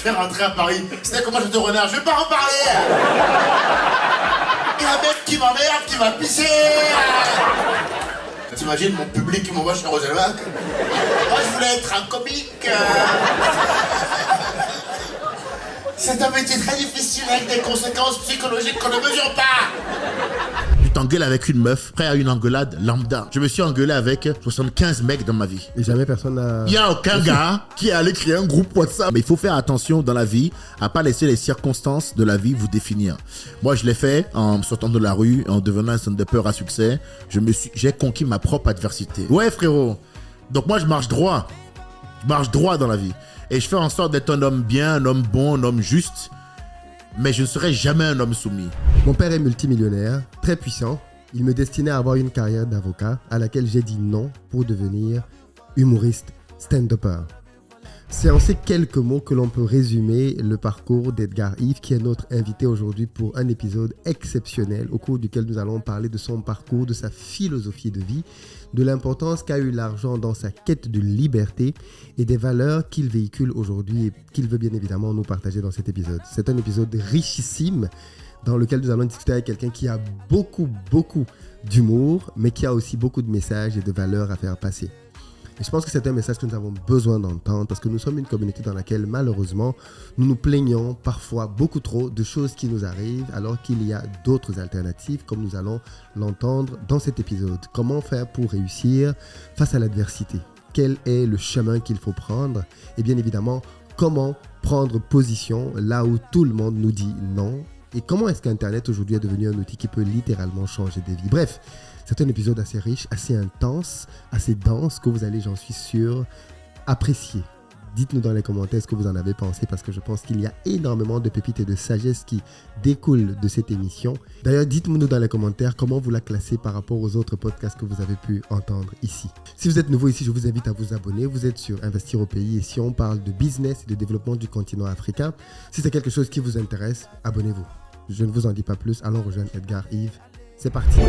vais rentrer à Paris. C'était comment je te renard, je vais pas en parler. Il y a un mec qui m'emmerde, qui va pisser. T'imagines mon public qui m'envoie chez Roselmack? Moi, je voulais être un comique. C'est un métier très difficile avec des conséquences psychologiques qu'on ne mesure pas. Tu t'engueules avec une meuf, prêt à une engueulade lambda. Je me suis engueulé avec 75 mecs dans ma vie. Et jamais personne n'a... Il n'y a aucun gars qui est allé créer un groupe WhatsApp. Mais il faut faire attention dans la vie à pas laisser les circonstances de la vie vous définir. Moi, je l'ai fait en sortant de la rue, en devenant un stand-upper à succès. J'ai conquis ma propre adversité. Ouais, frérot. Donc moi, je marche droit. Je marche droit dans la vie. Et je fais en sorte d'être un homme bien, un homme bon, un homme juste. Mais je ne serai jamais un homme soumis. Mon père est multimillionnaire, très puissant. Il me destinait à avoir une carrière d'avocat à laquelle j'ai dit non pour devenir humoriste stand-upper. C'est en ces quelques mots que l'on peut résumer le parcours d'Edgar Yves, qui est notre invité aujourd'hui pour un épisode exceptionnel au cours duquel nous allons parler de son parcours, de sa philosophie de vie, de l'importance qu'a eu l'argent dans sa quête de liberté et des valeurs qu'il véhicule aujourd'hui et qu'il veut bien évidemment nous partager dans cet épisode. C'est un épisode richissime dans lequel nous allons discuter avec quelqu'un qui a beaucoup d'humour, mais qui a aussi beaucoup de messages et de valeurs à faire passer. Et je pense que c'est un message que nous avons besoin d'entendre parce que nous sommes une communauté dans laquelle malheureusement nous nous plaignons parfois beaucoup trop de choses qui nous arrivent alors qu'il y a d'autres alternatives comme nous allons l'entendre dans cet épisode. Comment faire pour réussir face à l'adversité? Quel est le chemin qu'il faut prendre? Et bien évidemment, comment prendre position là où tout le monde nous dit non? Et comment est-ce qu'Internet aujourd'hui est devenu un outil qui peut littéralement changer des vies? Bref, c'est un épisode assez riche, assez intense, assez dense que vous allez, j'en suis sûr, apprécier. Dites-nous dans les commentaires ce que vous en avez pensé parce que je pense qu'il y a énormément de pépites et de sagesse qui découlent de cette émission. D'ailleurs, dites-nous dans les commentaires comment vous la classez par rapport aux autres podcasts que vous avez pu entendre ici. Si vous êtes nouveau ici, je vous invite à vous abonner. Vous êtes sur Investir au pays et si on parle de business et de développement du continent africain, si c'est quelque chose qui vous intéresse, abonnez-vous. Je ne vous en dis pas plus, allons rejoindre Edgar Yves. C'est parti.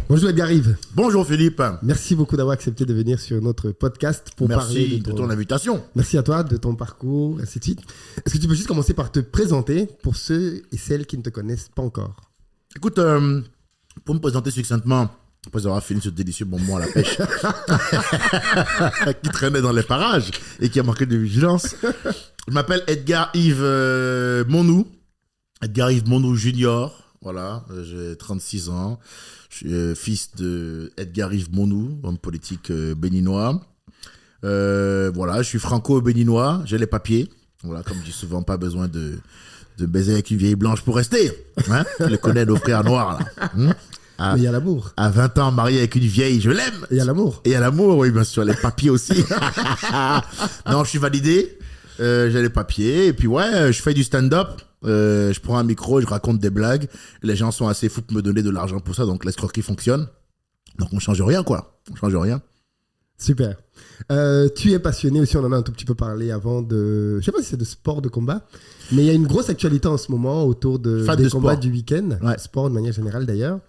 Bonjour Edgar Yves. Bonjour Philippe. Merci beaucoup d'avoir accepté de venir sur notre podcast pour parler de ton invitation. Merci à toi, de ton parcours, ainsi de suite. Est-ce que tu peux juste commencer par te présenter pour ceux et celles qui ne te connaissent pas encore? Écoute, pour me présenter succinctement, après avoir fini ce délicieux bonbon à la pêche qui traînait dans les parages et qui a manqué de vigilance, je m'appelle Edgar Yves Monou. Edgar Yves Monou Junior. Voilà, j'ai 36 ans. Je suis fils de Edgar Yves Monou, homme politique béninois. Voilà, je suis franco-béninois, j'ai les papiers. Voilà, comme je dis souvent, pas besoin de baiser avec une vieille blanche pour rester. Hein, je les connais, nos frères noirs, là. Mais il y a l'amour. À 20 ans, marié avec une vieille, je l'aime. Et il y a l'amour. Et il y a l'amour, oui, bien sûr, les papiers aussi. Non, je suis validé, j'ai les papiers. Et puis ouais, je fais du stand-up. Je prends un micro, je raconte des blagues. Les gens sont assez fous pour me donner de l'argent pour ça, donc l'escroquerie fonctionne. Donc on change rien, quoi. On change rien. Super. Tu es passionné aussi, on en a un tout petit peu parlé avant de... Je sais pas si c'est de sport de combat, mais il y a une grosse actualité en ce moment autour des combats du week-end. Ouais. Sport de manière générale d'ailleurs.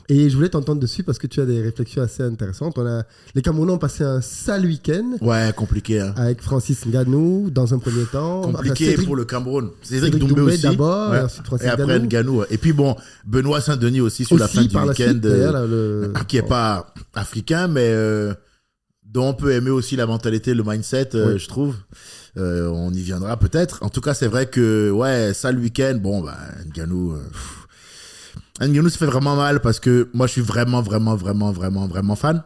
Et je voulais t'entendre dessus parce que tu as des réflexions assez intéressantes. Les Camerounais ont passé un sale week-end. Ouais, compliqué. Hein. Avec Francis Ngannou dans un premier temps. Compliqué pour le Cameroun. Cédric Doumbé aussi. D'abord, ouais. Et ensuite Francis et après Ngannou. Et puis bon, Benoît Saint-Denis aussi sur la fin du week-end. Qui n'est pas africain, mais dont on peut aimer aussi la mentalité, le mindset, oui. Je trouve. On y viendra peut-être. En tout cas, c'est vrai que, ouais, sale week-end. Bon, bah, Ngannou... Ngannou se fait vraiment mal parce que moi je suis vraiment fan.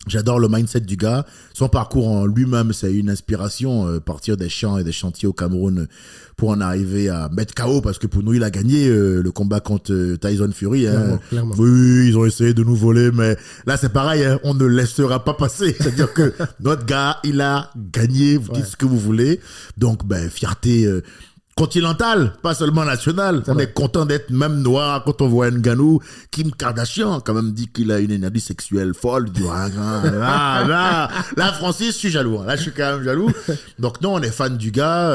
J'adore le mindset du gars. Son parcours en lui-même, c'est une inspiration. Partir des champs et des chantiers au Cameroun pour en arriver à mettre KO parce que pour nous, il a gagné le combat contre Tyson Fury. Hein. Clairement. Oui, ils ont essayé de nous voler, mais là c'est pareil, hein, on ne laissera pas passer. C'est-à-dire que notre gars, il a gagné, vous dites ce que vous voulez. Donc, ben, fierté... continental, pas seulement national. On est content d'être même noir quand on voit Ngannou. Kim Kardashian quand même dit qu'il a une énergie sexuelle folle. Là, Francis, je suis jaloux. Là, je suis quand même jaloux. Donc non, on est fan du gars.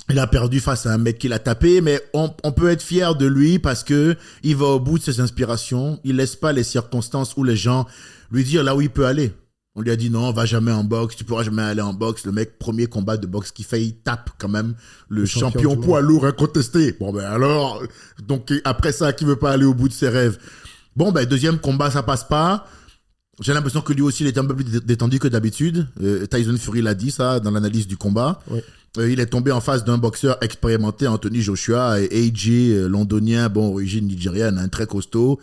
Il a perdu face à un mec qui l'a tapé, mais on peut être fier de lui parce que il va au bout de ses inspirations. Il laisse pas les circonstances où les gens lui disent là où il peut aller. On lui a dit non, va jamais en boxe, tu pourras jamais aller en boxe. Le mec, premier combat de boxe qu'il fait, il tape quand même le champion poids lourd incontesté. Bon ben alors, donc après ça, qui veut pas aller au bout de ses rêves? Bon ben deuxième combat, ça passe pas. J'ai l'impression que lui aussi, il était un peu plus détendu que d'habitude. Tyson Fury l'a dit ça dans l'analyse du combat. Oui. Il est tombé en face d'un boxeur expérimenté, Anthony Joshua, et AJ, londonien, bon, origine nigériane, hein, très costaud.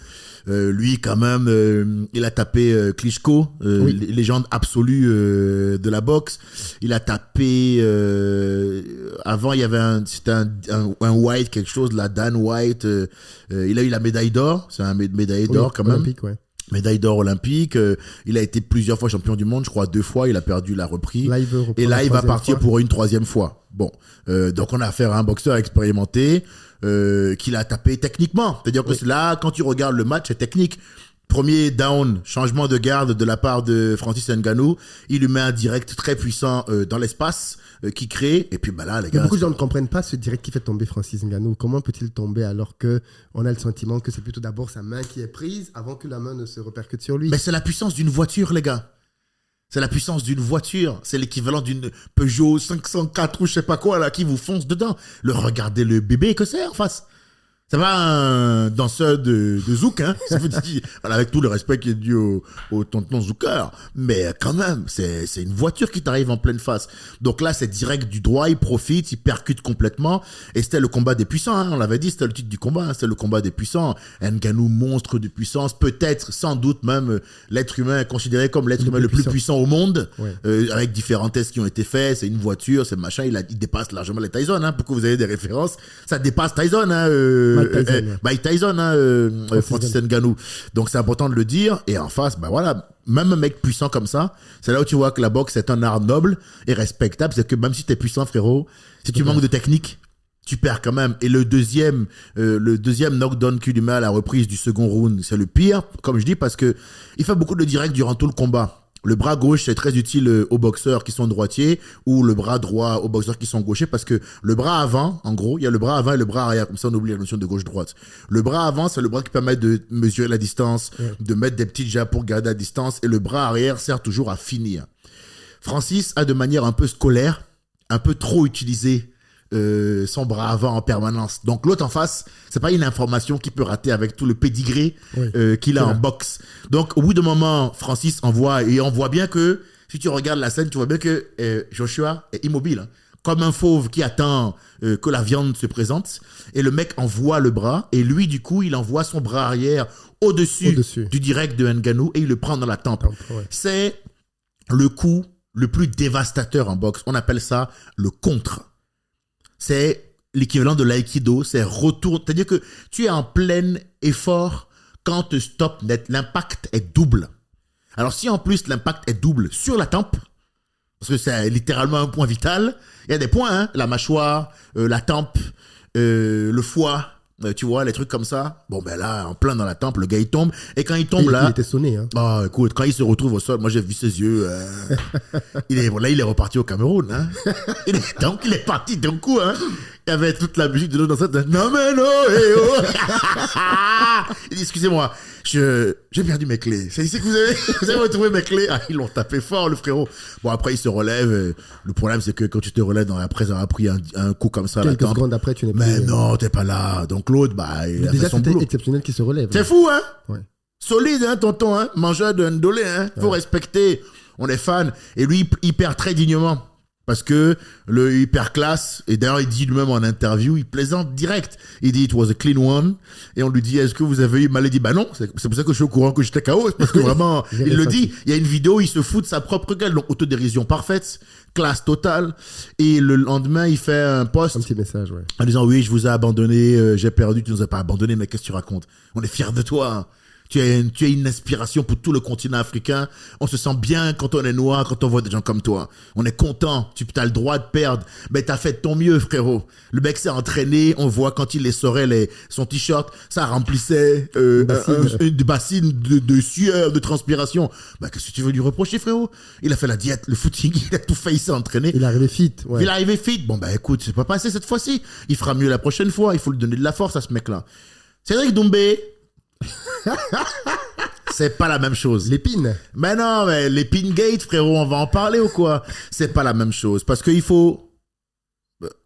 Lui, quand même, il a tapé Klitschko, oui. Légende absolue de la boxe. Il a tapé... avant, il y avait c'était un White, quelque chose, la Dan White. Il a eu la médaille d'or. C'est un médaille d'or, quand même. Olympique, ouais. Médaille d'or olympique, il a été plusieurs fois champion du monde, je crois 2 fois, il a perdu, la repris. Là, et là, il va partir pour une 3e fois. Bon, donc on a affaire à un boxeur expérimenté qui l'a tapé techniquement. C'est-à-dire que là, quand tu regardes le match, c'est technique. Premier down, changement de garde de la part de Francis Ngannou. Il lui met un direct très puissant dans l'espace qui crée. Et puis bah là, les gars... Beaucoup de gens ne comprennent pas ce direct qui fait tomber Francis Ngannou. Comment peut-il tomber alors qu'on a le sentiment que c'est plutôt d'abord sa main qui est prise avant que la main ne se répercute sur lui? Mais c'est la puissance d'une voiture, les gars. C'est la puissance d'une voiture. C'est l'équivalent d'une Peugeot 504 ou je sais pas quoi là qui vous fonce dedans. Regardez le bébé que c'est en face. C'est pas un danseur de zouk, hein. Voilà, avec tout le respect qui est dû au tonton Zouker. Mais quand même, c'est une voiture qui t'arrive en pleine face. Donc là, c'est direct du droit, il profite, il percute complètement. Et c'était le combat des puissants, hein. On l'avait dit, c'était le titre du combat, hein. C'était le combat des puissants. Ngannou, monstre de puissance, peut-être, sans doute même, l'être humain considéré comme l'être humain le plus puissant au monde. Ouais. Avec différents tests qui ont été faits. C'est une voiture, c'est machin, il dépasse largement les Tyson, hein. Pour que vous ayez des références. Ça dépasse Tyson, hein. Mike Tyson, Francis Ngannou. Donc c'est important de le dire. Et en face, bah voilà, même un mec puissant comme ça, c'est là où tu vois que la boxe est un art noble et respectable. C'est que même si t'es puissant, frérot, si tu manques de technique, tu perds quand même. Et le deuxième knockdown qu'il lui met à la reprise du second round, c'est le pire, comme je dis, parce que il fait beaucoup de directs durant tout le combat. Le bras gauche, c'est très utile aux boxeurs qui sont droitiers ou le bras droit aux boxeurs qui sont gauchers parce que le bras avant, en gros, il y a le bras avant et le bras arrière. Comme ça, on oublie la notion de gauche-droite. Le bras avant, c'est le bras qui permet de mesurer la distance, de mettre des petits jabs pour garder la distance et le bras arrière sert toujours à finir. Francis a de manière un peu scolaire, un peu trop utilisé son bras avant en permanence. Donc l'autre en face, c'est pas une information qu'il peut rater avec tout le pédigré qu'il a en boxe. Donc au bout d'un moment, Francis envoie, et on voit bien que, si tu regardes la scène, tu vois bien que Joshua est immobile, hein, comme un fauve qui attend que la viande se présente, et le mec envoie le bras, et lui du coup, il envoie son bras arrière au-dessus du direct de Ngannou, et il le prend dans la tempe. C'est le coup le plus dévastateur en boxe. On appelle ça le contre. C'est l'équivalent de l'aïkido, c'est retour. C'est-à-dire que tu es en plein effort quand te stop net. L'impact est double. Alors si en plus l'impact est double sur la tempe, parce que c'est littéralement un point vital, il y a des points, hein, la mâchoire, la tempe, le foie, tu vois, les trucs comme ça. Bon, ben là, en plein dans la tempe, le gars, il tombe. Et quand il tombe, là... Il était sonné, hein. Ah, écoute, quand il se retrouve au sol, moi, j'ai vu ses yeux. Il est reparti au Cameroun, hein. Donc, il est parti d'un coup, hein. Il y avait toute la musique de l'autre dans cette... Non, mais non, hey, oh. Il dit, excusez-moi, j'ai perdu mes clés. C'est ici que vous avez retrouvé mes clés. Ah, ils l'ont tapé fort, le frérot. Bon, après, il se relève. Le problème, c'est que quand tu te relèves après avoir pris un coup comme ça, quelques secondes après, tu n'es pas... Mais non, t'es pas là. Donc l'autre, bah, il a fait son boulot. C'était exceptionnel qu'il se relève. C'est fou, hein? Ouais. Solide, hein, tonton, hein? Mangeur de ndolé, hein? Faut respecter. On est fan. Et lui, il perd très dignement. Parce que le hyper classe, et d'ailleurs il dit lui-même en interview, il plaisante direct. Il dit it was a clean one. Et on lui dit est-ce que vous avez eu mal? Il dit bah non, c'est pour ça que je suis au courant que j'étais KO. Parce que vraiment, il le dit, il y a une vidéo, il se fout de sa propre gueule. Donc autodérision parfaite, classe totale. Et le lendemain, il fait un post. Un petit message, en disant oui, je vous ai abandonné, j'ai perdu, tu nous as pas abandonné, mais qu'est-ce que tu racontes? On est fiers de toi. Hein. Tu es une inspiration pour tout le continent africain. On se sent bien quand on est noir, quand on voit des gens comme toi. On est content. Tu as le droit de perdre. Mais t'as fait de ton mieux, frérot. Le mec s'est entraîné. On voit quand il les sorait son t-shirt, ça remplissait une bassine de sueur, de transpiration. Bah, qu'est-ce que tu veux lui reprocher, frérot? Il a fait la diète, le footing, il a tout fait, il s'est entraîné. Il est arrivé fit. Ouais. Il est arrivé fit. Bon, bah écoute, c'est pas passé cette fois-ci. Il fera mieux la prochaine fois. Il faut lui donner de la force à ce mec-là. Cédric Doumbé. C'est pas la même chose. L'épine. Mais non, mais l'épine gate, frérot, on va en parler ou quoi? C'est pas la même chose. Parce qu'il faut...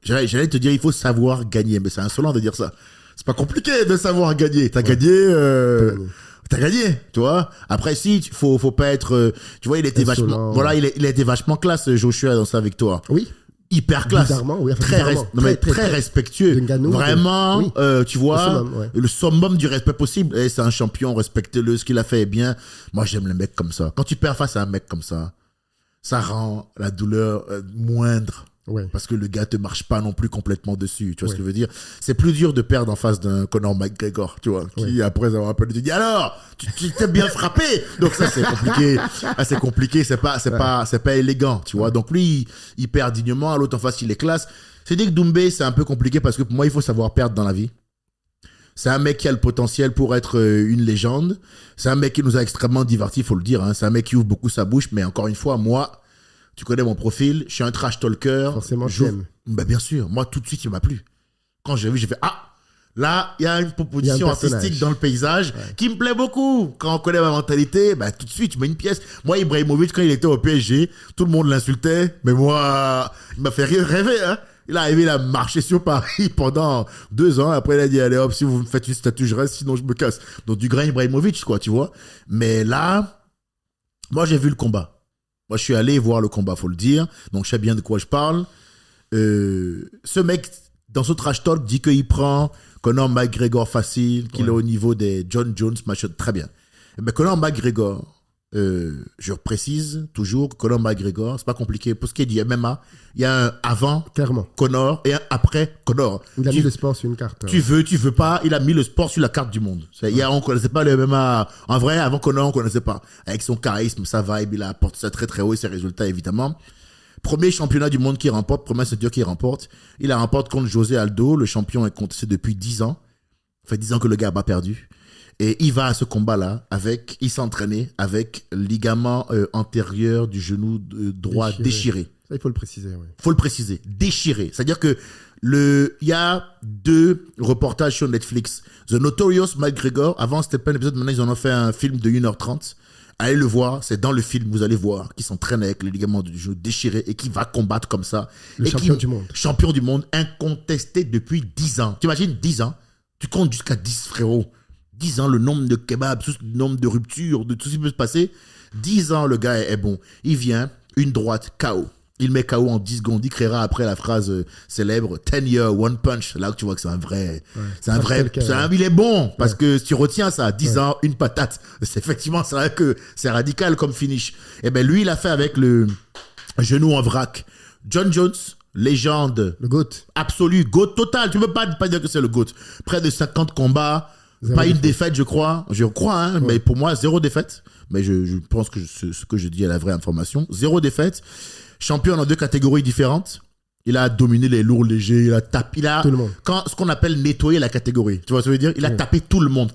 J'allais te dire, il faut savoir gagner. Mais c'est insolent de dire ça. C'est pas compliqué de savoir gagner. T'as gagné... T'as gagné, tu vois. Après, si, faut pas être... tu vois, il était vachement... Voilà, il a été vachement classe, Joshua, dans sa victoire. Oui. Hyper classe, oui, très respectueux, vraiment, oui. Tu vois, le summum du respect possible. Et c'est un champion, respectez-le, ce qu'il a fait est bien. Moi, j'aime les mecs comme ça. Quand tu perds face à un mec comme ça rend la douleur moindre. Ouais. Parce que le gars te marche pas non plus complètement dessus, tu vois ce que je veux dire. C'est plus dur de perdre en face d'un Conor McGregor, tu vois, qui après avoir un peu te dit alors, tu t'es bien frappé. Donc ça c'est compliqué, c'est compliqué, c'est pas élégant, tu vois. Donc lui il perd dignement, à l'autre en face il est classe. C'est dit que Doumbé c'est un peu compliqué parce que pour moi il faut savoir perdre dans la vie. C'est un mec qui a le potentiel pour être une légende. C'est un mec qui nous a extrêmement divertis, faut le dire. Hein. C'est un mec qui ouvre beaucoup sa bouche, mais encore une fois moi. Tu connais mon profil, je suis un trash talker. Forcément, j'aime. Bah, bien sûr, moi tout de suite, il m'a plu. Quand j'ai vu, j'ai fait là, il y a une proposition artistique dans le paysage qui me plaît beaucoup. Quand on connaît ma mentalité, bah, tout de suite, je mets une pièce. Moi, Ibrahimovic, quand il était au PSG, tout le monde l'insultait, mais moi, il m'a fait rêver, hein. Il est arrivé, il a marché sur Paris pendant 2 ans. Après, il a dit, allez hop, si vous me faites une statue, je reste, sinon je me casse. Donc, du grain Ibrahimovic, quoi, tu vois. Mais là, moi, j'ai vu le combat. Moi, je suis allé voir le combat, faut le dire. Donc, je sais bien de quoi je parle. Ce mec, dans ce trash talk, dit qu'il prend Conor McGregor facile, qu'il est au niveau des John Jones, machin, très bien. Mais Conor McGregor, je précise toujours, Conor McGregor, c'est pas compliqué. Pour ce qui est du MMA, il y a un avant Conor et un après Conor. Il a mis le sport sur une carte. Tu veux pas, il a mis le sport sur la carte du monde. On connaissait pas le MMA. En vrai, avant Conor, on connaissait pas. Avec son charisme, sa vibe, il a apporté ça très très haut et ses résultats, évidemment. Premier championnat du monde qu'il remporte, première ceinture qu'il remporte. Il la remporte contre José Aldo. Le champion est contesté depuis 10 ans. Ça fait 10 ans que le gars a pas perdu. Et il va à ce combat-là il s'est entraîné avec ligament antérieur du genou droit déchiré. Ça, il faut le préciser, oui. Faut le préciser. Déchiré. C'est-à-dire que il y a 2 reportages sur Netflix. The Notorious McGregor. Avant, c'était pas un épisode. Maintenant, ils en ont fait un film de 1h30. Allez le voir. C'est dans le film. Vous allez voir qu'il s'entraîne avec le ligament du genou déchiré et qui va combattre comme ça. Champion du monde. Champion du monde. Incontesté depuis 10 ans. Tu imagines 10 ans? Tu comptes jusqu'à 10, frérot. 10 ans, le nombre de kebabs, le nombre de ruptures, de tout ce qui peut se passer. 10 ans, le gars est bon. Il vient, une droite, KO. Il met KO en 10 secondes. Il créera après la phrase célèbre 10 years, one punch. Là où tu vois que c'est un vrai. Il est bon. Parce que si tu retiens ça, 10 ans, une patate. C'est effectivement, c'est vrai que c'est radical comme finish. Et ben lui, il a fait avec le genou en vrac. John Jones, légende. Le GOAT. Absolu. GOAT total. Tu ne peux pas dire que c'est le GOAT. Près de 50 combats. Pas une défaite, je crois. Hein, mais pour moi, 0 défaite. Mais je pense que ce que je dis est la vraie information. 0 défaite. Champion dans 2 catégories différentes. Il a dominé les lourds légers. Il a tapé. Tout le monde. Ce qu'on appelle nettoyer la catégorie. Tu vois ce que je veux dire? Il a tapé tout le monde.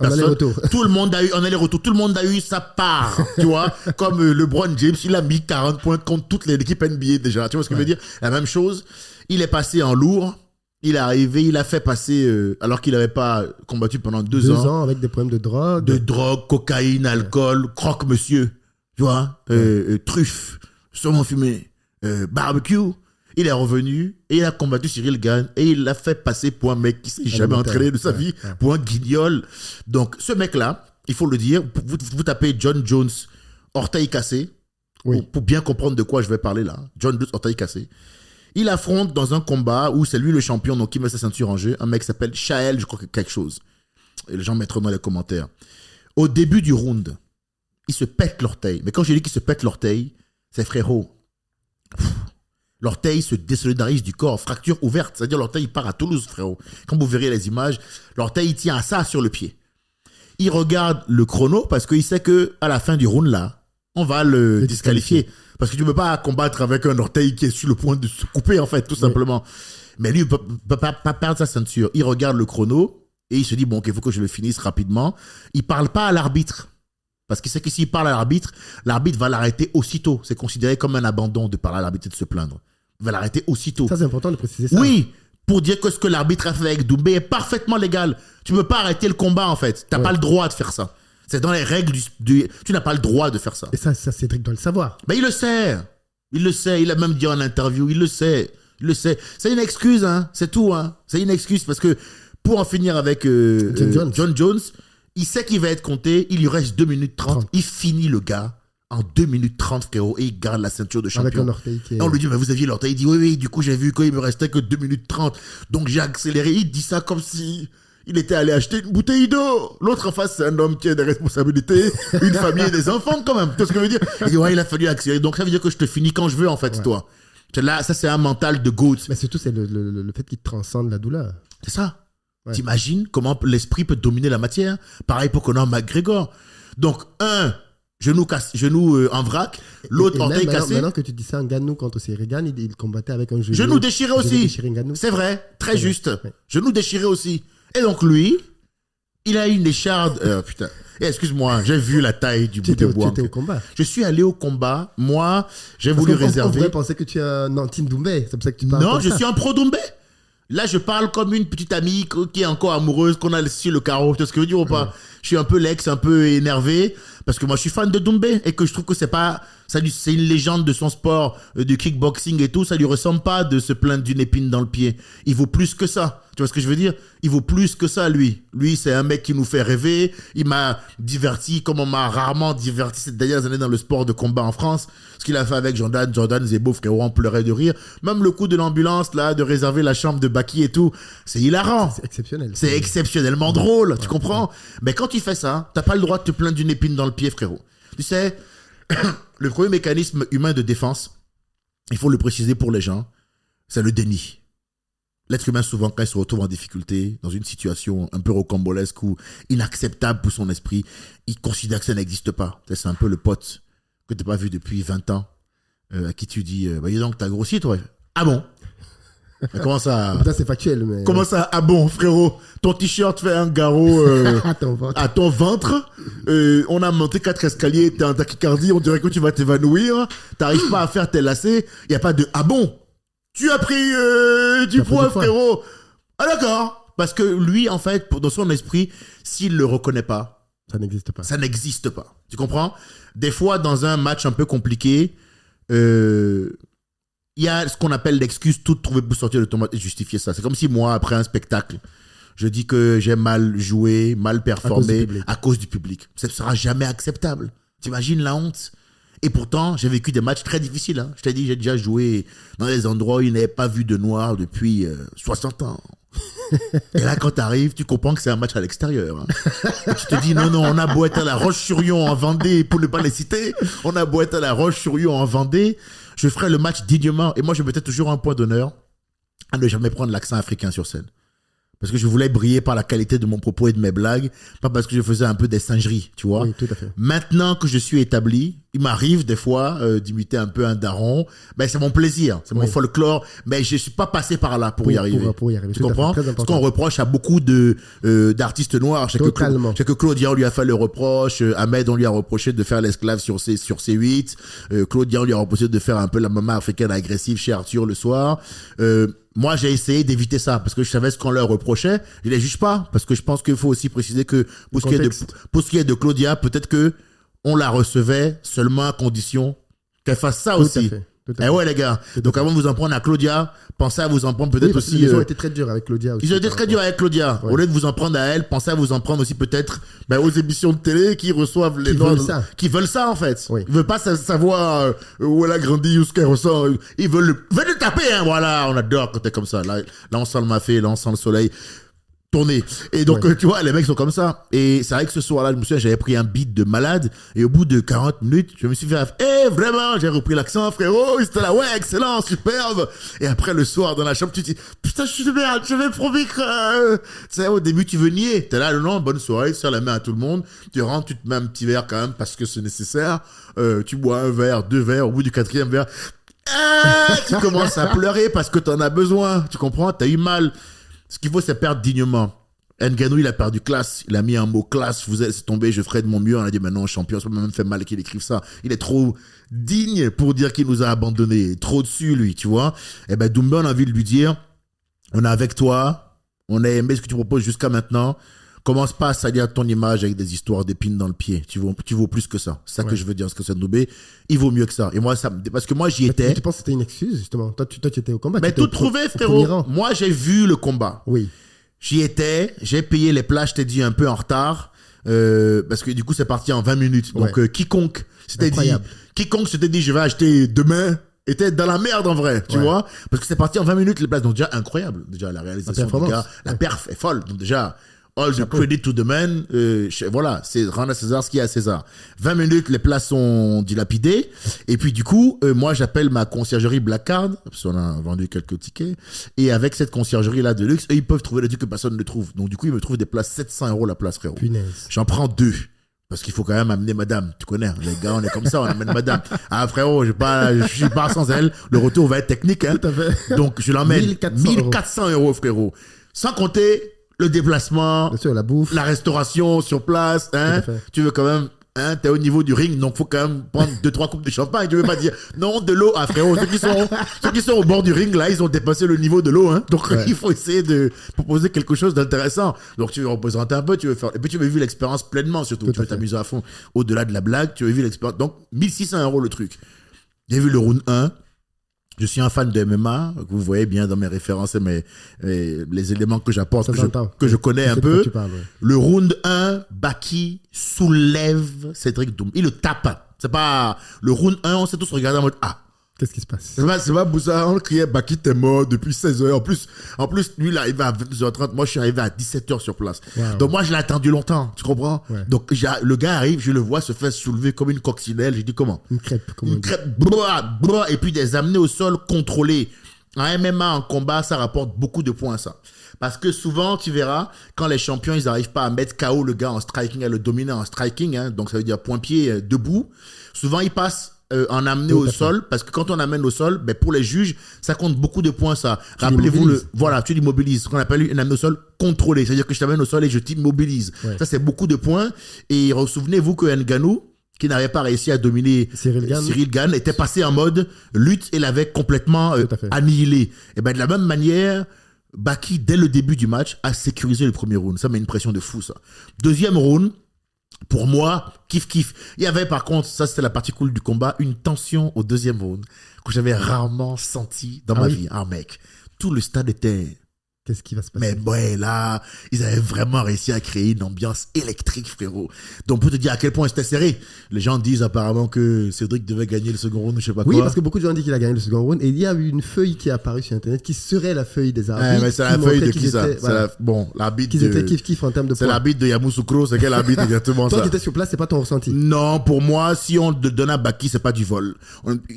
Tout le monde a eu, en aller-retour. Tout le monde a eu sa part. Tu vois? Comme LeBron James, il a mis 40 points contre toute l'équipe NBA déjà. Tu vois ce que je veux dire? La même chose. Il est passé en lourd. Il est arrivé, il a fait passer, alors qu'il n'avait pas combattu pendant 2 ans. 2 ans avec des problèmes de drogue. De drogue, cocaïne, alcool, croque-monsieur, tu vois, truffe, saumon fumé, barbecue. Il est revenu et il a combattu Cyril Gane et il l'a fait passer pour un mec qui s'est jamais entraîné de sa vie, pour un guignol. Donc, ce mec-là, il faut le dire, vous tapez John Jones, orteil cassé, pour bien comprendre de quoi je vais parler là. John Jones, orteil cassé. Il affronte dans un combat où c'est lui le champion, donc il met sa ceinture en jeu, un mec qui s'appelle Shael, je crois que quelque chose. Et les gens mettront dans les commentaires. Au début du round, il se pète l'orteil. Mais quand je dis qu'il se pète l'orteil, c'est frérot. L'orteil se désolidarise du corps, fracture ouverte. C'est-à-dire l'orteil il part à Toulouse, frérot. Quand vous verrez les images, l'orteil il tient à ça sur le pied. il regarde le chrono parce qu'il sait que à la fin du round là, on va le disqualifier. Parce que tu ne peux pas combattre avec un orteil qui est sur le point de se couper, en fait, tout simplement. Mais lui, il ne peut pas perdre sa ceinture. Il regarde le chrono et il se dit, bon, il faut que je le finisse rapidement. Il ne parle pas à l'arbitre. Parce qu'il sait que s'il parle à l'arbitre va l'arrêter aussitôt. C'est considéré comme un abandon de parler à l'arbitre et de se plaindre. Il va l'arrêter aussitôt. Ça, c'est important de préciser ça. Oui, pour dire que ce que l'arbitre a fait avec Doumbé est parfaitement légal. Tu ne peux pas arrêter le combat, en fait. Tu n'as pas le droit de faire ça. C'est dans les règles tu n'as pas le droit de faire ça. Et ça Cédric doit le savoir. Ben, il le sait. Il a même dit en interview, il le sait. C'est une excuse, hein. C'est tout, hein. C'est une excuse parce que pour en finir avec John Jones, il sait qu'il va être compté, il lui reste 2 minutes 30. Il finit le gars en 2 minutes 30, frérot, et il garde la ceinture de champion. Avec un orteil qui est... Et on lui dit, mais vous aviez l'orteil. Il dit, oui, du coup, j'ai vu qu'il me restait que 2 minutes 30. Donc j'ai accéléré. Il dit ça comme si il était allé acheter une bouteille d'eau. L'autre en face, c'est un homme qui a des responsabilités, une famille et des enfants quand même. Tu vois ce que je veux dire? Il dit, ouais, il a fallu accélérer. Donc ça veut dire que je te finis quand je veux, en fait, toi. Là, ça, c'est un mental de GOAT. Mais surtout, c'est le fait qu'il transcende la douleur. C'est ça. Ouais. T'imagines comment l'esprit peut dominer la matière? Pareil pour Conor McGregor. Donc, genou en vrac, l'autre orteil cassé. Maintenant que tu dis ça, Ngannou contre Reagan, il combattait avec un genou déchiré aussi. C'est vrai, très juste. Ouais. Genou déchiré aussi. Et donc lui, il a une écharde. Putain. Et excuse-moi, j'ai vu la taille du bout de bois. Tu étais au combat. Je suis allé au combat. Moi, j'ai voulu réserver. On pourrait penser que tu es un anti-Doumbé. C'est pour ça que tu parles. Non, je suis un pro-Doumbé. Là, je parle comme une petite amie qui est encore amoureuse, qu'on a laissé sur le carreau. Tu sais ce que je veux dire ou pas? Je suis un peu un peu énervé parce que moi, je suis fan de Doumbé et que je trouve que c'est une légende de son sport, du kickboxing et tout. Ça lui ressemble pas de se plaindre d'une épine dans le pied. Il vaut plus que ça. Tu vois ce que je veux dire? Il vaut plus que ça, lui. Lui, c'est un mec qui nous fait rêver. Il m'a diverti comme on m'a rarement diverti ces dernières années dans le sport de combat en France. Ce qu'il a fait avec Jordan Zebo, frérot, on pleurait de rire. Même le coup de l'ambulance, là, de réserver la chambre de Baki et tout, c'est hilarant. C'est exceptionnel. C'est exceptionnellement drôle, tu comprends? Mais quand tu fais ça, t'as pas le droit de te plaindre d'une épine dans le pied, frérot. Tu sais, le premier mécanisme humain de défense, il faut le préciser pour les gens, c'est le déni. L'être humain, souvent, quand il se retrouve en difficulté, dans une situation un peu rocambolesque ou inacceptable pour son esprit, il considère que ça n'existe pas. C'est un peu le pote que tu n'as pas vu depuis 20 ans, à qui tu dis, dis donc, t'as grossi, toi. Ah bon? Mais comment ça? Ça, c'est factuel, mais... Comment ça? Ah bon, frérot? Ton t-shirt fait un garrot à ton ventre. On a monté 4 escaliers, t'es en tachycardie, on dirait que tu vas t'évanouir. T'arrives pas à faire tes lacets. Il n'y a pas de ah bon? Tu as pris du poids, frérot. Ah d'accord. Parce que lui, en fait, dans son esprit, s'il le reconnaît pas, ça n'existe pas. Ça n'existe pas. Tu comprends? Des fois, dans un match un peu compliqué, il y a ce qu'on appelle l'excuse toute trouvée pour sortir de ton match et justifier ça. C'est comme si moi, après un spectacle, je dis que j'ai mal joué, mal performé à cause du public. Ça ne sera jamais acceptable. T'imagines la honte? Et pourtant, j'ai vécu des matchs très difficiles. Hein. Je t'ai dit, j'ai déjà joué dans des endroits où il n'avait pas vu de noir depuis 60 ans. Et là, quand tu arrives, tu comprends que c'est un match à l'extérieur. Hein. Et tu te dis, non, on a beau être à la Roche-sur-Yon en Vendée, pour ne pas les citer, on a beau être à la Roche-sur-Yon en Vendée, je ferai le match dignement. Et moi, je mettais toujours un point d'honneur à ne jamais prendre l'accent africain sur scène. Parce que je voulais briller par la qualité de mon propos et de mes blagues, pas parce que je faisais un peu des singeries, tu vois. Oui, tout à fait. Maintenant que je suis établi, il m'arrive des fois d'imiter un peu un daron. Ben, c'est mon plaisir, c'est mon folklore, mais je suis pas passé par là pour y arriver. Pour y arriver. Tu comprends? Ce qu'on reproche à beaucoup d'artistes noirs. Totalement. C'est que Claudia, on lui a fait le reproche, Ahmed, on lui a reproché de faire l'esclave sur C8, Claudia, on lui a reproché de faire un peu la maman africaine agressive chez Arthur le soir. Moi, j'ai essayé d'éviter ça parce que je savais ce qu'on leur reprochait. Je les juge pas parce que je pense qu'il faut aussi préciser que pour ce qui est de Claudia, peut-être que on la recevait seulement à condition qu'elle fasse ça aussi. Eh ouais, les gars. Donc, avant de vous en prendre à Claudia, pensez à vous en prendre peut-être aussi. Ils ont été très durs avec Claudia aussi. Ils ont été très durs avec Claudia. Ouais. Au lieu de vous en prendre à elle, pensez à vous en prendre aussi peut-être aux émissions de télé qui reçoçoivent les gens qui veulent ça, en fait. Oui. Ils veulent pas savoir où elle a grandi, où ce qu'elle ressent. Ils veulent le taper, hein. Voilà, on adore quand t'es comme ça. Là, on sent le mafé, là, on sent le soleil. tourner. Et donc, tu vois, les mecs sont comme ça. Et c'est vrai que ce soir-là, je me souviens, j'avais pris un beat de malade. Et au bout de 40 minutes, je me suis fait, vraiment, j'ai repris l'accent, frérot. C'était là, ouais, excellent, superbe. Et après, le soir, dans la chambre, tu te dis, putain, je suis de merde, j'avais promis que, tu sais, au début, tu veux nier. T'es là, non, bonne soirée, tu serres la main à tout le monde. Tu rentres, tu te mets un petit verre quand même parce que c'est nécessaire. Tu bois un verre, 2 verres. Au bout du 4e verre, tu commences à pleurer parce que t'en as besoin. Tu comprends? T'as eu mal. Ce qu'il faut, c'est perdre dignement. Ngannou, il a perdu classe. Il a mis un mot classe. Vous êtes tombé, je ferai de mon mieux. On a dit, maintenant, champion, ça m'a même fait mal qu'il écrive ça. Il est trop digne pour dire qu'il nous a abandonnés. Trop dessus, lui, tu vois. Et ben, Doumbé, on a envie de lui dire, on est avec toi. On a aimé ce que tu proposes jusqu'à maintenant. Commence pas à salir ton image avec des histoires d'épines dans le pied. Tu vaux plus que ça. C'est ça que je veux dire. Parce que c'est Doumbé, il vaut mieux que ça. Et moi, parce que moi, j'y étais. Tu penses que c'était une excuse, justement? Toi, tu étais au combat. Mais tout trouvé, frérot. Moi, j'ai vu le combat. Oui. J'y étais. J'ai payé les plats, je t'ai dit, un peu en retard. Parce que du coup, c'est parti en 20 minutes. Donc, quiconque s'était dit, je vais acheter demain, était dans la merde en vrai, tu vois. Parce que c'est parti en 20 minutes, les places. Donc, déjà, incroyable. Déjà, la réalisation du gars. La perf est folle. Donc, déjà, all the credit to the man. Voilà, c'est rendre à César ce qui est à César. 20 minutes, les places sont dilapidées. Et puis, du coup, moi, j'appelle ma conciergerie Black Card, parce qu'on a vendu quelques tickets. Et avec cette conciergerie-là de luxe, eux, ils peuvent trouver des trucs que personne ne trouve. Donc, du coup, ils me trouvent des places 700 € la place, frérot. Punaise. J'en prends 2. Parce qu'il faut quand même amener madame. Tu connais, les gars, on est comme ça, on amène madame. Ah, frérot, je suis pas sans elle. Le retour va être technique, hein. Tout à fait. Donc, je l'emmène. 1400 €, frérot. Sans compter le déplacement, bien sûr, la bouffe, la restauration sur place, hein. Tu veux quand même, hein, t'es au niveau du ring, donc faut quand même prendre 2-3 coupes de champagne. Tu veux pas dire, non, de l'eau, ah frérot, ceux qui sont au bord du ring, là, ils ont dépassé le niveau de l'eau, hein. Donc, il faut essayer de proposer quelque chose d'intéressant. Donc, tu veux représenter un peu, et puis tu veux vivre l'expérience pleinement, surtout. Tu veux t'amuser à fond. Au-delà de la blague, tu veux vivre l'expérience. Donc, 1600 € le truc. J'ai vu le round 1. Je suis un fan de MMA, que vous voyez bien dans mes références et les éléments que j'apporte, que je connais un peu. Le round 1, Baki soulève Cédric Doumbé. Il le tape. C'est pas le round 1, on s'est tous regardés en mode qu'est-ce qui se passe? C'est pas Boussa, on criait Baki t'es mort depuis 16h. En plus, lui, il est arrivé à 22h30. Moi, je suis arrivé à 17h sur place. Wow. Donc, moi, je l'ai attendu longtemps. Tu comprends? Ouais. Donc, le gars arrive, je le vois se faire soulever comme une coccinelle. J'ai dit comment? Une crêpe, Une crêpe. Et puis, des amenés au sol contrôlés. En MMA, en combat, ça rapporte beaucoup de points, ça. Parce que souvent, tu verras, quand les champions, ils n'arrivent pas à mettre KO le gars en striking, à le dominer en striking, hein, donc ça veut dire point-pied debout, souvent, ils passent en amener au sol, parce que quand on amène au sol, ben pour les juges, ça compte beaucoup de points, ça. Rappelez-vous tu l'immobilises, ce qu'on appelle une amener au sol contrôlée, c'est-à-dire que je t'amène au sol et je t'immobilise. Ouais. Ça, c'est beaucoup de points. Et souvenez-vous que Ngannou, qui n'avait pas réussi à dominer Cyril Gane, était passé en mode lutte et l'avait complètement annihilé. Et ben de la même manière, Baki, dès le début du match, a sécurisé le premier round. Ça met une pression de fou, ça. Deuxième round, pour moi, kiff. Il y avait par contre, ça c'était la partie cool du combat, une tension au deuxième round que j'avais rarement senti dans ma vie. Ah mec, tout le stade était... Qu'est-ce qui va se passer? Mais ouais, là, ils avaient vraiment réussi à créer une ambiance électrique, frérot. Donc, pour te dire à quel point c'était serré, les gens disent apparemment que Cédric devait gagner le second round, je sais pas quoi. Oui, parce que beaucoup de gens disent qu'il a gagné le second round. Et il y a eu une feuille qui est apparue sur Internet qui serait la feuille des arbitres. Mais c'est la feuille de qui ça? Bon, l'arbitre. Qu'ils étaient kiff en termes de points. C'est l'arbitre de Yamoussoukro, c'est quel arbitre exactement? Toi qui étais sur place, c'est pas ton ressenti? Non, pour moi, si on te donne à Baki, c'est pas du vol.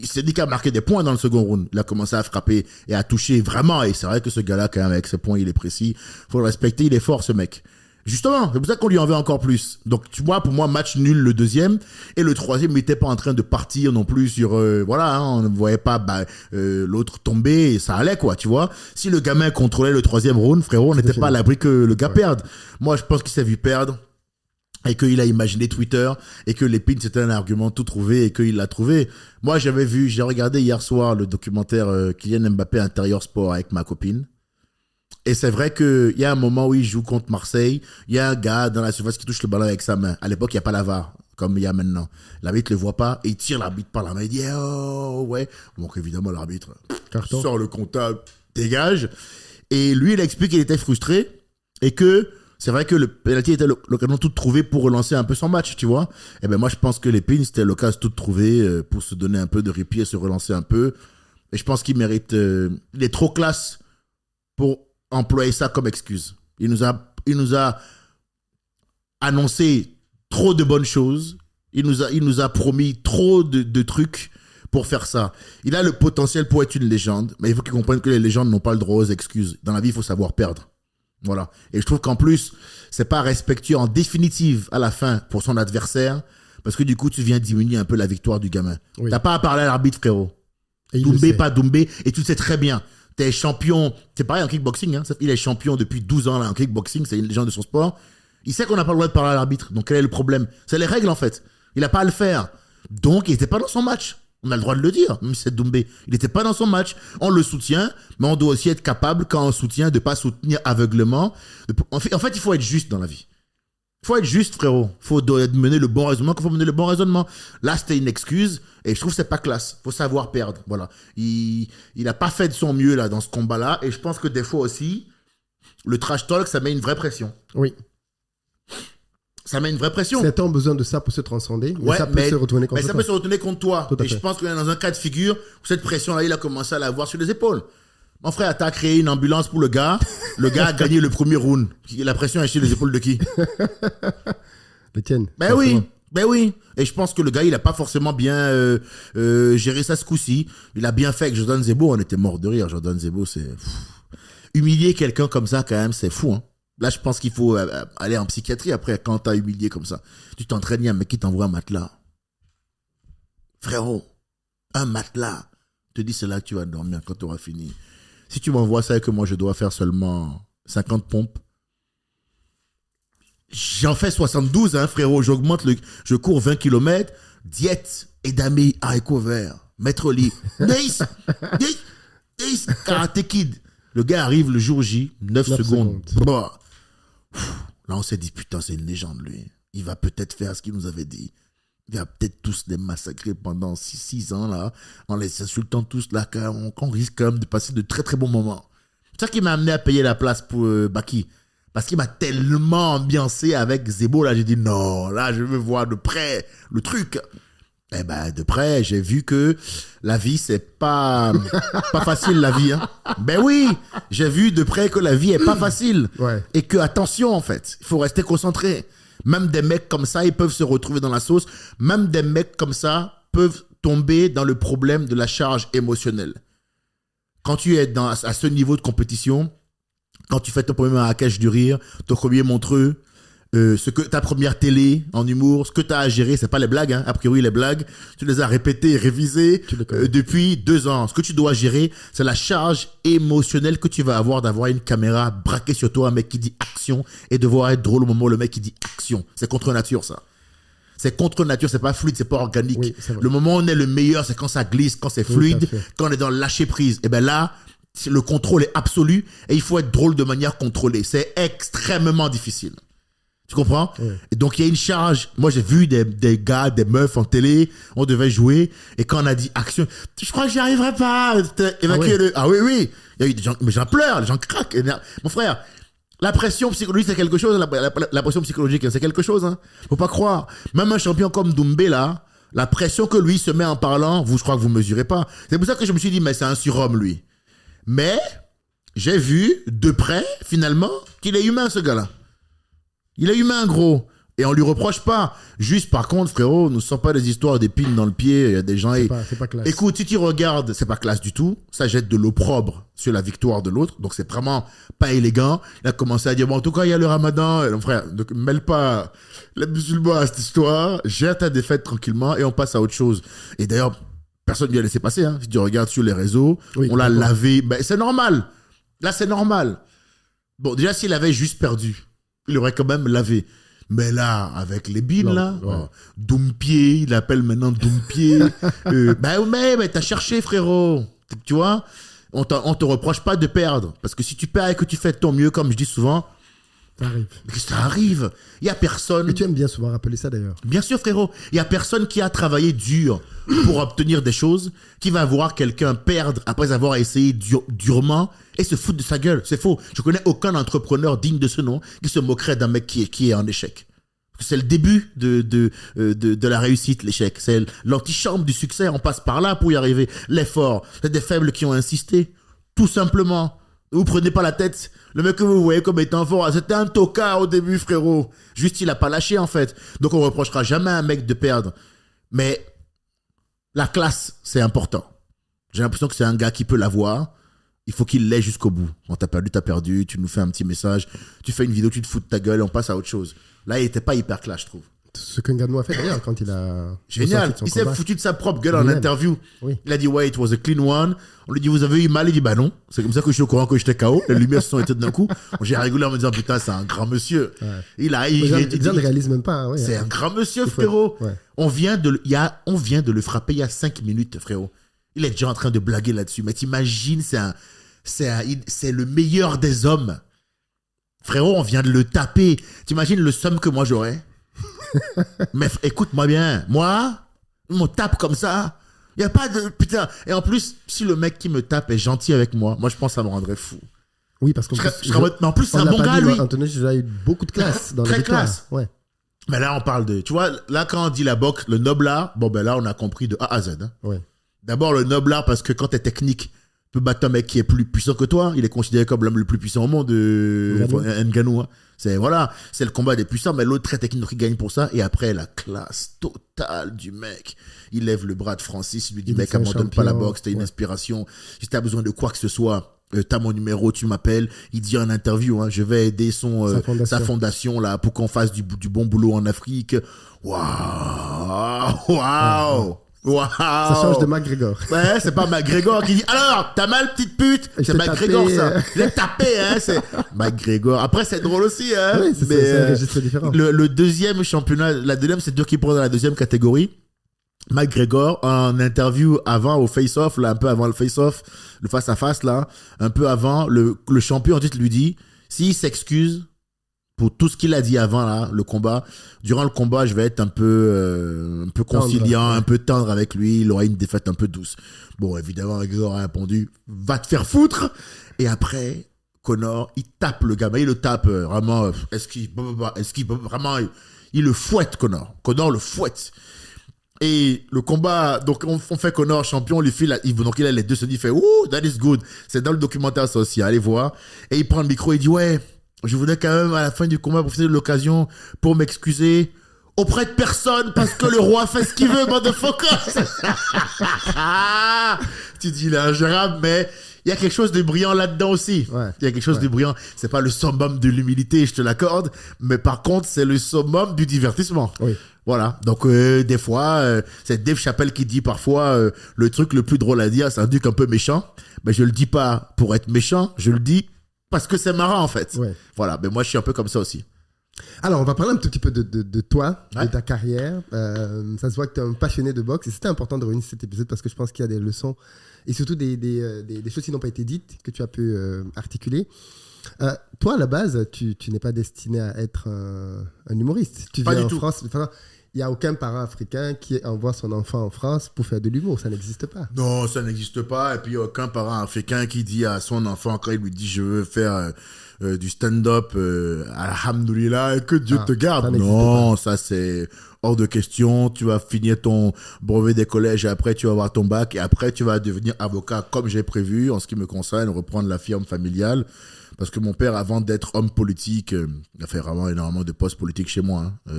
Cédric a marqué des points dans le second round. Il a commencé à frapper et à toucher vraiment. Et c'est vrai que ce gars-là, quand même, avec ses points, il est précis. Faut le respecter, il est fort ce mec. Justement, c'est pour ça qu'on lui en veut encore plus. Donc tu vois, pour moi, match nul le deuxième et le troisième n'était pas en train de partir non plus sur on ne voyait pas l'autre tomber et ça allait quoi, tu vois. Si le gamin contrôlait le troisième round, frérot, on n'était pas à l'abri que le gars perde. Moi, je pense qu'il s'est vu perdre et qu'il a imaginé Twitter et que les pins c'était un argument tout trouvé et qu'il l'a trouvé. Moi, j'ai regardé hier soir le documentaire Kylian Mbappé Intérieur Sport avec ma copine. Et c'est vrai qu'il y a un moment où il joue contre Marseille, il y a un gars dans la surface qui touche le ballon avec sa main. À l'époque, il n'y a pas la VAR, comme il y a maintenant. L'arbitre ne le voit pas et il tire l'arbitre par la main. Il dit « Oh, ouais ». Donc évidemment, l'arbitre sort le comptable, dégage. Et lui, il explique qu'il était frustré et que c'est vrai que le penalty était l'occasion toute trouvée pour relancer un peu son match, tu vois. Et ben moi, je pense que les pins, c'était l'occasion toute trouvée pour se donner un peu de répit et se relancer un peu. Et je pense qu'il mérite... il est trop classe pour employer ça comme excuse. Il nous a annoncé trop de bonnes choses. Il nous a promis trop de trucs pour faire ça. Il a le potentiel pour être une légende, mais il faut qu'il comprenne que les légendes n'ont pas le droit aux excuses. Dans la vie, il faut savoir perdre. Voilà. Et je trouve qu'en plus, c'est pas respectueux en définitive à la fin pour son adversaire, parce que du coup, tu viens diminuer un peu la victoire du gamin. Oui. T'as pas à parler à l'arbitre, frérot. Doumbé, pas Doumbé, et tu le sais très bien. T'es champion, c'est pareil en kickboxing, hein. Il est champion depuis 12 ans là, en kickboxing, c'est une légende de son sport. Il sait qu'on n'a pas le droit de parler à l'arbitre, donc quel est le problème? C'est les règles en fait. Il n'a pas à le faire. Donc il n'était pas dans son match. On a le droit de le dire, même si c'est Doumbé. Il n'était pas dans son match. On le soutient, mais on doit aussi être capable, quand on soutient, de ne pas soutenir aveuglement. En fait, il faut être juste dans la vie. Il faut être juste, frérot. Il faut mener le bon raisonnement quand il faut mener le bon raisonnement. Là, c'était une excuse et je trouve que c'est pas classe. Il faut savoir perdre. Voilà. Il n'a pas fait de son mieux là, dans ce combat-là. Et je pense que des fois aussi, le trash talk, ça met une vraie pression. Oui. Ça met une vraie pression. Certains ont besoin de ça pour se transcender, mais ça peut se retourner contre toi. Mais ça peut se retourner contre toi. Et je pense qu'on est dans un cas de figure où cette pression-là, il a commencé à l'avoir sur les épaules. Mon frère, t'as créé une ambulance pour le gars. Le gars a gagné le premier round. La pression est sur les épaules de qui? Les tiennes. Ben oui. Et je pense que le gars, il a pas forcément bien géré ça ce coup-ci. Il a bien fait avec Jordan Zebo. On était mort de rire. Jordan Zebo, c'est... Humilier quelqu'un comme ça, quand même, c'est fou, hein. Là, je pense qu'il faut aller en psychiatrie après, quand t'as humilié comme ça. Tu t'entraînes, il y a un mec qui t'envoie un matelas. Frérot, un matelas. Te dis, c'est là que tu vas dormir quand tu auras fini. Si tu m'envoies ça et que moi, je dois faire seulement 50 pompes, j'en fais 72, hein, frérot. Je cours 20 km, diète, edamame, haricots verts, maître lit. Nice, Karate Kid. Le gars arrive le jour J, 9 secondes. Bah. Là, on s'est dit, putain, c'est une légende, lui. Il va peut-être faire ce qu'il nous avait dit. Il va peut-être tous les massacrer pendant 6 ans, là, en les insultant tous, là, qu'on risque quand même de passer de très, très bons moments. C'est ça qui m'a amené à payer la place pour Baki. Parce qu'il m'a tellement ambiancé avec Zebo, là, j'ai dit, non, là, je veux voir de près le truc. Eh ben, de près, j'ai vu que la vie, c'est pas facile, la vie, hein. Ben oui, j'ai vu de près que la vie est pas facile. Ouais. Et que, attention, en fait, il faut rester concentré. Même des mecs comme ça, ils peuvent se retrouver dans la sauce. Même des mecs comme ça peuvent tomber dans le problème de la charge émotionnelle. Quand tu es à ce niveau de compétition, quand tu fais ton premier Marrakech du rire, ton premier Montreux, ta première télé en humour, ce que tu as à gérer, c'est pas les blagues, hein. A priori les blagues, tu les as répétées et révisées depuis 2 ans. Ce que tu dois gérer, c'est la charge émotionnelle que tu vas avoir d'avoir une caméra braquée sur toi, un mec qui dit action, et devoir être drôle au moment où le mec qui dit action. C'est contre nature, ça. C'est contre nature, c'est pas fluide, c'est pas organique. Oui, le moment où on est le meilleur, c'est quand ça glisse, quand c'est fluide, quand on est dans le lâcher prise. Et ben là, le contrôle est absolu et il faut être drôle de manière contrôlée. C'est extrêmement difficile. Tu comprends? Oui. Et donc, il y a une charge. Moi, j'ai vu des gars, des meufs en télé, on devait jouer, et quand on a dit action, je crois que j'y arriverai pas. Ah oui. Il y a eu des gens, mais j'en pleure, les gens craquent. Mon frère, la pression psychologique, c'est quelque chose, la pression psychologique, c'est quelque chose, hein. Faut pas croire. Même un champion comme Doumbé, là, la pression que lui se met en parlant, je crois que vous mesurez pas. C'est pour ça que je me suis dit, mais c'est un surhomme, lui. Mais, j'ai vu, de près, finalement, qu'il est humain, ce gars-là. Il est humain, gros. Et on lui reproche pas. Juste, par contre, frérot, ne sors pas des histoires d'épines dans le pied. Il y a des gens... C'est pas classe. Écoute, si tu regardes, c'est pas classe du tout. Ça jette de l'opprobre sur la victoire de l'autre. Donc, c'est vraiment pas élégant. Il a commencé à dire, bon, en tout cas, il y a le ramadan. Et, frère, ne mêle pas les musulmans à cette histoire. Gère ta défaite tranquillement et on passe à autre chose. Et d'ailleurs, personne ne lui a laissé passer, hein. Si tu regardes sur les réseaux, on l'a lavé. Ben, c'est normal. Là, c'est normal. Bon, déjà, s'il avait juste perdu, il aurait quand même lavé. Mais là, avec les bines, là, Doumpier, il appelle maintenant Doumpier. Mais t'as cherché, frérot. Tu vois, on te reproche pas de perdre. Parce que si tu perds et que tu fais de ton mieux, comme je dis souvent, ça arrive. Il y a personne... Et tu aimes bien souvent rappeler ça, d'ailleurs. Bien sûr, frérot. Il y a personne qui a travaillé dur pour obtenir des choses, qui va voir quelqu'un perdre après avoir essayé durement et se foutre de sa gueule. C'est faux. Je connais aucun entrepreneur digne de ce nom qui se moquerait d'un mec qui est en échec. C'est le début de la réussite, l'échec. C'est l'antichambre du succès. On passe par là pour y arriver. L'effort. C'est des faibles qui ont insisté. Tout simplement. Ne vous prenez pas la tête. Le mec que vous voyez comme étant fort, c'était un tocard au début, frérot. Juste, il a pas lâché, en fait. Donc, on reprochera jamais à un mec de perdre. Mais la classe, c'est important. J'ai l'impression que c'est un gars qui peut l'avoir. Il faut qu'il l'ait jusqu'au bout. Quand t'as perdu, tu nous fais un petit message, tu fais une vidéo, tu te fous de ta gueule et on passe à autre chose. Là, il était pas hyper clash, je trouve. Ce que Ngannou a fait d'ailleurs quand il a... Génial. Il s'est foutu de sa propre gueule en interview. Oui. Il a dit, ouais, it was a clean one. On lui dit, vous avez eu mal? Il dit, bah non. C'est comme ça que je suis au courant que j'étais KO. Les lumières se sont éteintes d'un coup. J'ai rigolé en me disant, putain, c'est un grand monsieur. Ouais. Les gens ne réalisent même pas. Hein, ouais, c'est un grand monsieur, frérot. Ouais. On vient de le frapper il y a 5 minutes, frérot. Il est déjà en train de blaguer là-dessus. Mais t'imagines, c'est le meilleur des hommes. Frérot, on vient de le taper. T'imagines le somme que moi j'aurais? Mais écoute-moi bien, moi, on me tape comme ça. Il n'y a pas de... Putain. Et en plus, si le mec qui me tape est gentil avec moi, moi je pense que ça me rendrait fou. Oui, parce qu'en mais en plus, c'est un bon gars, lui. Anthony, j'ai eu beaucoup de classe dans très les classe. Ouais. Mais là, on parle de... Tu vois, là, quand on dit la boxe, le noblard, bon, ben là, on a compris de A à Z. Hein. Ouais. D'abord, le noblard, parce que quand t'es technique, tu peux battre un mec qui est plus puissant que toi. Il est considéré comme l'homme le plus puissant au monde, Ngannou. Hein. C'est le combat des puissants, mais l'autre très technique, donc il gagne pour ça. Et après, la classe totale du mec. Il lève le bras de Francis, il lui dit, mec, abandonne pas la boxe, t'as une inspiration. Si t'as besoin de quoi que ce soit, t'as mon numéro, tu m'appelles. Il dit en interview, hein, je vais aider sa fondation là, pour qu'on fasse du bon boulot en Afrique. Waouh. Wow. Ça change de McGregor. Ouais, c'est pas McGregor qui dit alors, t'as mal, petite pute. C'est McGregor, ça. Il est tapé, hein. C'est McGregor. Après, c'est drôle aussi, hein. Oui, c'est un registre différent. Le deuxième championnat, la deuxième, c'est dur qui prend dans la deuxième catégorie. McGregor, en interview avant au face-off, là, un peu avant le face-off, le face-à-face, là, un peu avant, le champion, en titre, lui dit, s'il s'excuse pour tout ce qu'il a dit avant là, le combat. Durant le combat, je vais être un peu conciliant, un peu tendre avec lui. Il aura une défaite un peu douce. Bon, évidemment, McGregor a répondu, va te faire foutre. Et après, Conor, il tape le gamin, il le tape vraiment. Vraiment, il le fouette, Conor. Conor le fouette. Et le combat, donc on fait Conor champion, lui file, donc il a les deux, se dit, il fait, ouh, that is good. C'est dans le documentaire, ça aussi, allez voir. Et il prend le micro, il dit, ouais, je voudrais quand même à la fin du combat profiter de l'occasion pour m'excuser auprès de personne parce que le roi fait ce qu'il veut, motherfucker. Tu dis, il est ingérable, mais il y a quelque chose de brillant là-dedans aussi. Ouais. Il y a quelque chose de brillant. C'est pas le summum de l'humilité, je te l'accorde, mais par contre, c'est le summum du divertissement. Oui. Voilà. Donc, des fois, c'est Dave Chappelle qui dit parfois le truc le plus drôle à dire, c'est un truc un peu méchant, mais je le dis pas pour être méchant, je le dis parce que c'est marrant, en fait. Ouais. Voilà, mais moi, je suis un peu comme ça aussi. Alors, on va parler un tout petit peu de toi, de ta carrière. Ça se voit que tu es un passionné de boxe. Et c'était important de réunir cet épisode parce que je pense qu'il y a des leçons et surtout des choses qui n'ont pas été dites que tu as pu articuler. Toi, à la base, tu n'es pas destiné à être un humoriste. Tu viens en France. Il n'y a aucun parent africain qui envoie son enfant en France pour faire de l'humour. Ça n'existe pas. Non, ça n'existe pas. Et puis, il n'y a aucun parent africain qui dit à son enfant, quand il lui dit « je veux faire du stand-up, alhamdoulilah, que Dieu te garde ». Non, ça c'est hors de question. Tu vas finir ton brevet des collèges et après tu vas avoir ton bac. Et après, tu vas devenir avocat comme j'ai prévu, en ce qui me concerne, reprendre la firme familiale. Parce que mon père, avant d'être homme politique, il a fait vraiment énormément de postes politiques chez moi. Hein.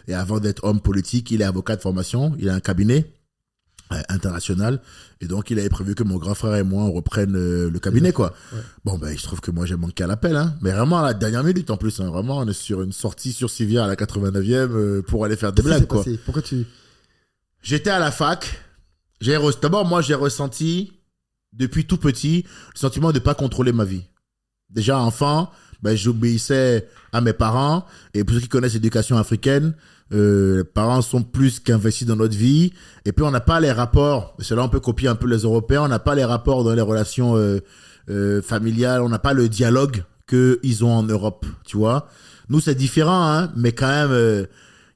Et avant d'être homme politique, il est avocat de formation. Il a un cabinet international. Et donc, il avait prévu que mon grand frère et moi, on reprenne le cabinet, quoi. Ouais. Bon, ben, il se trouve que moi, j'ai manqué à l'appel. Hein. Mais vraiment, à la dernière minute, en plus. Hein. Vraiment, on est sur une sortie sur Civière à la 89e pour aller faire des blagues, quoi. Pourquoi tu... J'étais à la fac. D'abord, moi, j'ai ressenti, depuis tout petit, le sentiment de ne pas contrôler ma vie. Déjà enfant, ben, j'obéissais à mes parents. Et pour ceux qui connaissent l'éducation africaine, les parents sont plus qu'investis dans notre vie. Et puis on n'a pas les rapports, c'est là on peut copier un peu les Européens, on n'a pas les rapports dans les relations familiales, on n'a pas le dialogue qu'ils ont en Europe, tu vois. Nous c'est différent, hein, mais quand même,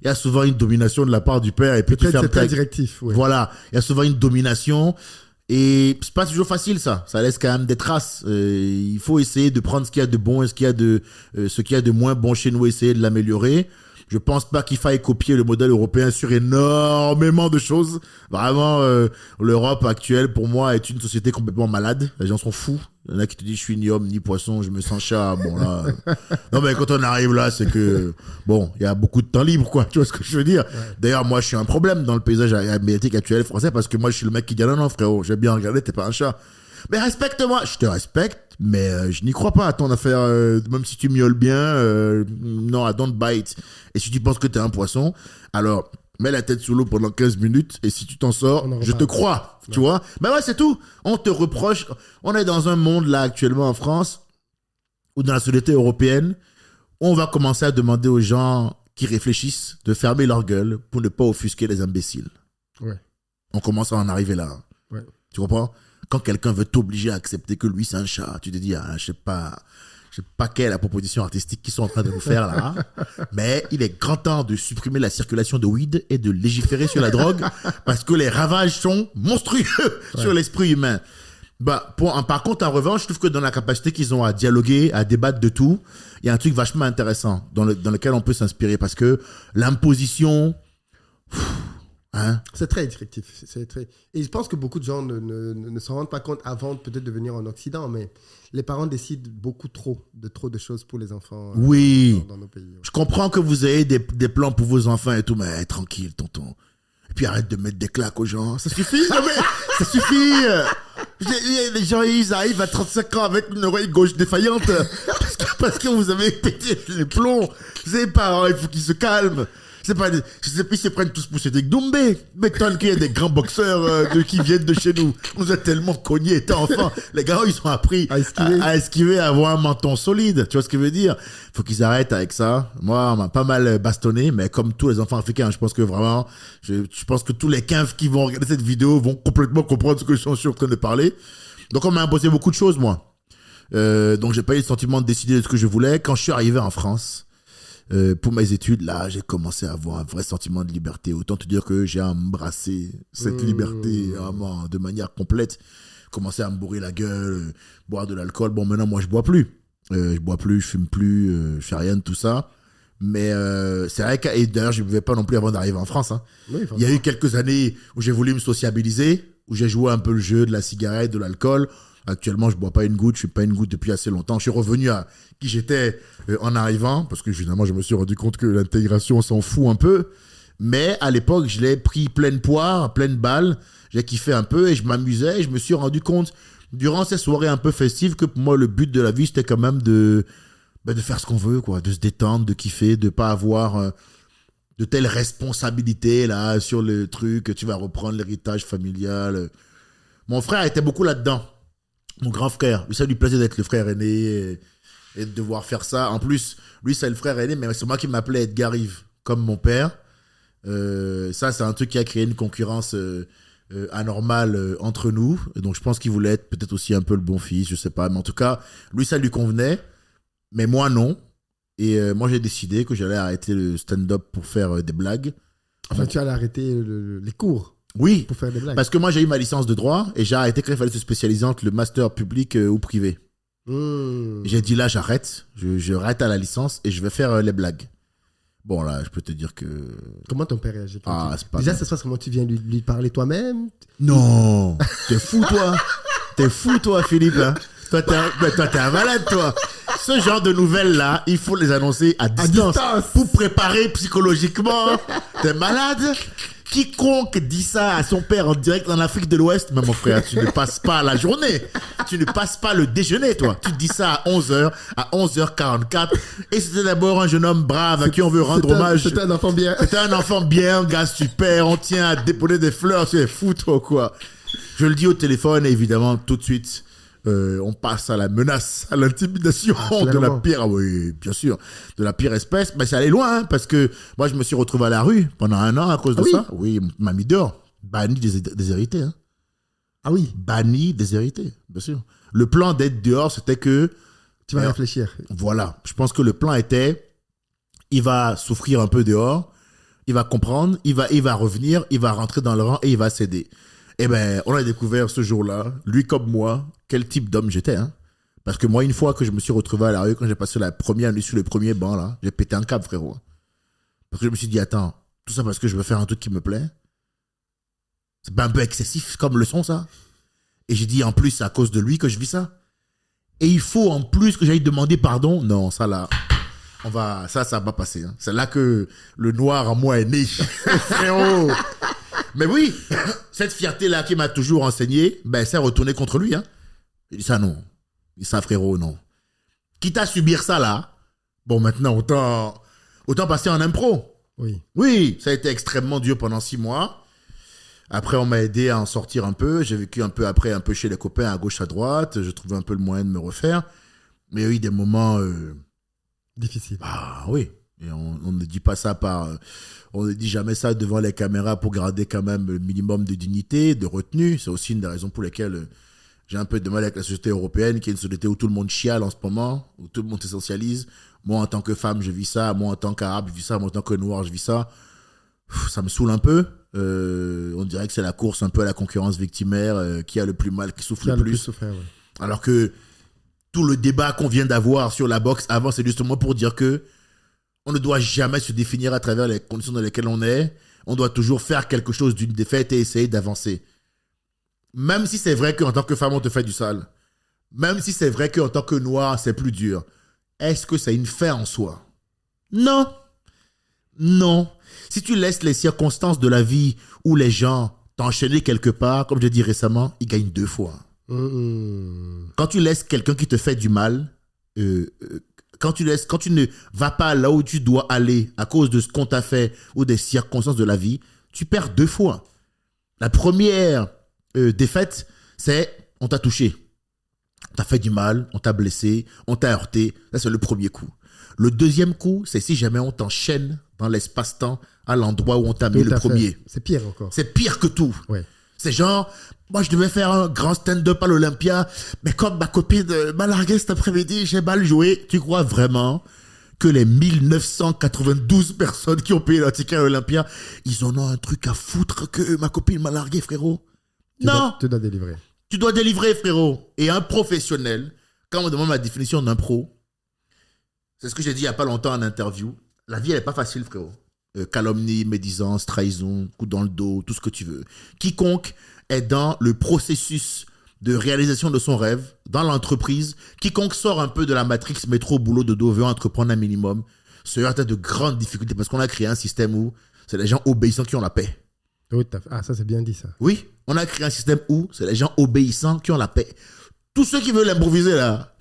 il y a souvent une domination de la part du père. Et puis peut-être c'est très directif. Ouais. Voilà, il y a souvent une domination. Et c'est pas toujours facile, ça laisse quand même des traces. Il faut essayer de prendre ce qu'il y a de bon et ce qu'il y a de moins bon chez nous, essayer de l'améliorer. Je pense pas qu'il faille copier le modèle européen sur énormément de choses. Vraiment, l'Europe actuelle, pour moi, est une société complètement malade. Les gens sont fous. Il y en a qui te disent, je suis ni homme, ni poisson, je me sens chat. Bon, là. Non, mais quand on arrive là, c'est que, bon, il y a beaucoup de temps libre, quoi. Tu vois ce que je veux dire? Ouais. D'ailleurs, moi, je suis un problème dans le paysage médiatique actuel français parce que moi, je suis le mec qui dit, non, frérot, j'ai bien regardé, t'es pas un chat. Mais respecte-moi. Je te respecte, mais je n'y crois pas à ton affaire. Même si tu miaules bien, non, I don't bite. Et si tu penses que t'es un poisson, alors mets la tête sous l'eau pendant 15 minutes et si tu t'en sors, je te crois. Ouais. Tu vois? Mais ouais, c'est tout. On te reproche. On est dans un monde là actuellement en France ou dans la société européenne où on va commencer à demander aux gens qui réfléchissent de fermer leur gueule pour ne pas offusquer les imbéciles. Ouais. On commence à en arriver là. Ouais. Tu comprends? Quand quelqu'un veut t'obliger à accepter que lui c'est un chat, tu te dis, ah, je sais pas quelle est la proposition artistique qu'ils sont en train de nous faire là, mais il est grand temps de supprimer la circulation de weed et de légiférer sur la drogue parce que les ravages sont monstrueux sur l'esprit humain. Bah, par contre, en revanche, je trouve que dans la capacité qu'ils ont à dialoguer, à débattre de tout, il y a un truc vachement intéressant dans lequel on peut s'inspirer parce que l'imposition... Hein? C'est très effectif. Et je pense que beaucoup de gens ne s'en rendent pas compte avant peut-être de venir en Occident, mais les parents décident beaucoup trop de choses pour les enfants oui. Dans nos pays. Ouais. Je comprends que vous ayez des plans pour vos enfants et tout, mais tranquille, tonton. Et puis arrête de mettre des claques aux gens. Ça suffit, non mais ça suffit. Les gens, ils arrivent à 35 ans avec une oreille gauche défaillante parce que vous avez pété les plombs. Ces parents, il faut qu'ils se calment. C'est pas ils se prennent tous pour des Doumbé. M'étonne qu'il y ait des grands boxeurs qui viennent de chez nous. On nous a tellement cognés étant enfants. Les gars, ils ont appris à esquiver, à avoir un menton solide. Tu vois ce que je veux dire? Faut qu'ils arrêtent avec ça. Moi, on m'a pas mal bastonné, mais comme tous les enfants africains, je pense que vraiment, je pense que tous les quinfs qui vont regarder cette vidéo vont complètement comprendre ce que je suis en train de parler. Donc, on m'a imposé beaucoup de choses, moi. Donc, j'ai pas eu le sentiment de décider de ce que je voulais. Quand je suis arrivé en France, pour mes études, là, j'ai commencé à avoir un vrai sentiment de liberté. Autant te dire que j'ai embrassé cette liberté vraiment de manière complète. Commencé à me bourrer la gueule, boire de l'alcool. Bon, maintenant, moi, je bois plus. Je fume plus, je fais rien de tout ça. Mais c'est vrai et d'ailleurs, je ne buvais pas non plus avant d'arriver en France. Hein. Oui, il y a eu quelques années où j'ai voulu me sociabiliser, où j'ai joué un peu le jeu de la cigarette, de l'alcool. Actuellement, je bois pas une goutte, je suis pas une goutte depuis assez longtemps. Je suis revenu à qui j'étais en arrivant, parce que finalement, je me suis rendu compte que l'intégration, on s'en fout un peu. Mais à l'époque, je l'ai pris pleine poire, pleine balle. J'ai kiffé un peu et je m'amusais. Et je me suis rendu compte, durant ces soirées un peu festives, que pour moi, le but de la vie, c'était quand même de faire ce qu'on veut, quoi, de se détendre, de kiffer, de pas avoir de telles responsabilités là sur le truc. Tu vas reprendre l'héritage familial. Mon frère était beaucoup là-dedans. Mon grand frère, lui, ça lui plaisait d'être le frère aîné et de devoir faire ça. En plus, lui, c'est le frère aîné, mais c'est moi qui m'appelais Edgar Yves, comme mon père. Ça, c'est un truc qui a créé une concurrence anormale entre nous. Donc, je pense qu'il voulait être peut-être aussi un peu le bon fils, je sais pas. Mais en tout cas, lui, ça lui convenait, mais moi, non. Et moi, j'ai décidé que j'allais arrêter le stand-up pour faire des blagues. Enfin, tu allais arrêter les cours. Oui, pour faire des blagues. Parce que moi j'ai eu ma licence de droit et j'ai arrêté quand il fallait se spécialiser entre le master public ou privé. J'ai dit là j'arrête, je rate à la licence et je vais faire les blagues. Bon là je peux te dire que... Comment ton père réagit c'est pas déjà ça se passe comment tu viens lui parler toi-même? Non, t'es fou toi Philippe hein. Toi t'es un malade toi. Ce genre de nouvelles là, il faut les annoncer à distance. Pour préparer psychologiquement. T'es malade? Quiconque dit ça à son père en direct en Afrique de l'Ouest, mais mon frère, tu ne passes pas la journée. Tu ne passes pas le déjeuner, toi. Tu dis ça à 11h, à 11h44. Et c'était d'abord un jeune homme brave à qui on veut rendre hommage. C'était un enfant bien. C'était un enfant bien, gars super. On tient à déposer des fleurs. Tu es fou, toi, quoi. Je le dis au téléphone, et évidemment, tout de suite, on passe à la menace, à l'intimidation de la pire, oui, bien sûr, de la pire espèce. Mais c'est allé loin, hein, parce que moi, je me suis retrouvé à la rue pendant 1 an à cause de ça. Oui, on m'a mis dehors. Banni déshérité. Hein. Ah oui. Banni déshérité, bien sûr. Le plan d'être dehors, c'était que... Tu vas réfléchir. Voilà. Je pense que le plan était, il va souffrir un peu dehors, il va comprendre, il va revenir, il va rentrer dans le rang et il va céder. Eh ben, on a découvert ce jour-là, lui comme moi, quel type d'homme j'étais. Hein. Parce que moi, une fois que je me suis retrouvé à la rue, quand j'ai passé la première nuit sur le premier banc, là, j'ai pété un câble, frérot. Parce que je me suis dit, attends, tout ça parce que je veux faire un truc qui me plaît. C'est pas un peu excessif comme leçon, ça? Et j'ai dit, en plus, c'est à cause de lui que je vis ça. Et il faut en plus que j'aille demander pardon. Non, ça là, ça va pas passer. Hein. C'est là que le noir en moi est né. Frérot. Mais oui, cette fierté-là qui m'a toujours enseigné, ben, c'est retourné contre lui. Hein. J'ai dit ça, non. J'ai dit ça, frérot, non. Quitte à subir ça là, bon, maintenant, autant passer en impro. Oui. Oui, ça a été extrêmement dur pendant 6 mois. Après, on m'a aidé à en sortir un peu. J'ai vécu un peu après, un peu chez les copains, à gauche, à droite. J'ai trouvé un peu le moyen de me refaire. Mais il y a eu des moments... difficiles. Ah oui. Et on ne dit pas ça on ne dit jamais ça devant les caméras pour garder quand même le minimum de dignité, de retenue. C'est aussi une des raisons pour lesquelles j'ai un peu de mal avec la société européenne, qui est une société où tout le monde chiale en ce moment, où tout le monde s'essentialise. Moi, en tant que femme, je vis ça. Moi, en tant qu'arabe, je vis ça. Moi, en tant que noir, je vis ça. Ça me saoule un peu. On dirait que c'est la course un peu à la concurrence victimaire, qui a le plus mal, qui souffre le plus. Souffert, ouais. Alors que tout le débat qu'on vient d'avoir sur la boxe avant, c'est justement pour dire que on ne doit jamais se définir à travers les conditions dans lesquelles on est. On doit toujours faire quelque chose d'une défaite et essayer d'avancer. Même si c'est vrai qu'en tant que femme, on te fait du sale. Même si c'est vrai qu'en tant que noir, c'est plus dur. Est-ce que c'est une fin en soi? Non. Non. Si tu laisses les circonstances de la vie ou les gens t'enchaîner quelque part, comme je l'ai dit récemment, ils gagnent 2 fois. Quand tu laisses quelqu'un qui te fait du mal, quand tu ne vas pas là où tu dois aller à cause de ce qu'on t'a fait ou des circonstances de la vie, tu perds 2 fois. La première défaite, c'est on t'a touché. On t'a fait du mal, on t'a blessé, on t'a heurté. Ça, c'est le premier coup. Le deuxième coup, c'est si jamais on t'enchaîne dans l'espace-temps à l'endroit où on t'a mis le premier. C'est pire encore. C'est pire que tout. Ouais. C'est genre, moi je devais faire un grand stand-up à l'Olympia, mais comme ma copine m'a largué cet après-midi, j'ai mal joué. Tu crois vraiment que les 1992 personnes qui ont payé leur ticket à l'Olympia, ils en ont un truc à foutre que ma copine m'a largué, frérot? Non. Tu dois délivrer. Tu dois délivrer, frérot. Et un professionnel, quand on me demande ma définition d'un pro, c'est ce que j'ai dit il n'y a pas longtemps en interview, la vie, elle n'est pas facile, frérot. Calomnie, médisance, trahison, coup dans le dos, tout ce que tu veux. Quiconque est dans le processus de réalisation de son rêve, dans l'entreprise, quiconque sort un peu de la matrix métro, boulot, dodo, veut entreprendre un minimum, se heurte à de grandes difficultés parce qu'on a créé un système où c'est les gens obéissants qui ont la paix. Oui, ah, ça c'est bien dit ça. Oui, on a créé un système où c'est les gens obéissants qui ont la paix. Tous ceux qui veulent improviser là,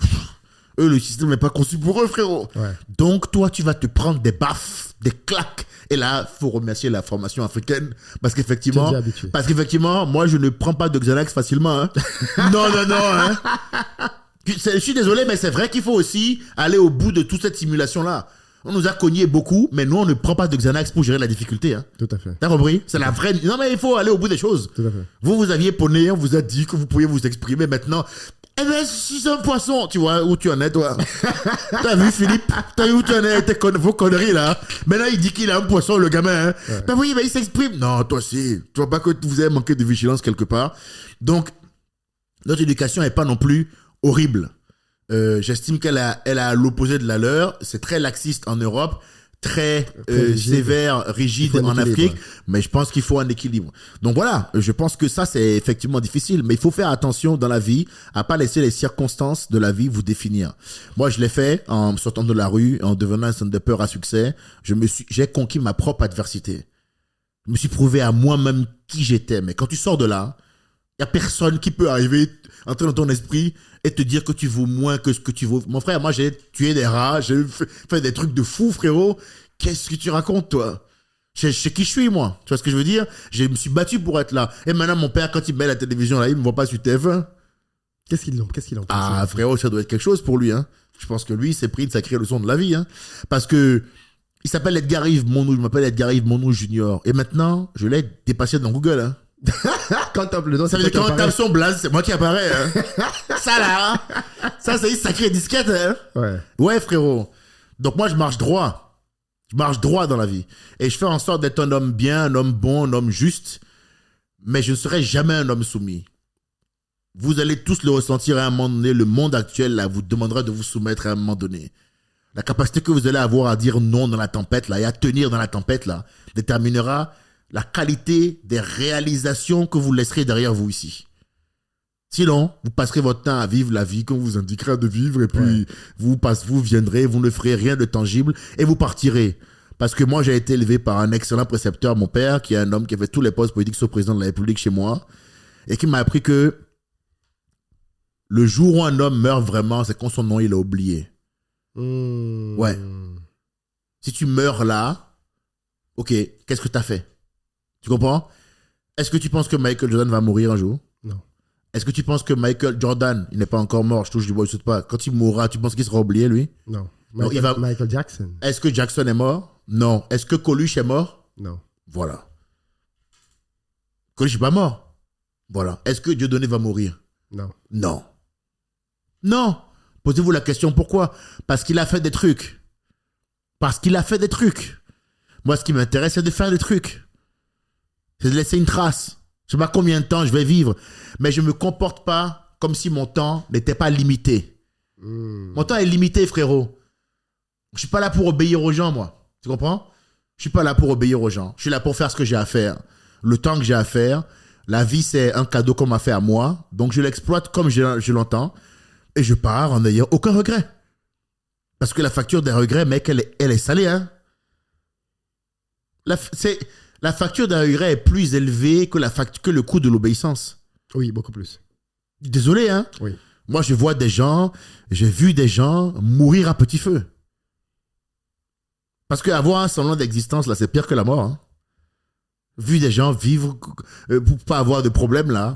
eux, le système n'est pas conçu pour eux, frérot. Ouais. Donc, toi, tu vas te prendre des baffes, des claques. Et là, il faut remercier la formation africaine. Parce qu'effectivement, moi, je ne prends pas de Xanax facilement. Hein. Non. Hein. Je suis désolé, mais c'est vrai qu'il faut aussi aller au bout de toute cette simulation-là. On nous a cogné beaucoup, mais nous, on ne prend pas de Xanax pour gérer la difficulté. Hein. Tout à fait. T'as compris? C'est la vraie... Non, mais il faut aller au bout des choses. Tout à fait. Vous aviez poney, on vous a dit que vous pouviez vous exprimer maintenant. Eh ben, si c'est un poisson, tu vois où tu en es, toi. T'as vu, Philippe? T'as vu où tu en es, vos conneries, là? Maintenant, il dit qu'il a un poisson, le gamin, hein. Ouais. T'as vu, il s'exprime. Non, toi aussi. Tu vois pas que vous avez manqué de vigilance quelque part. Donc, notre éducation n'est pas non plus horrible. J'estime qu'elle a l'opposé de la leur. C'est très laxiste en Europe. Très sévère, rigide en Afrique, mais je pense qu'il faut un équilibre. Donc voilà, je pense que ça c'est effectivement difficile, mais il faut faire attention dans la vie à pas laisser les circonstances de la vie vous définir. Moi je l'ai fait en sortant de la rue, en devenant un stand-upper à succès, j'ai conquis ma propre adversité. Je me suis prouvé à moi-même qui j'étais, mais quand tu sors de là, il y a personne qui peut arriver, entrer dans ton esprit et te dire que tu vaux moins que ce que tu vaux. Mon frère, moi, j'ai tué des rats, j'ai fait des trucs de fou, frérot. Qu'est-ce que tu racontes, toi? Je sais qui je suis, moi. Tu vois ce que je veux dire? Je me suis battu pour être là. Et maintenant, mon père, quand il met la télévision, là, il me voit pas sur TF1. Qu'est-ce qu'il en pense? Ah, frérot, ça doit être quelque chose pour lui, hein. Je pense que lui, il s'est pris une sacrée leçon de la vie, hein. Parce que, il s'appelle Edgar Yves Monnou, je m'appelle Edgar Yves Monnou Junior. Et maintenant, je l'ai dépassé dans Google, hein. Quand tape le nom, ça veut dire quand on tape son blaze, c'est moi qui apparaît. Hein. Ça là, hein. Ça c'est une sacrée disquette. Hein. Ouais, frérot. Donc moi je marche droit. Je marche droit dans la vie. Et je fais en sorte d'être un homme bien, un homme bon, un homme juste. Mais je ne serai jamais un homme soumis. Vous allez tous le ressentir à un moment donné. Le monde actuel là vous demandera de vous soumettre à un moment donné. La capacité que vous allez avoir à dire non dans la tempête, là, et à tenir dans la tempête, là, déterminera la qualité des réalisations que vous laisserez derrière vous ici. Sinon, vous passerez votre temps à vivre la vie qu'on vous indiquera de vivre et puis vous viendrez, vous ne ferez rien de tangible et vous partirez. Parce que moi, j'ai été élevé par un excellent précepteur, mon père, qui est un homme qui a fait tous les postes politiques au président de la République chez moi et qui m'a appris que le jour où un homme meurt vraiment, c'est quand son nom il est oublié. Ouais. Si tu meurs là, ok, qu'est-ce que tu as fait? Tu comprends? Est-ce que tu penses que Michael Jordan va mourir un jour? Non. Est-ce que tu penses que Michael Jordan, il n'est pas encore mort, je touche du bois, je saute pas, quand il mourra, tu penses qu'il sera oublié, lui? Non. Michael Jackson. Est-ce que Jackson est mort? Non. Est-ce que Coluche est mort? Non. Voilà. Coluche n'est pas mort? Voilà. Est-ce que Dieudonné va mourir? Non. Non. Non. Posez-vous la question, pourquoi? Parce qu'il a fait des trucs. Parce qu'il a fait des trucs. Moi, ce qui m'intéresse, c'est de faire des trucs. C'est de laisser une trace. Je ne sais pas combien de temps je vais vivre, mais je ne me comporte pas comme si mon temps n'était pas limité. Mon temps est limité, frérot. Je ne suis pas là pour obéir aux gens, moi. Tu comprends? Je ne suis pas là pour obéir aux gens. Je suis là pour faire ce que j'ai à faire. Le temps que j'ai à faire. La vie, c'est un cadeau qu'on m'a fait à moi. Donc, je l'exploite comme je l'entends. Et je pars en n'ayant aucun regret. Parce que la facture des regrets, mec, elle est salée. Hein? La facture d'un regret est plus élevée que le coût de l'obéissance. Oui, beaucoup plus. Désolé, hein? Oui. Moi, j'ai vu des gens mourir à petit feu. Parce qu'avoir un semblant d'existence, là, c'est pire que la mort. Hein? Vu des gens vivre pour pas avoir de problème, là,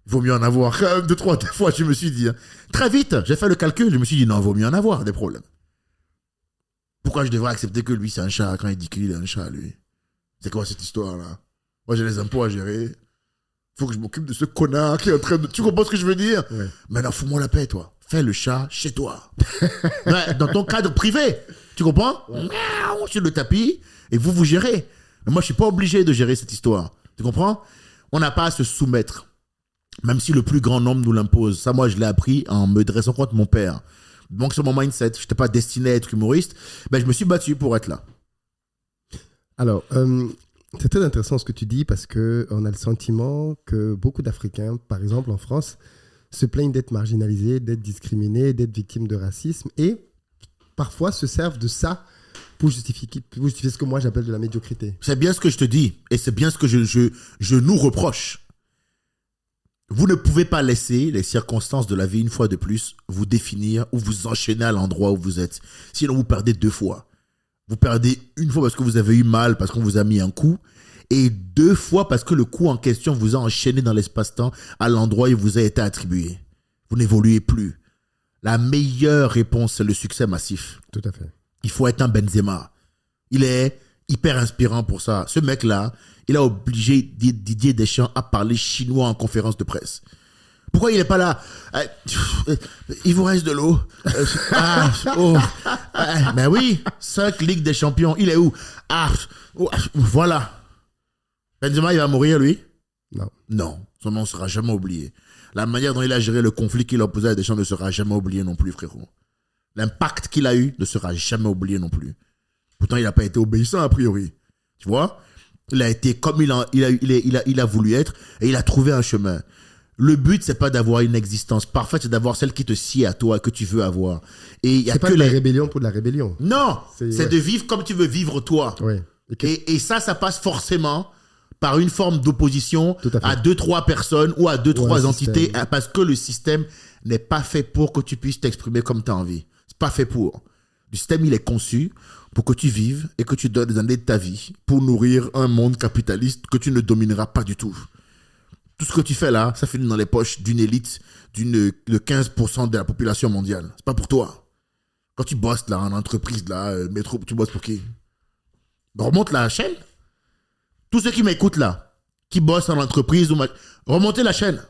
il vaut mieux en avoir. 2-3 fois, je me suis dit. Hein. Très vite, j'ai fait le calcul, je me suis dit, non, il vaut mieux en avoir des problèmes. Pourquoi je devrais accepter que lui, c'est un chat quand il dit qu'il est un chat, lui? C'est quoi cette histoire-là? Moi, j'ai les impôts à gérer. Faut que je m'occupe de ce connard qui est en train de... Tu comprends ce que je veux dire? Ouais. Maintenant, fous-moi la paix, toi. Fais le chat chez toi. Ouais, dans ton cadre privé. Tu comprends? Ouais. Miaou, sur le tapis, et vous gérez. Mais moi, je suis pas obligé de gérer cette histoire. Tu comprends? On n'a pas à se soumettre. Même si le plus grand nombre nous l'impose. Ça, moi, je l'ai appris en me dressant contre mon père. Donc, sur mon mindset, je n'étais pas destiné à être humoriste. Ben, je me suis battu pour être là. Alors, c'est très intéressant ce que tu dis parce qu'on a le sentiment que beaucoup d'Africains, par exemple en France, se plaignent d'être marginalisés, d'être discriminés, d'être victimes de racisme et parfois se servent de ça pour justifier ce que moi j'appelle de la médiocrité. C'est bien ce que je te dis et c'est bien ce que je nous reproche. Vous ne pouvez pas laisser les circonstances de la vie, une fois de plus, vous définir ou vous enchaîner à l'endroit où vous êtes. Sinon, vous perdez 2 fois. Vous perdez une fois parce que vous avez eu mal, parce qu'on vous a mis un coup, et 2 fois parce que le coup en question vous a enchaîné dans l'espace-temps à l'endroit où il vous a été attribué. Vous n'évoluez plus. La meilleure réponse, c'est le succès massif. Tout à fait. Il faut être un Benzema. Il est hyper inspirant pour ça. Ce mec-là, il a obligé Didier Deschamps à parler chinois en conférence de presse. Pourquoi il n'est pas là? Il vous reste de l'eau? Ben oui, 5 Ligues des Champions. Il est où? Voilà. Benzema, il va mourir, lui? Non. Non, son nom ne sera jamais oublié. La manière dont il a géré le conflit qu'il a opposé à Deschamps ne sera jamais oublié non plus, frérot. L'impact qu'il a eu ne sera jamais oublié non plus. Pourtant, il n'a pas été obéissant, a priori. Tu vois? Il a été comme il a voulu être et il a trouvé un chemin. Le but, c'est pas d'avoir une existence parfaite, c'est d'avoir celle qui te sied à toi, que tu veux avoir. Et c'est pas de la rébellion pour de la rébellion. Non, c'est de vivre comme tu veux vivre toi. Ouais. Et ça passe forcément par une forme d'opposition à 2-3 personnes ou à 2-3 entités, système. Parce que le système n'est pas fait pour que tu puisses t'exprimer comme tu as envie. C'est pas fait pour. Le système, il est conçu pour que tu vives et que tu donnes des années de ta vie pour nourrir un monde capitaliste que tu ne domineras pas du tout. Tout ce que tu fais là, ça finit dans les poches d'une élite, de 15% de la population mondiale. C'est pas pour toi. Quand tu bosses là en entreprise, là, métro, tu bosses pour qui? Remonte la chaîne. Tous ceux qui m'écoutent là, qui bossent en entreprise, remontez la chaîne.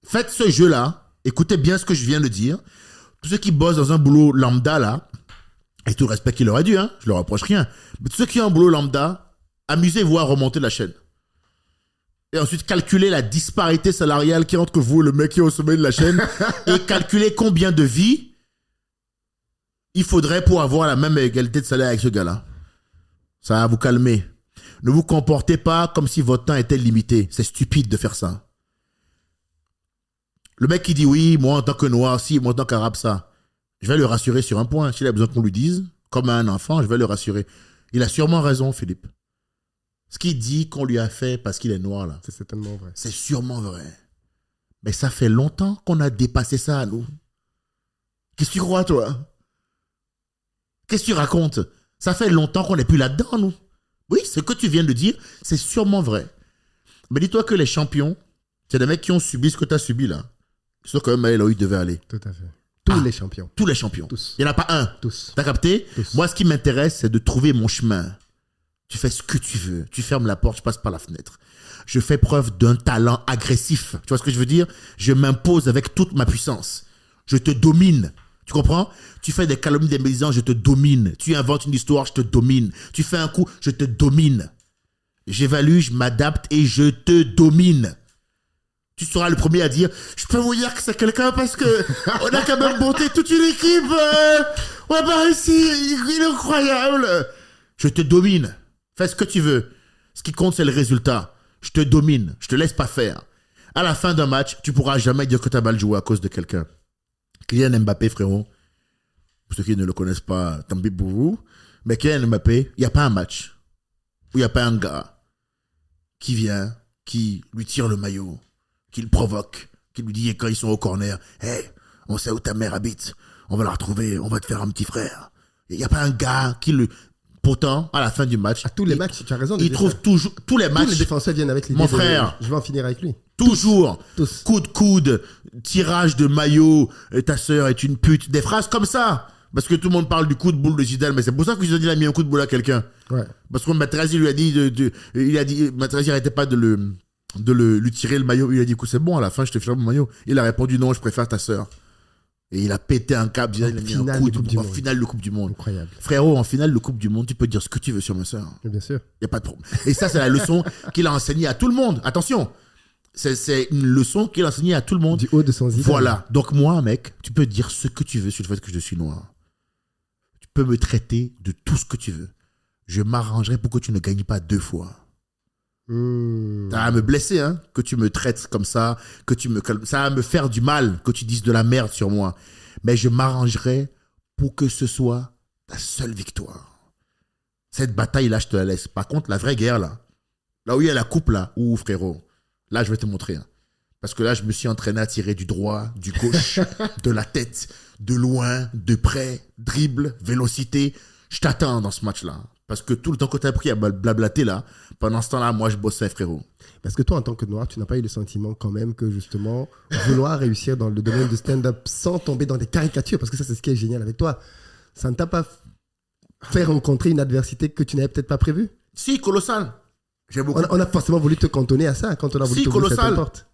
Faites ce jeu-là. Écoutez bien ce que je viens de dire. Tous ceux qui bossent dans un boulot lambda là, et tout le respect qu'il leur a dû, hein, je leur reproche rien. Mais tous ceux qui ont un boulot lambda, amusez-vous à remonter la chaîne. Et ensuite, calculez la disparité salariale qui est entre vous et le mec qui est au sommet de la chaîne. Et calculez combien de vies il faudrait pour avoir la même égalité de salaire avec ce gars-là. Ça va vous calmer. Ne vous comportez pas comme si votre temps était limité. C'est stupide de faire ça. Le mec qui dit oui, moi en tant que noir, si, moi en tant qu'arabe, ça. Je vais le rassurer sur un point. S'il a besoin qu'on lui dise, comme un enfant, je vais le rassurer. Il a sûrement raison, Philippe. Ce qu'il dit qu'on lui a fait parce qu'il est noir, là. C'est certainement vrai. C'est sûrement vrai. Mais ça fait longtemps qu'on a dépassé ça, nous. Qu'est-ce que tu crois, toi? Qu'est-ce que tu racontes? Ça fait longtemps qu'on n'est plus là-dedans, nous. Oui, ce que tu viens de dire, c'est sûrement vrai. Mais dis-toi que les champions, c'est des mecs qui ont subi ce que tu as subi, là. C'est que même là où il devait aller. Tout à fait. Tous les champions. Tous les champions. Tous. Il n'y en a pas un. Tous. T'as capté? Tous. Moi, ce qui m'intéresse, c'est de trouver mon chemin. Tu fais ce que tu veux. Tu fermes la porte, je passe par la fenêtre. Je fais preuve d'un talent agressif. Tu vois ce que je veux dire? Je m'impose avec toute ma puissance. Je te domine. Tu comprends? Tu fais des calomnies, des médisances, je te domine. Tu inventes une histoire, je te domine. Tu fais un coup, je te domine. J'évalue, je m'adapte et je te domine. Tu seras le premier à dire, je peux vous dire que c'est quelqu'un parce que on a quand même monté toute une équipe. Ouais, bah ici, il est incroyable. Je te domine. Fais ce que tu veux. Ce qui compte, c'est le résultat. Je te domine. Je te laisse pas faire. À la fin d'un match, tu pourras jamais dire que tu as mal joué à cause de quelqu'un. Kylian Mbappé, frérot, pour ceux qui ne le connaissent pas, tant pis pour vous, mais Kylian Mbappé, il n'y a pas un match où il n'y a pas un gars qui vient, qui lui tire le maillot, qui le provoque, qui lui dit quand ils sont au corner, « Hey, on sait où ta mère habite, on va la retrouver, on va te faire un petit frère. » Il n'y a pas un gars qui le... Pourtant, à la fin du match... À tous les matchs, tu as raison. Il trouve toujours... Tous les matchs... Tous les défenseurs viennent avec l'idée mon frère, je vais en finir avec lui. Toujours. Tous. Coup de coude, tirage de maillot, ta sœur est une pute. Des phrases comme ça. Parce que tout le monde parle du coup de boule de Zidane, mais c'est pour ça que Zidane a mis un coup de boule à quelqu'un. Ouais. Parce que Materazzi lui a dit... Materazzi n'arrêtait pas de lui tirer le maillot. Il a dit, écoute, c'est bon, à la fin, je te file mon maillot. Il a répondu, non, je préfère ta sœur. Et il a pété un câble, il a mis un coup en finale de Coupe du Monde. Incroyable. Frérot, en finale de Coupe du Monde, tu peux dire ce que tu veux sur ma sœur. Bien sûr. Il n'y a pas de problème. Et ça, c'est la leçon qu'il a enseignée à tout le monde. Attention, c'est une leçon qu'il a enseignée à tout le monde. Du haut de son Zidane. Voilà. Donc moi, mec, tu peux dire ce que tu veux sur le fait que je suis noir. Tu peux me traiter de tout ce que tu veux. Je m'arrangerai pour que tu ne gagnes pas 2 fois. Ça va me blesser, hein, que tu me traites comme ça, ça va me faire du mal que tu dises de la merde sur moi. Mais je m'arrangerai pour que ce soit ta seule victoire. Cette bataille-là, je te la laisse. Par contre, la vraie guerre, là où il y a la coupe, là, frérot, là, je vais te montrer. Hein. Parce que là, je me suis entraîné à tirer du droit, du gauche, de la tête, de loin, de près, dribble, vélocité. Je t'attends dans ce match-là. Parce que tout le temps que tu as pris à blablater là, pendant ce temps-là, moi je bossais, frérot. Parce que toi, en tant que noir, tu n'as pas eu le sentiment quand même que justement, vouloir réussir dans le domaine du stand-up sans tomber dans des caricatures, parce que ça, c'est ce qui est génial avec toi. Ça ne t'a pas fait rencontrer une adversité que tu n'avais peut-être pas prévue? Si, colossal. On a forcément voulu te cantonner à ça quand on a voulu te ouvrir cette porte.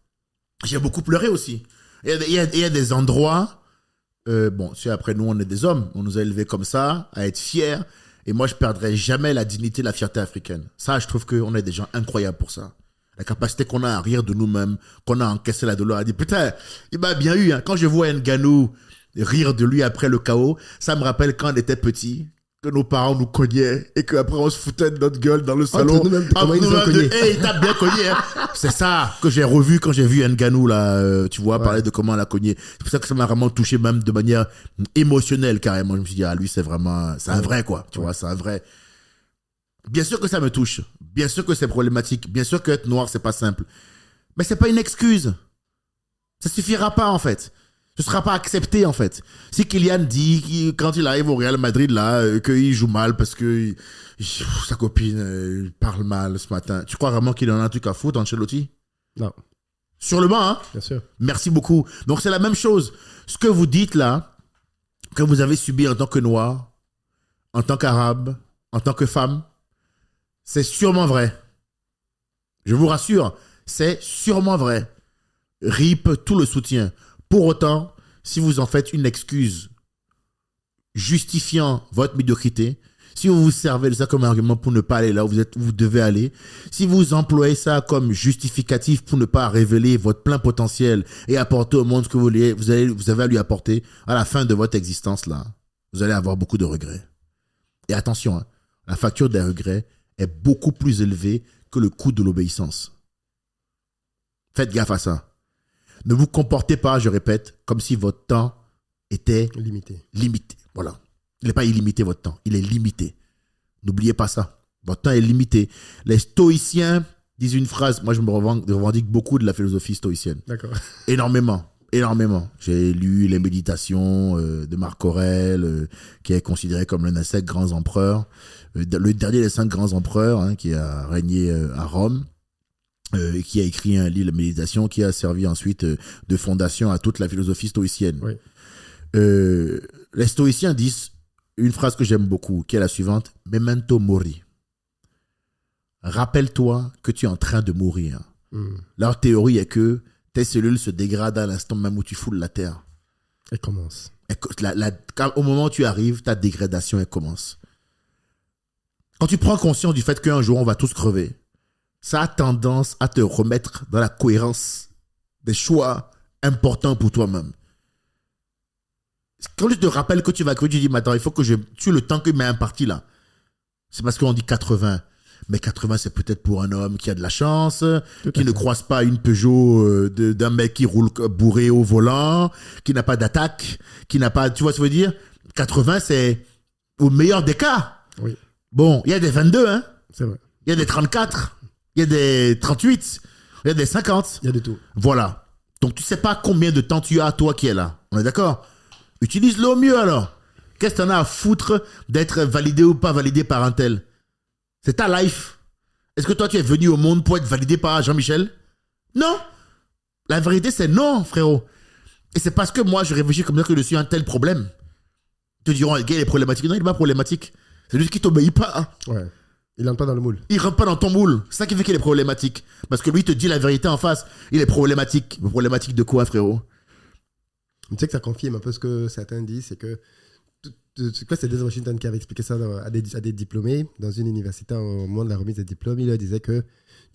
J'ai beaucoup pleuré aussi. Il y a des endroits, bon, si après nous, on est des hommes, on nous a élevés comme ça, à être fiers. Et moi, je ne perdrai jamais la dignité, la fierté africaine. Ça, je trouve qu'on est des gens incroyables pour ça. La capacité qu'on a à rire de nous-mêmes, qu'on a à encaisser la douleur, à dire, putain, il m'a bien eu. Hein. Quand je vois Ngannou rire de lui après le chaos, ça me rappelle quand on était petits, que nos parents nous cognaient et qu'après on se foutait de notre gueule dans le salon. Comment ils nous ont cogné. Hey, t'as bien cogné. Hein. C'est ça que j'ai revu quand j'ai vu Ngannou, là, tu vois, parler de comment on l'a cogné. C'est pour ça que ça m'a vraiment touché, même de manière émotionnelle, carrément. Je me suis dit, lui, c'est un vrai, quoi. Tu vois, c'est un vrai. Bien sûr que ça me touche. Bien sûr que c'est problématique. Bien sûr qu'être noir, c'est pas simple. Mais c'est pas une excuse. Ça suffira pas, en fait. Ce sera pas accepté, en fait. Si Kylian dit, quand il arrive au Real Madrid, là, qu'il joue mal parce que sa copine parle mal ce matin, tu crois vraiment qu'il en a un truc à foutre, Ancelotti? Non. Sur le banc, hein? Bien sûr. Merci beaucoup. Donc, c'est la même chose. Ce que vous dites, là, que vous avez subi en tant que noir, en tant qu'arabe, en tant que femme, c'est sûrement vrai. Je vous rassure, c'est sûrement vrai. RIP, tout le soutien. Pour autant, si vous en faites une excuse justifiant votre médiocrité, si vous vous servez de ça comme argument pour ne pas aller là où vous devez aller, si vous employez ça comme justificatif pour ne pas révéler votre plein potentiel et apporter au monde ce que vous avez à lui apporter à la fin de votre existence là, vous allez avoir beaucoup de regrets. Et attention, hein, la facture des regrets est beaucoup plus élevée que le coût de l'obéissance. Faites gaffe à ça. Ne vous comportez pas, je répète, comme si votre temps était limité. Voilà. Il n'est pas illimité, votre temps. Il est limité. N'oubliez pas ça. Votre temps est limité. Les stoïciens disent une phrase. Moi, je me revendique beaucoup de la philosophie stoïcienne. D'accord. Énormément. J'ai lu les méditations de Marc Aurèle, qui est considéré comme l'un des 5 grands empereurs. Le dernier des 5 grands empereurs, hein, qui a régné à Rome. Qui a écrit un livre de méditation qui a servi ensuite de fondation à toute la philosophie stoïcienne. Oui. Les stoïciens disent une phrase que j'aime beaucoup, qui est la suivante: Memento mori. Rappelle-toi que tu es en train de mourir. Leur théorie est que tes cellules se dégradent à l'instant même où tu foules la terre. Elle commence. Au moment où tu arrives, ta dégradation, elle commence. Quand tu prends conscience du fait qu'un jour, on va tous crever, ça a tendance à te remettre dans la cohérence des choix importants pour toi-même. Quand tu te rappelles que tu vas crever, tu dis, mais attends, il faut que je tue le temps que m'est imparti là. C'est parce qu'on dit 80. Mais 80, c'est peut-être pour un homme qui a de la chance, qui ne croise pas une Peugeot d'un mec qui roule bourré au volant, qui n'a pas d'attaque, qui n'a pas... Tu vois ce que je veux dire? 80, c'est au meilleur des cas. Oui. Bon, il y a des 22, hein? C'est vrai. Il y a des 34. Il y a des 38, il y a des 50. Il y a de tout. Voilà. Donc, tu sais pas combien de temps tu as, toi qui es là. On est d'accord? Utilise-le au mieux, alors. Qu'est-ce que t'en as à foutre d'être validé ou pas validé par un tel? C'est ta life. Est-ce que toi, tu es venu au monde pour être validé par Jean-Michel? Non. La vérité, c'est non, frérot. Et c'est parce que moi, je réfléchis comme ça que je suis un tel problème. Ils te diront, le gars, il est problématique. Non, il n'est pas problématique. C'est juste qu'il t'obéit pas. Hein. Ouais. Il rentre pas dans le moule. Il rentre pas dans ton moule. C'est ça qui fait qu'il est problématique. Parce que lui, il te dit la vérité en face. Il est problématique. Mais problématique de quoi, frérot? Tu sais que ça confirme un peu ce que certains disent, c'est que... C'est Denzel Washington qui avait expliqué ça à des diplômés dans une université au moment de la remise des diplômes. Il leur disait que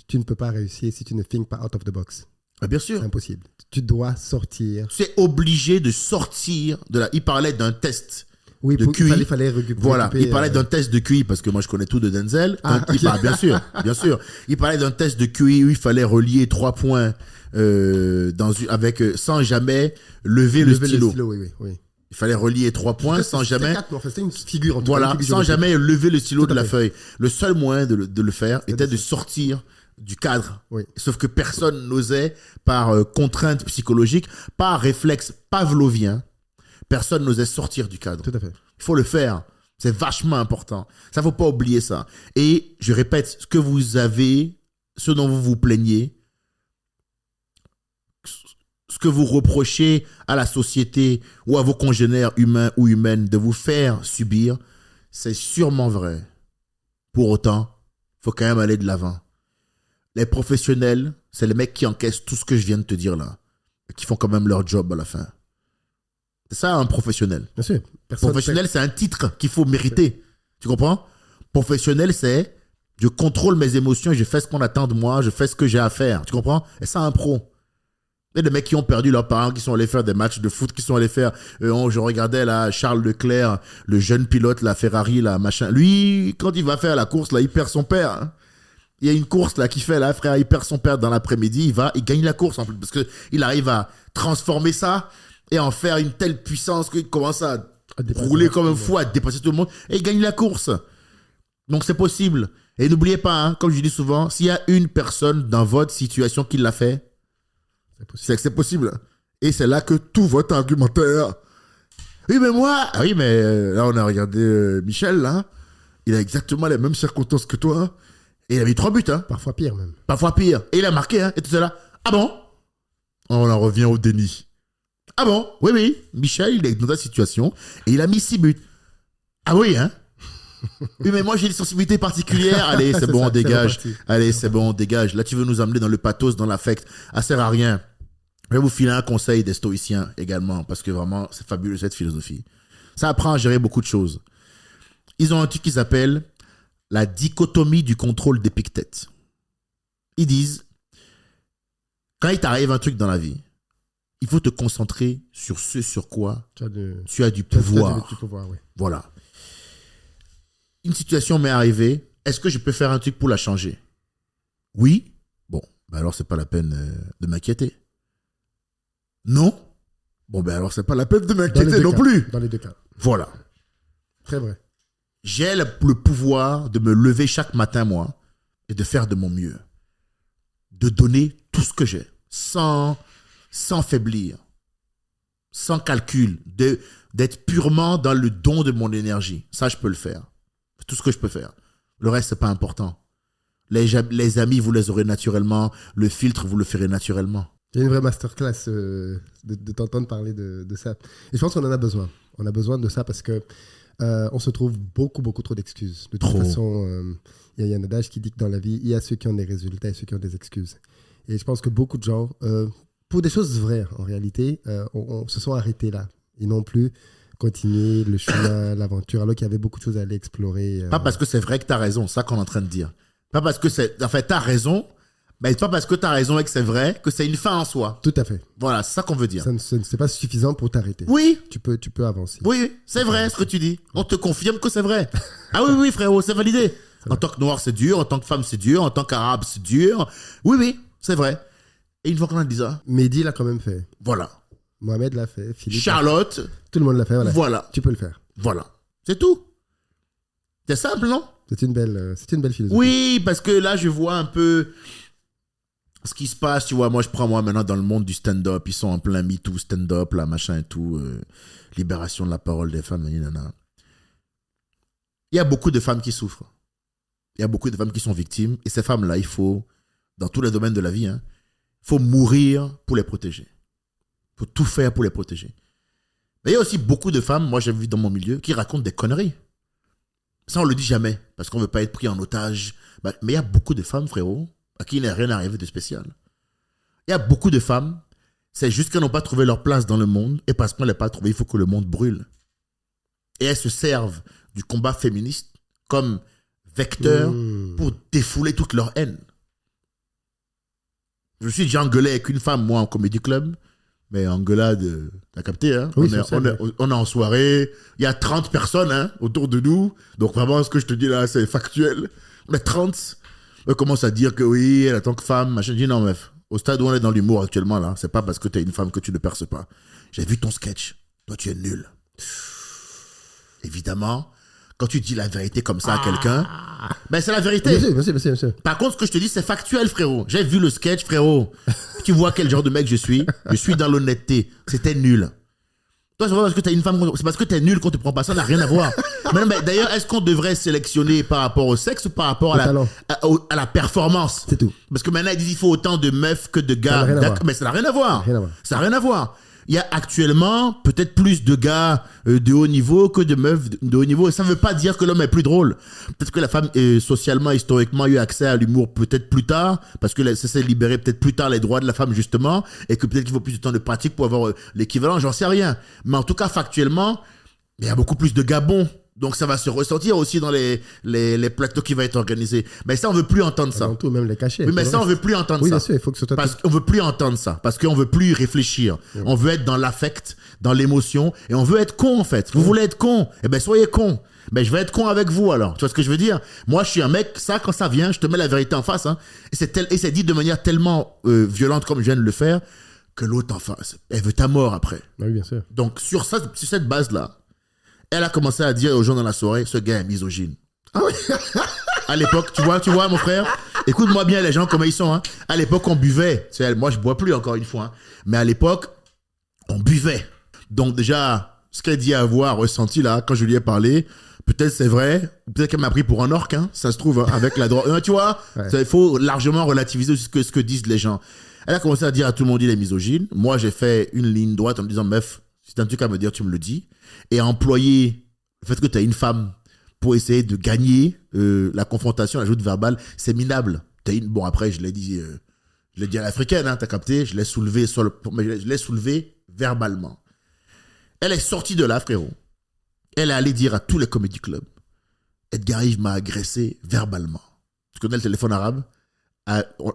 tu ne peux pas réussir si tu ne think pas out of the box. Ah, bien sûr. C'est impossible. Tu dois sortir. Tu es obligé de sortir de la... Il parlait d'un test. Oui, de QI. Il fallait récupérer. Voilà, il parlait d'un test de QI parce que moi je connais tout de Denzel. Okay. Bien sûr. Il parlait d'un test de QI où il fallait relier 3 points sans jamais lever le stylo. Oui. Il fallait relier 3 points sans jamais. 4, mais en fait, c'était une figure. Voilà, sans jamais lever le stylo de la feuille. Le seul moyen de le faire était de sortir du cadre. Oui. Sauf que personne n'osait, par contrainte psychologique, par réflexe pavlovien. Personne n'osait sortir du cadre. Tout à fait. Il faut le faire. C'est vachement important. Ça, faut pas oublier ça. Et je répète, ce dont vous vous plaignez, ce que vous reprochez à la société ou à vos congénères humains ou humaines de vous faire subir, c'est sûrement vrai. Pour autant, il faut quand même aller de l'avant. Les professionnels, c'est les mecs qui encaissent tout ce que je viens de te dire là, qui font quand même leur job à la fin. C'est ça un professionnel. Bien sûr. Professionnel, c'est un titre qu'il faut mériter. Tu comprends? Professionnel, c'est je contrôle mes émotions, je fais ce qu'on attend de moi, je fais ce que j'ai à faire. Tu comprends? Et ça, un pro. Il y a des mecs qui ont perdu leurs parents, qui sont allés faire des matchs de foot, qui sont allés faire... je regardais là Charles Leclerc, le jeune pilote, la Ferrari, là, machin. Lui, quand il va faire la course, là, il perd son père. Hein. Il y a une course là qui fait là, frère, il perd son père dans l'après-midi, il gagne la course en plus, parce qu'il arrive à transformer ça et en faire une telle puissance qu'il commence à rouler comme un fou, à dépasser tout le monde, et il gagne la course. Donc c'est possible. Et n'oubliez pas, hein, comme je dis souvent, s'il y a une personne dans votre situation qui l'a fait, c'est que c'est possible. Et c'est là que tout votre argumentaire... Oui, mais moi... Ah oui, mais là, on a regardé Michel, là. Il a exactement les mêmes circonstances que toi. Et il a mis 3 buts, hein. Parfois pire, même. Parfois pire. Et il a marqué, hein. Et tout ça là. Ah bon? On en revient au déni. Ah bon? Oui. Michel, il est dans ta situation. Et il a mis 6 buts. Ah oui, hein? Oui, mais moi, j'ai une sensibilité particulière. Allez, c'est bon, on dégage. Allez, c'est bon, on dégage. Là, tu veux nous amener dans le pathos, dans l'affect. Ça sert à rien. Je vais vous filer un conseil des stoïciens également, parce que vraiment, c'est fabuleux cette philosophie. Ça apprend à gérer beaucoup de choses. Ils ont un truc qu'ils appellent la dichotomie du contrôle d'Épictète. Ils disent, quand il t'arrive un truc dans la vie, il faut te concentrer sur ce sur quoi tu as du pouvoir. Oui. Voilà. Une situation m'est arrivée. Est-ce que je peux faire un truc pour la changer? Oui. Bon, ben alors c'est pas la peine de m'inquiéter. Non. Bon, ben alors c'est pas la peine de m'inquiéter non plus. Dans les deux cas. Voilà. Très vrai. J'ai le pouvoir de me lever chaque matin, moi, et de faire de mon mieux. De donner tout ce que j'ai, sans faiblir, sans calcul, d'être purement dans le don de mon énergie. Ça, je peux le faire. C'est tout ce que je peux faire. Le reste, c'est pas important. Les amis, vous les aurez naturellement. Le filtre, vous le ferez naturellement. Il y a une vraie masterclass de t'entendre parler de ça. Et je pense qu'on en a besoin. On a besoin de ça parce que on se trouve beaucoup trop d'excuses. De toute façon, il y a un adage qui dit que dans la vie, il y a ceux qui ont des résultats et ceux qui ont des excuses. Et je pense que beaucoup de gens, pour des choses vraies en réalité, se sont arrêtés là. Et non plus continuer le chemin, l'aventure, alors qu'il y avait beaucoup de choses à aller explorer. Pas parce que c'est vrai que tu as raison, c'est ça qu'on est en train de dire. Pas parce que c'est... En fait, tu as raison, mais c'est pas parce que tu as raison et que c'est vrai que c'est une fin en soi. Tout à fait. Voilà, c'est ça qu'on veut dire. C'est pas suffisant pour t'arrêter. Oui. Tu peux avancer. Oui, c'est vrai ce que tu dis. On te confirme que c'est vrai. Ah oui, frérot, c'est validé. En tant que noir, c'est dur. En tant que femme, c'est dur. En tant qu'arabe, c'est dur. Oui, c'est vrai. Et une fois qu'on a dit ça... Mehdi l'a quand même fait. Voilà. Mohamed l'a fait. Philippe Charlotte. Tout le monde l'a fait. Voilà. Tu peux le faire. Voilà. C'est tout. C'est simple, non? C'est une belle philosophie. Oui, parce que là, je vois un peu ce qui se passe. Tu vois, moi, maintenant dans le monde du stand-up. Ils sont en plein MeToo, stand-up, là, machin et tout. Libération de la parole des femmes. Il y a beaucoup de femmes qui souffrent. Il y a beaucoup de femmes qui sont victimes. Et ces femmes-là, il faut, dans tous les domaines de la vie, il faut mourir pour les protéger. Il faut tout faire pour les protéger. Mais il y a aussi beaucoup de femmes, moi j'ai vu dans mon milieu, qui racontent des conneries. Ça, on le dit jamais, parce qu'on ne veut pas être pris en otage. Mais il y a beaucoup de femmes, frérot, à qui il n'est rien arrivé de spécial. Il y a beaucoup de femmes, c'est juste qu'elles n'ont pas trouvé leur place dans le monde, et parce qu'on ne l'a pas trouvé, il faut que le monde brûle. Et elles se servent du combat féministe comme vecteur pour défouler toute leur haine. Je me suis déjà engueulé avec une femme, moi, en comédie club. Mais engueulade, t'as capté, hein? Oui, on est en soirée, il y a 30 personnes autour de nous. Donc vraiment, ce que je te dis là, c'est factuel. On est 30. On commence à dire que oui, en tant que femme, machin. Je dis non, meuf, au stade où on est dans l'humour actuellement, là, c'est pas parce que t'es une femme que tu ne perces pas. J'ai vu ton sketch. Toi, tu es nul. Évidemment, quand tu dis la vérité comme ça à quelqu'un, ben c'est la vérité. Monsieur. Par contre, ce que je te dis, c'est factuel, frérot. J'ai vu le sketch, frérot. Tu vois quel genre de mec je suis. Je suis dans l'honnêteté. C'était nul. Toi, c'est pas parce que t'es une femme, c'est parce que t'es nul qu'on te prend pas. Ça n'a rien à voir. Mais d'ailleurs, est-ce qu'on devrait sélectionner par rapport au sexe ou par rapport à la performance? C'est tout. Parce que maintenant, ils disent qu'il faut autant de meufs que de gars. Mais ça n'a rien à voir. Ça n'a rien à voir. Il y a actuellement peut-être plus de gars de haut niveau que de meufs de haut niveau. Et ça ne veut pas dire que l'homme est plus drôle. Peut-être que la femme, socialement, historiquement, a eu accès à l'humour peut-être plus tard, parce que ça s'est libéré peut-être plus tard les droits de la femme, justement, et que peut-être qu'il faut plus de temps de pratique pour avoir l'équivalent, j'en sais rien. Mais en tout cas, factuellement, il y a beaucoup plus de gars bons. Donc ça va se ressentir aussi dans les plateaux qui vont être organisés. Mais ça, on veut plus entendre ça. Tout, même les cachets. Oui, mais ça, on veut plus entendre ça. Oui, bien sûr, il faut que ce soit... Parce qu'on veut plus entendre ça. Parce qu'on veut plus réfléchir. Oui. On veut être dans l'affect, dans l'émotion. Et on veut être con, en fait. Vous voulez être con? Eh ben, soyez con. Ben, je vais être con avec vous, alors. Tu vois ce que je veux dire? Moi, je suis un mec, ça, quand ça vient, je te mets la vérité en face, Et c'est dit de manière tellement violente comme je viens de le faire, que l'autre en face, elle veut ta mort après. Oui, bien sûr. Donc, sur cette base-là, elle a commencé à dire aux gens dans la soirée, ce gars est misogyne. Ah oui. À l'époque, tu vois, mon frère, écoute-moi bien les gens comment ils sont. À l'époque, on buvait. Moi, je bois plus encore une fois. Mais à l'époque, on buvait. Donc déjà, ce qu'elle dit avoir ressenti là, quand je lui ai parlé, peut-être c'est vrai, peut-être qu'elle m'a pris pour un orque, ça se trouve, avec la drogue. Tu vois, il faut largement relativiser ce que disent les gens. Elle a commencé à dire à tout le monde, il est misogyne. Moi, j'ai fait une ligne droite en me disant, meuf, si t'as un truc à me dire, tu me le dis. Et employer le fait que tu as une femme pour essayer de gagner la confrontation, la joute verbale, c'est minable. Bon, après, je l'ai dit à l'africaine, t'as capté, je l'ai soulevé verbalement. Elle est sortie de là, frérot. Elle est allée dire à tous les comédie clubs, Edgar Yves m'a agressé verbalement. Tu connais le téléphone arabe?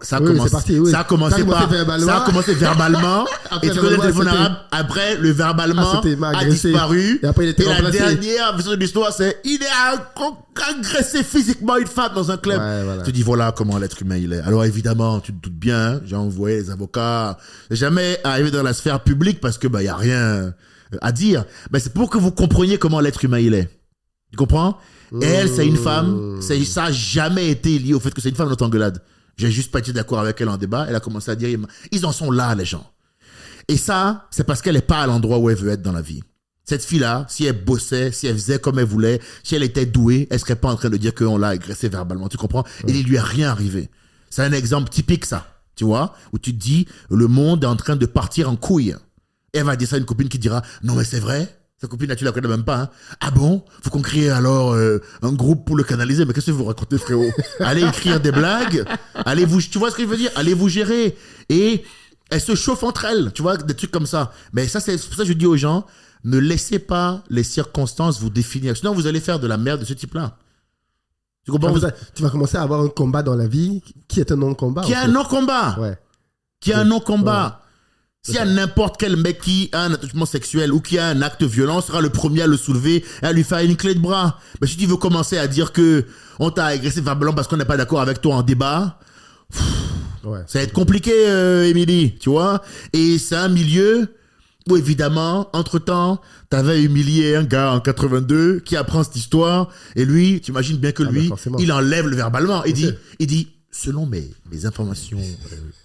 Ça a commencé verbalement. Et tu connais le téléphone arabe. Après, le verbalement a disparu. Et après, il était remplacé. La dernière version de l'histoire, c'est il est agressé physiquement une femme dans un club. Ouais, voilà. Tu dis, voilà comment l'être humain il est. Alors évidemment, tu te doutes bien, j'ai envoyé les avocats. Jamais arrivé dans la sphère publique parce que y a rien à dire. Mais c'est pour que vous compreniez comment l'être humain il est. Tu comprends? Et elle, c'est une femme. Ça n'a jamais été lié au fait que c'est une femme dans notre engueulade. J'ai juste pas été d'accord avec elle en débat. Elle a commencé à dire, ils en sont là, les gens. Et ça, c'est parce qu'elle n'est pas à l'endroit où elle veut être dans la vie. Cette fille-là, si elle bossait, si elle faisait comme elle voulait, si elle était douée, elle serait pas en train de dire qu'on l'a agressée verbalement. Tu comprends? Et il lui est rien arrivé. C'est un exemple typique, ça. Tu vois? Où tu te dis, le monde est en train de partir en couille. Et elle va dire ça à une copine qui dira, non mais c'est vrai? Sa copine, là, tu la connais même pas. Hein. Ah bon? Faut qu'on crée alors un groupe pour le canaliser. Mais qu'est-ce que vous racontez, frérot? Allez écrire des blagues. Tu vois ce que je veux dire? Allez vous gérer. Et elles se chauffent entre elles. Tu vois, des trucs comme ça. Mais ça, c'est pour ça que je dis aux gens, ne laissez pas les circonstances vous définir. Sinon, vous allez faire de la merde de ce type-là. Tu comprends? Tu vas commencer à avoir un combat dans la vie qui est un non-combat. Qui est un non-combat. Ouais. Qui est un non-combat. Ouais. S'il y a n'importe quel mec qui a un attachement sexuel ou qui a un acte violent, sera le premier à le soulever et à lui faire une clé de bras. Mais si tu veux commencer à dire que on t'a agressé verbalement parce qu'on n'est pas d'accord avec toi en débat, ça va être compliqué, Émilie, tu vois. Et c'est un milieu où évidemment, entre-temps, t'avais humilié un gars en 82 qui apprend cette histoire et lui, tu imagines bien que lui, il enlève le verbalement. Il dit, selon mes informations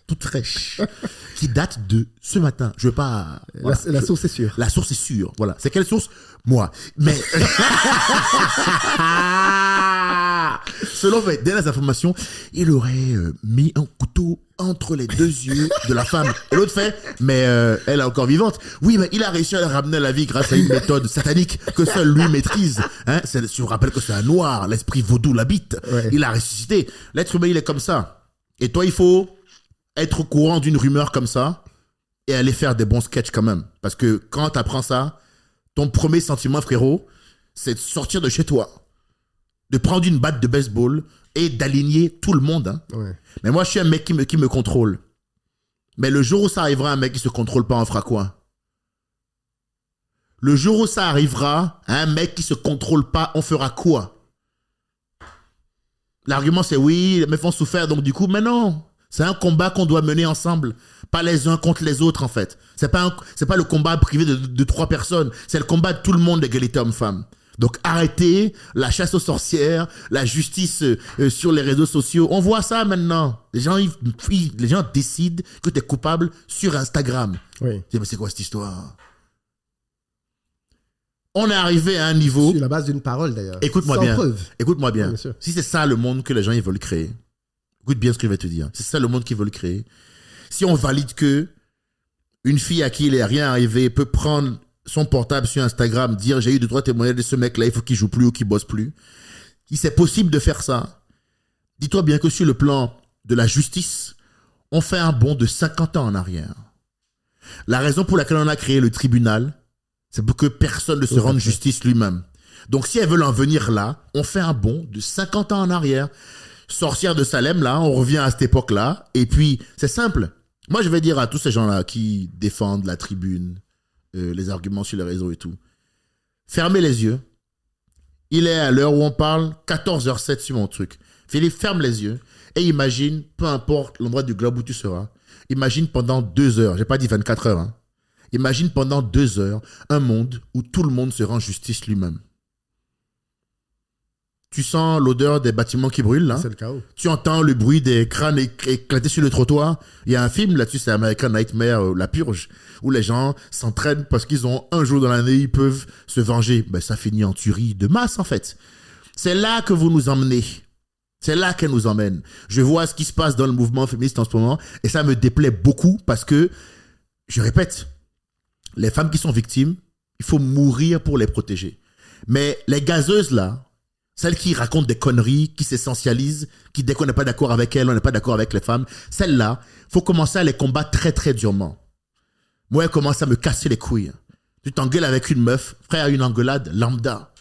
toutes fraîches, qui datent de ce matin, je veux pas... La source est sûre. La source est sûre, voilà. C'est quelle source? Moi. Mais... selon mes dernières informations, il aurait mis un couteau entre les deux yeux de la femme. Et l'autre fait, mais elle est encore vivante. Oui, mais il a réussi à la ramener à la vie grâce à une méthode satanique que seul lui maîtrise. Hein, je vous rappelle que c'est un noir, l'esprit vaudou l'habite. Ouais. Il a ressuscité. L'être humain, il est comme ça. Et toi, il faut être au courant d'une rumeur comme ça et aller faire des bons sketchs quand même. Parce que quand tu apprends ça, ton premier sentiment, frérot, c'est de sortir de chez toi, de prendre une batte de baseball et d'aligner tout le monde. Hein. Ouais. Mais moi, je suis un mec qui me contrôle. Mais le jour où ça arrivera, un mec qui se contrôle pas, on fera quoi? Le jour où ça arrivera, un mec qui se contrôle pas, on fera quoi? L'argument, c'est oui, les mecs font souffrir, donc du coup, mais non. C'est un combat qu'on doit mener ensemble. Pas les uns contre les autres, en fait. C'est pas le combat privé de 3 personnes. C'est le combat de tout le monde, d'égalité homme-femme. Donc arrêtez la chasse aux sorcières, la justice sur les réseaux sociaux. On voit ça maintenant. Les gens décident que tu es coupable sur Instagram. Oui. Mais c'est quoi cette histoire? On est arrivé à un niveau... Sur la base d'une parole, d'ailleurs. Écoute-moi bien. Preuve. Écoute-moi bien. Oui, si c'est ça le monde que les gens ils veulent créer, écoute bien ce que je vais te dire. C'est ça le monde qu'ils veulent créer. Si on valide que une fille à qui il n'est rien arrivé peut prendre son portable sur Instagram, dire j'ai eu 2-3 témoignages de ce mec-là, il faut qu'il joue plus ou qu'il bosse plus. Si c'est possible de faire ça, dis-toi bien que sur le plan de la justice, on fait un bond de 50 ans en arrière. La raison pour laquelle on a créé le tribunal, c'est pour que personne ne se rende justice lui-même. Donc si elles veulent en venir là, on fait un bond de 50 ans en arrière. Sorcière de Salem, là, on revient à cette époque-là. Et puis, c'est simple. Moi, je vais dire à tous ces gens-là qui défendent la tribune, les arguments sur les réseaux et tout, fermez les yeux. Il est à l'heure où on parle, 14h07 sur mon truc. Philippe, ferme les yeux et imagine, peu importe l'endroit du globe où tu seras, imagine pendant 2 heures, j'ai pas dit 24 heures, hein. Imagine pendant 2 heures un monde où tout le monde se rend justice lui-même. Tu sens l'odeur des bâtiments qui brûlent, là. C'est le chaos. Tu entends le bruit des crânes éclatés sur le trottoir. Il y a un film là-dessus, c'est American Nightmare, La Purge, où les gens s'entraînent parce qu'ils ont un jour dans l'année, ils peuvent se venger. Ben, ça finit en tuerie de masse, en fait. C'est là que vous nous emmenez. C'est là qu'elle nous emmène. Je vois ce qui se passe dans le mouvement féministe en ce moment et ça me déplaît beaucoup parce que, je répète, les femmes qui sont victimes, il faut mourir pour les protéger. Mais les gazeuses, là, celles qui racontent des conneries, qui s'essentialisent, qui dès qu'on n'est pas d'accord avec elles, on n'est pas d'accord avec les femmes, celles-là, il faut commencer à les combattre très très durement. Moi, elles commencent à me casser les couilles. Tu t'engueules avec une meuf, frère, une engueulade lambda.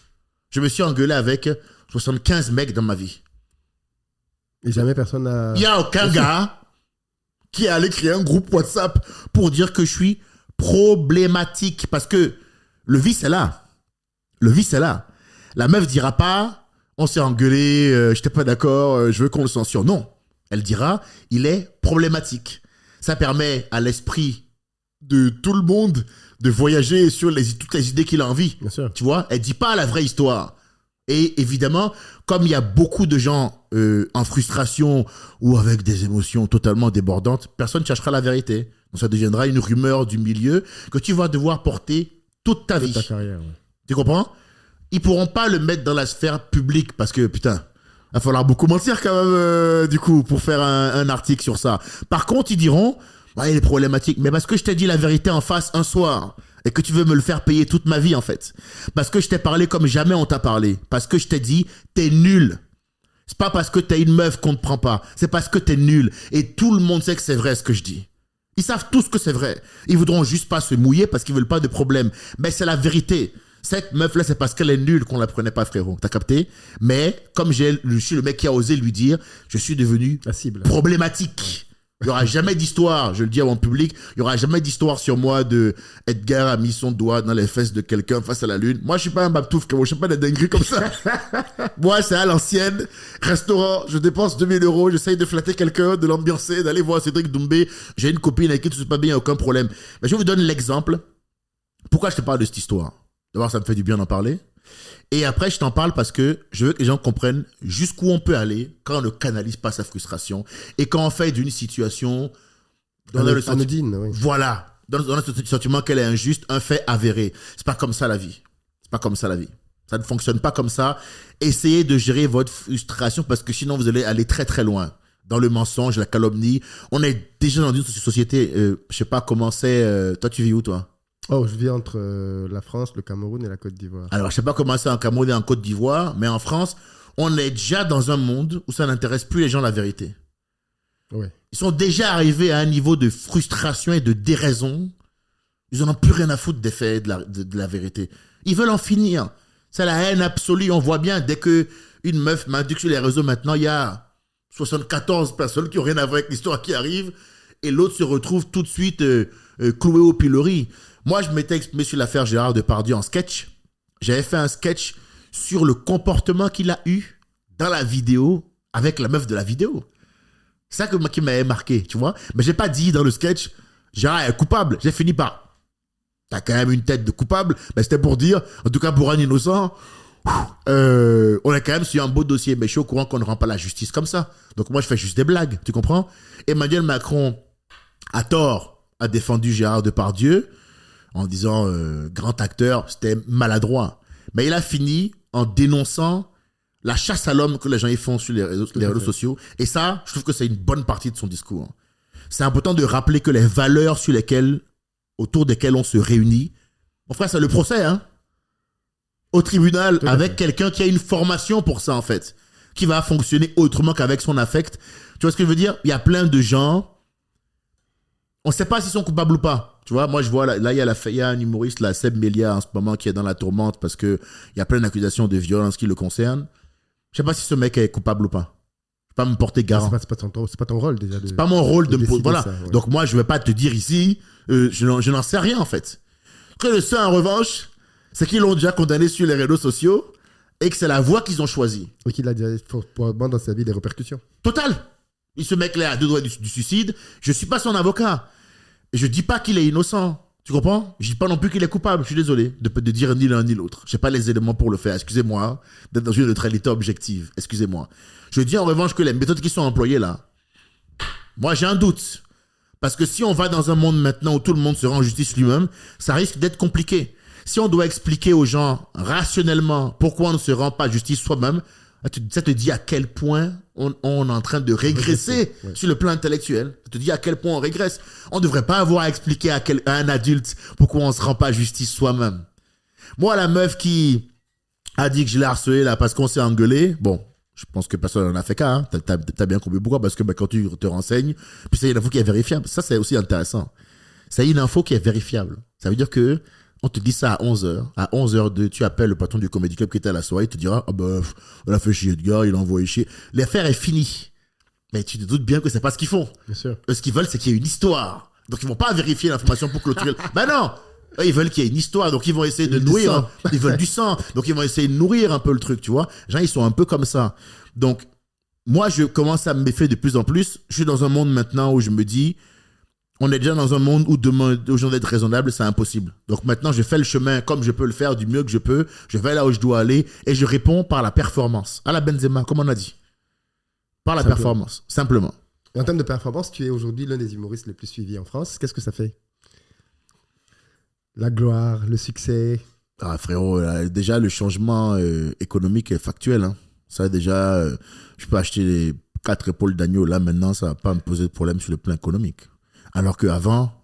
Je me suis engueulé avec 75 mecs dans ma vie. Et jamais personne n'a... Il n'y a aucun gars qui est allé créer un groupe WhatsApp pour dire que je suis problématique. Parce que le vice est là. Le vice est là. La meuf dira pas, on s'est engueulé, j'étais pas d'accord, je veux qu'on le censure. Non. Elle dira, il est problématique. Ça permet à l'esprit de tout le monde de voyager sur toutes les idées qu'il a envie. Bien sûr. Tu vois, elle dit pas la vraie histoire. Et évidemment, comme il y a beaucoup de gens en frustration ou avec des émotions totalement débordantes, personne ne cherchera la vérité. Donc ça deviendra une rumeur du milieu que tu vas devoir porter toute ta vie. Ta carrière, ouais. Tu comprends? Ils pourront pas le mettre dans la sphère publique parce que, putain, il va falloir beaucoup mentir quand même, du coup, pour faire un article sur ça. Par contre, ils diront, ouais, il est problématique. Mais parce que je t'ai dit la vérité en face un soir et que tu veux me le faire payer toute ma vie, en fait. Parce que je t'ai parlé comme jamais on t'a parlé. Parce que je t'ai dit, t'es nul. C'est pas parce que t'es une meuf qu'on te prend pas. C'est parce que t'es nul. Et tout le monde sait que c'est vrai ce que je dis. Ils savent tous que c'est vrai. Ils voudront juste pas se mouiller parce qu'ils veulent pas de problème. Mais c'est la vérité. Cette meuf-là, c'est parce qu'elle est nulle qu'on la prenait pas, frérot. T'as capté? Mais comme je suis le mec qui a osé lui dire, je suis devenu problématique. Il n'y aura jamais d'histoire, je le dis à mon public, il n'y aura jamais d'histoire sur moi de Edgar a mis son doigt dans les fesses de quelqu'un face à la lune. Moi, je suis pas un baptouf, je ne fais pas des dingueries comme ça. Moi, c'est à l'ancienne. Restaurant, je dépense 2000 €, j'essaye de flatter quelqu'un, de l'ambiancer, d'aller voir Cédric Doumbé. J'ai une copine avec qui tout se passe bien, aucun problème. Mais je vous donne l'exemple. Pourquoi je te parle de cette histoire? D'abord, ça me fait du bien d'en parler. Et après, je t'en parle parce que je veux que les gens comprennent jusqu'où on peut aller quand on ne canalise pas sa frustration et quand on fait d'une situation... Anodine, oui. Voilà. Dans le sentiment qu'elle est injuste, un fait avéré. C'est pas comme ça la vie. C'est pas comme ça la vie. Ça ne fonctionne pas comme ça. Essayez de gérer votre frustration parce que sinon, vous allez aller très très loin. Dans le mensonge, la calomnie. On est déjà dans une société, je sais pas comment c'est... toi, tu vis où, toi? Oh, je vis entre la France, le Cameroun et la Côte d'Ivoire. Alors, je sais pas comment c'est en Cameroun et en Côte d'Ivoire, mais en France, on est déjà dans un monde où ça n'intéresse plus les gens la vérité. Ouais. Ils sont déjà arrivés à un niveau de frustration et de déraison. Ils n'en ont plus rien à foutre des faits de la vérité. Ils veulent en finir. C'est la haine absolue. On voit bien, dès que une meuf m'indique sur les réseaux maintenant, il y a 74 personnes qui n'ont rien à voir avec l'histoire qui arrive et l'autre se retrouve tout de suite cloué au pilori. Moi, je m'étais exprimé sur l'affaire Gérard Depardieu en sketch. J'avais fait un sketch sur le comportement qu'il a eu dans la vidéo avec la meuf de la vidéo. C'est ça qui m'avait marqué, tu vois. Mais je n'ai pas dit dans le sketch, Gérard est coupable. J'ai fini par, t'as quand même une tête de coupable. Mais c'était pour dire, en tout cas pour un innocent, on est quand même sur un beau dossier. Mais je suis au courant qu'on ne rend pas la justice comme ça. Donc moi, je fais juste des blagues, tu comprends? Emmanuel Macron, à tort, a défendu Gérard Depardieu en disant grand acteur, c'était maladroit. Mais il a fini en dénonçant la chasse à l'homme que les gens y font sur les réseaux sociaux. Et ça, je trouve que c'est une bonne partie de son discours. C'est important de rappeler que les valeurs autour desquelles on se réunit, mon frère, c'est le procès, hein, au tribunal, avec quelqu'un qui a une formation pour ça, en fait, qui va fonctionner autrement qu'avec son affect. Tu vois ce que je veux dire? Il y a plein de gens, on ne sait pas s'ils sont coupables ou pas. Tu vois, moi, je vois, là, il y a un humoriste, là, Seb Melia, en ce moment, qui est dans la tourmente parce qu'il y a plein d'accusations de violence qui le concernent. Je ne sais pas si ce mec est coupable ou pas. Je ne vais pas me porter garant. C'est pas ton rôle, déjà. C'est pas mon rôle de me poser. Voilà. Ça, ouais. Donc, moi, je ne vais pas te dire ici, je n'en sais rien, en fait. Ce que je sais, en revanche, c'est qu'ils l'ont déjà condamné sur les réseaux sociaux et que c'est la voie qu'ils ont choisie. Et qu'il a déjà, probablement, dans sa vie, des répercussions. Total. Et ce mec-là a 2 doigts du suicide. Je ne suis pas son avocat. Et je ne dis pas qu'il est innocent. Tu comprends? Je ne dis pas non plus qu'il est coupable. Je suis désolé de dire ni l'un ni l'autre. Je n'ai pas les éléments pour le faire. Excusez-moi d'être dans une neutralité objective. Excusez-moi. Je dis en revanche que les méthodes qui sont employées là, moi j'ai un doute. Parce que si on va dans un monde maintenant où tout le monde se rend justice lui-même, ça risque d'être compliqué. Si on doit expliquer aux gens rationnellement pourquoi on ne se rend pas justice soi-même, ça te dit à quel point on est en train de régresser sur le plan intellectuel. Ça te dit à quel point on régresse. On ne devrait pas avoir à expliquer à un adulte pourquoi on ne se rend pas justice soi-même. Moi, la meuf qui a dit que je l'ai harcelée là parce qu'on s'est engueulé, bon, je pense que personne n'en a fait cas. Hein. T'as bien compris pourquoi? Parce que quand tu te renseignes, puis c'est une info qui est vérifiable. Ça, c'est aussi intéressant. C'est une info qui est vérifiable. Ça veut dire que on te dit ça à 11h. À 11h02, tu appelles le patron du Comedy Club qui était à la soirée, il te dira, ah ben, on a fait chier Edgar, il a envoyé chier. L'affaire est finie. Mais tu te doutes bien que c'est pas ce qu'ils font. Bien sûr. Eux, ce qu'ils veulent, c'est qu'il y ait une histoire. Donc, ils vont pas vérifier l'information pour clôturer. Ben non! Eux, ils veulent qu'il y ait une histoire. Donc, ils vont essayer de nourrir. Ils veulent du sang. Donc, ils vont essayer de nourrir un peu le truc, tu vois. Les gens, ils sont un peu comme ça. Donc, moi, je commence à me méfier de plus en plus. Je suis dans un monde maintenant où je me dis, on est déjà dans un monde où demain, aujourd'hui, d'être raisonnable, c'est impossible. Donc maintenant, je fais le chemin comme je peux le faire, du mieux que je peux. Je vais là où je dois aller et je réponds par la performance. À la Benzema, comme on a dit. Par la performance, simplement. Et en termes de performance, tu es aujourd'hui l'un des humoristes les plus suivis en France. Qu'est-ce que ça fait? La gloire, le succès. Ah frérot, déjà le changement économique est factuel. Hein. Ça déjà, je peux acheter les 4 épaules d'agneau. Là maintenant, ça va pas me poser de problème sur le plan économique. Alors qu'avant,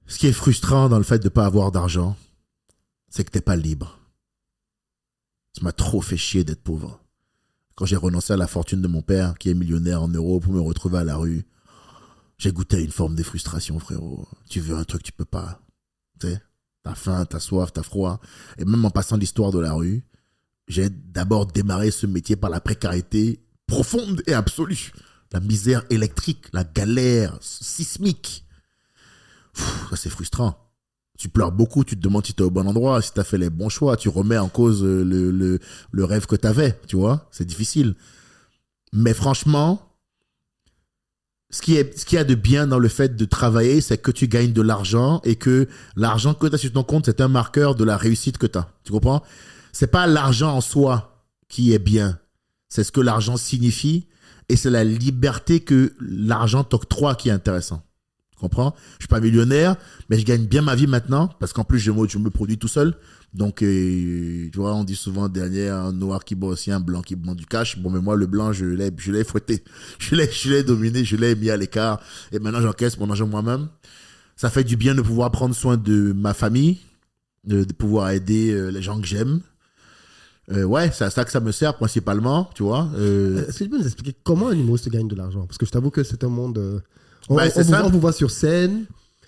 ce qui est frustrant dans le fait de ne pas avoir d'argent, c'est que tu n'es pas libre. Ça m'a trop fait chier d'être pauvre. Quand j'ai renoncé à la fortune de mon père, qui est millionnaire en euros, pour me retrouver à la rue, j'ai goûté à une forme de frustration, frérot. Tu veux un truc, tu peux pas. Tu sais, t'as faim, t'as soif, t'as froid. Et même en passant l'histoire de la rue, j'ai d'abord démarré ce métier par la précarité profonde et absolue. La misère électrique, la galère sismique. Ça, c'est frustrant. Tu pleures beaucoup, tu te demandes si tu es au bon endroit, si tu as fait les bons choix, tu remets en cause le rêve que tu avais, tu vois, c'est difficile. Mais franchement, ce qu'il y a de bien dans le fait de travailler, c'est que tu gagnes de l'argent et que l'argent que tu as sur ton compte, c'est un marqueur de la réussite que tu as. Tu comprends? C'est pas l'argent en soi qui est bien, c'est ce que l'argent signifie et c'est la liberté que l'argent t'octroie qui est intéressant. Tu comprends? Je suis pas millionnaire, mais je gagne bien ma vie maintenant, parce qu'en plus, je me produis tout seul. Donc, tu vois, on dit souvent derrière un noir qui boit aussi un blanc qui boit du cash. Bon, mais moi, le blanc, je l'ai fouetté. Je l'ai dominé, je l'ai mis à l'écart. Et maintenant, j'encaisse mon argent moi-même. Ça fait du bien de pouvoir prendre soin de ma famille, de pouvoir aider les gens que j'aime. Ouais, c'est à ça que ça me sert principalement, tu vois. Est-ce que tu peux nous expliquer comment un humoriste gagne de l'argent? Parce que je t'avoue que c'est un monde... On vous voit sur scène.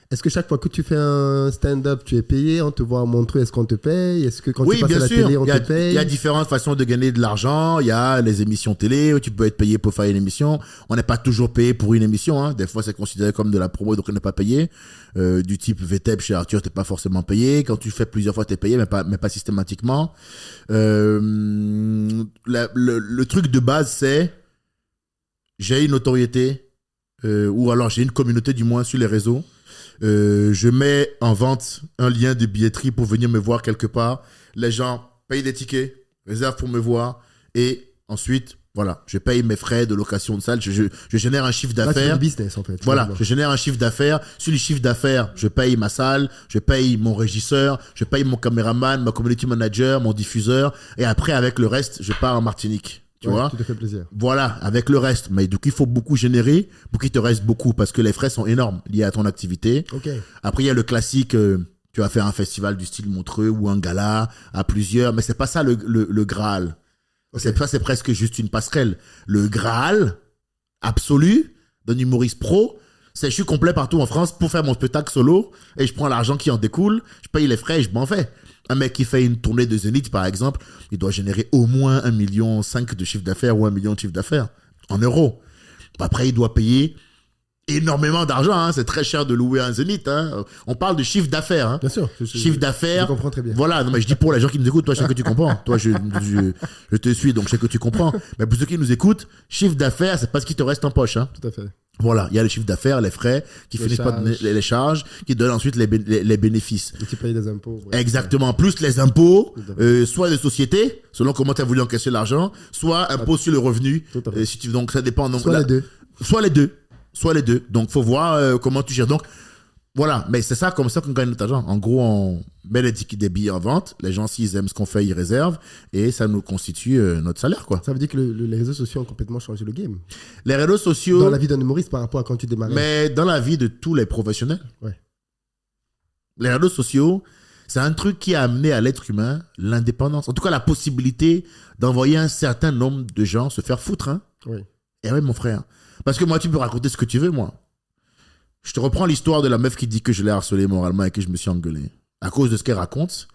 Est-ce que chaque fois que tu fais un stand-up, tu es payé? On te voit montrer, est-ce qu'on te paye? Est-ce que quand tu passes à la télé, on te paye? Il y a différentes façons de gagner de l'argent. Il y a les émissions télé où tu peux être payé pour faire une émission. On n'est pas toujours payé pour une émission. Hein. Des fois, c'est considéré comme de la promo, donc on n'est pas payé. Du type VTEP chez Arthur, t'es pas forcément payé. Quand tu fais plusieurs fois, t'es payé, mais pas systématiquement. Le truc de base, c'est j'ai une notoriété. Ou alors j'ai une communauté du moins sur les réseaux. Je mets en vente un lien de billetterie pour venir me voir quelque part. Les gens payent des tickets, réservent pour me voir et ensuite, voilà, je paye mes frais de location de salle. Je génère un chiffre d'affaires. C'est du business en fait. Voilà, je génère un chiffre d'affaires. Sur le chiffre d'affaires, je paye ma salle, je paye mon régisseur, je paye mon caméraman, ma community manager, mon diffuseur et après avec le reste, je pars en Martinique. Tu vois, tout te fait plaisir. Voilà, avec le reste. Mais donc, il faut beaucoup générer pour qu'il te reste beaucoup parce que les frais sont énormes liés à ton activité. Okay. Après, il y a le classique, tu vas faire un festival du style Montreux ou un gala à plusieurs, mais c'est pas ça le Graal. Okay. C'est presque juste une passerelle. Le Graal absolu d'un humoriste pro, c'est je suis complet partout en France pour faire mon spectacle solo et je prends l'argent qui en découle, je paye les frais et je m'en fais. Un mec qui fait une tournée de Zénith, par exemple, il doit générer au moins 1,5 million de chiffre d'affaires ou 1 million de chiffre d'affaires en euros. Après, il doit payer énormément d'argent. Hein. C'est très cher de louer un Zénith. Hein. On parle de chiffre d'affaires. Hein. Bien sûr. Chiffre d'affaires. Je comprends très bien. Voilà. Non, mais je dis pour les gens qui nous écoutent, toi, je sais que tu comprends. Toi, je te suis, donc je sais que tu comprends. Mais pour ceux qui nous écoutent, chiffre d'affaires, c'est pas ce qui te reste en poche. Hein. Tout à fait. Voilà, il y a le chiffre d'affaires, les frais, qui finissent par donner les charges, qui donnent ensuite les bénéfices. Et tu payes des impôts. Ouais. Exactement. Plus les impôts, soit de société, selon comment tu as voulu encaisser l'argent, soit impôt sur le revenu. Donc ça dépend. Donc, les deux. Soit les deux. Donc faut voir comment tu gères. Donc voilà, mais c'est ça, comme ça qu'on gagne notre argent. En gros, on met des billets en vente. Les gens, s'ils aiment ce qu'on fait, ils réservent. Et ça nous constitue notre salaire, quoi. Ça veut dire que les réseaux sociaux ont complètement changé le game. Les réseaux sociaux... Dans la vie d'un humoriste par rapport à quand tu démarrais. Mais dans la vie de tous les professionnels. Ouais. Les réseaux sociaux, c'est un truc qui a amené à l'être humain l'indépendance. En tout cas, la possibilité d'envoyer un certain nombre de gens se faire foutre. Hein. Oui. Et oui, mon frère. Parce que moi, tu peux raconter ce que tu veux, moi. Je te reprends l'histoire de la meuf qui dit que je l'ai harcelée moralement et que je me suis engueulé. À cause de ce qu'elle raconte,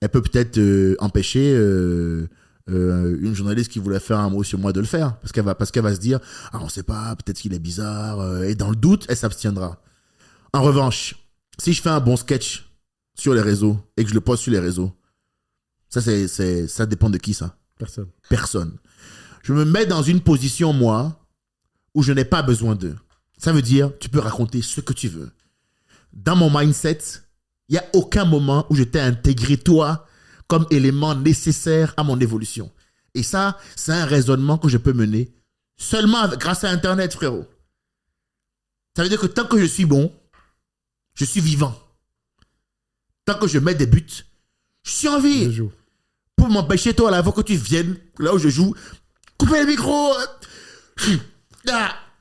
elle peut peut-être empêcher une journaliste qui voulait faire un mot sur moi de le faire. Parce qu'elle va se dire, ah, on sait pas, peut-être qu'il est bizarre. Et dans le doute, elle s'abstiendra. En revanche, si je fais un bon sketch sur les réseaux et que je le poste sur les réseaux, ça dépend de qui, ça? Personne. Je me mets dans une position, moi, où je n'ai pas besoin d'eux. Ça veut dire, tu peux raconter ce que tu veux. Dans mon mindset, il n'y a aucun moment où je t'ai intégré, toi, comme élément nécessaire à mon évolution. Et ça, c'est un raisonnement que je peux mener seulement grâce à Internet, frérot. Ça veut dire que tant que je suis bon, je suis vivant. Tant que je mets des buts, je suis en vie. Pour m'empêcher, toi, là, avant que tu viennes, là où je joue, couper le micro.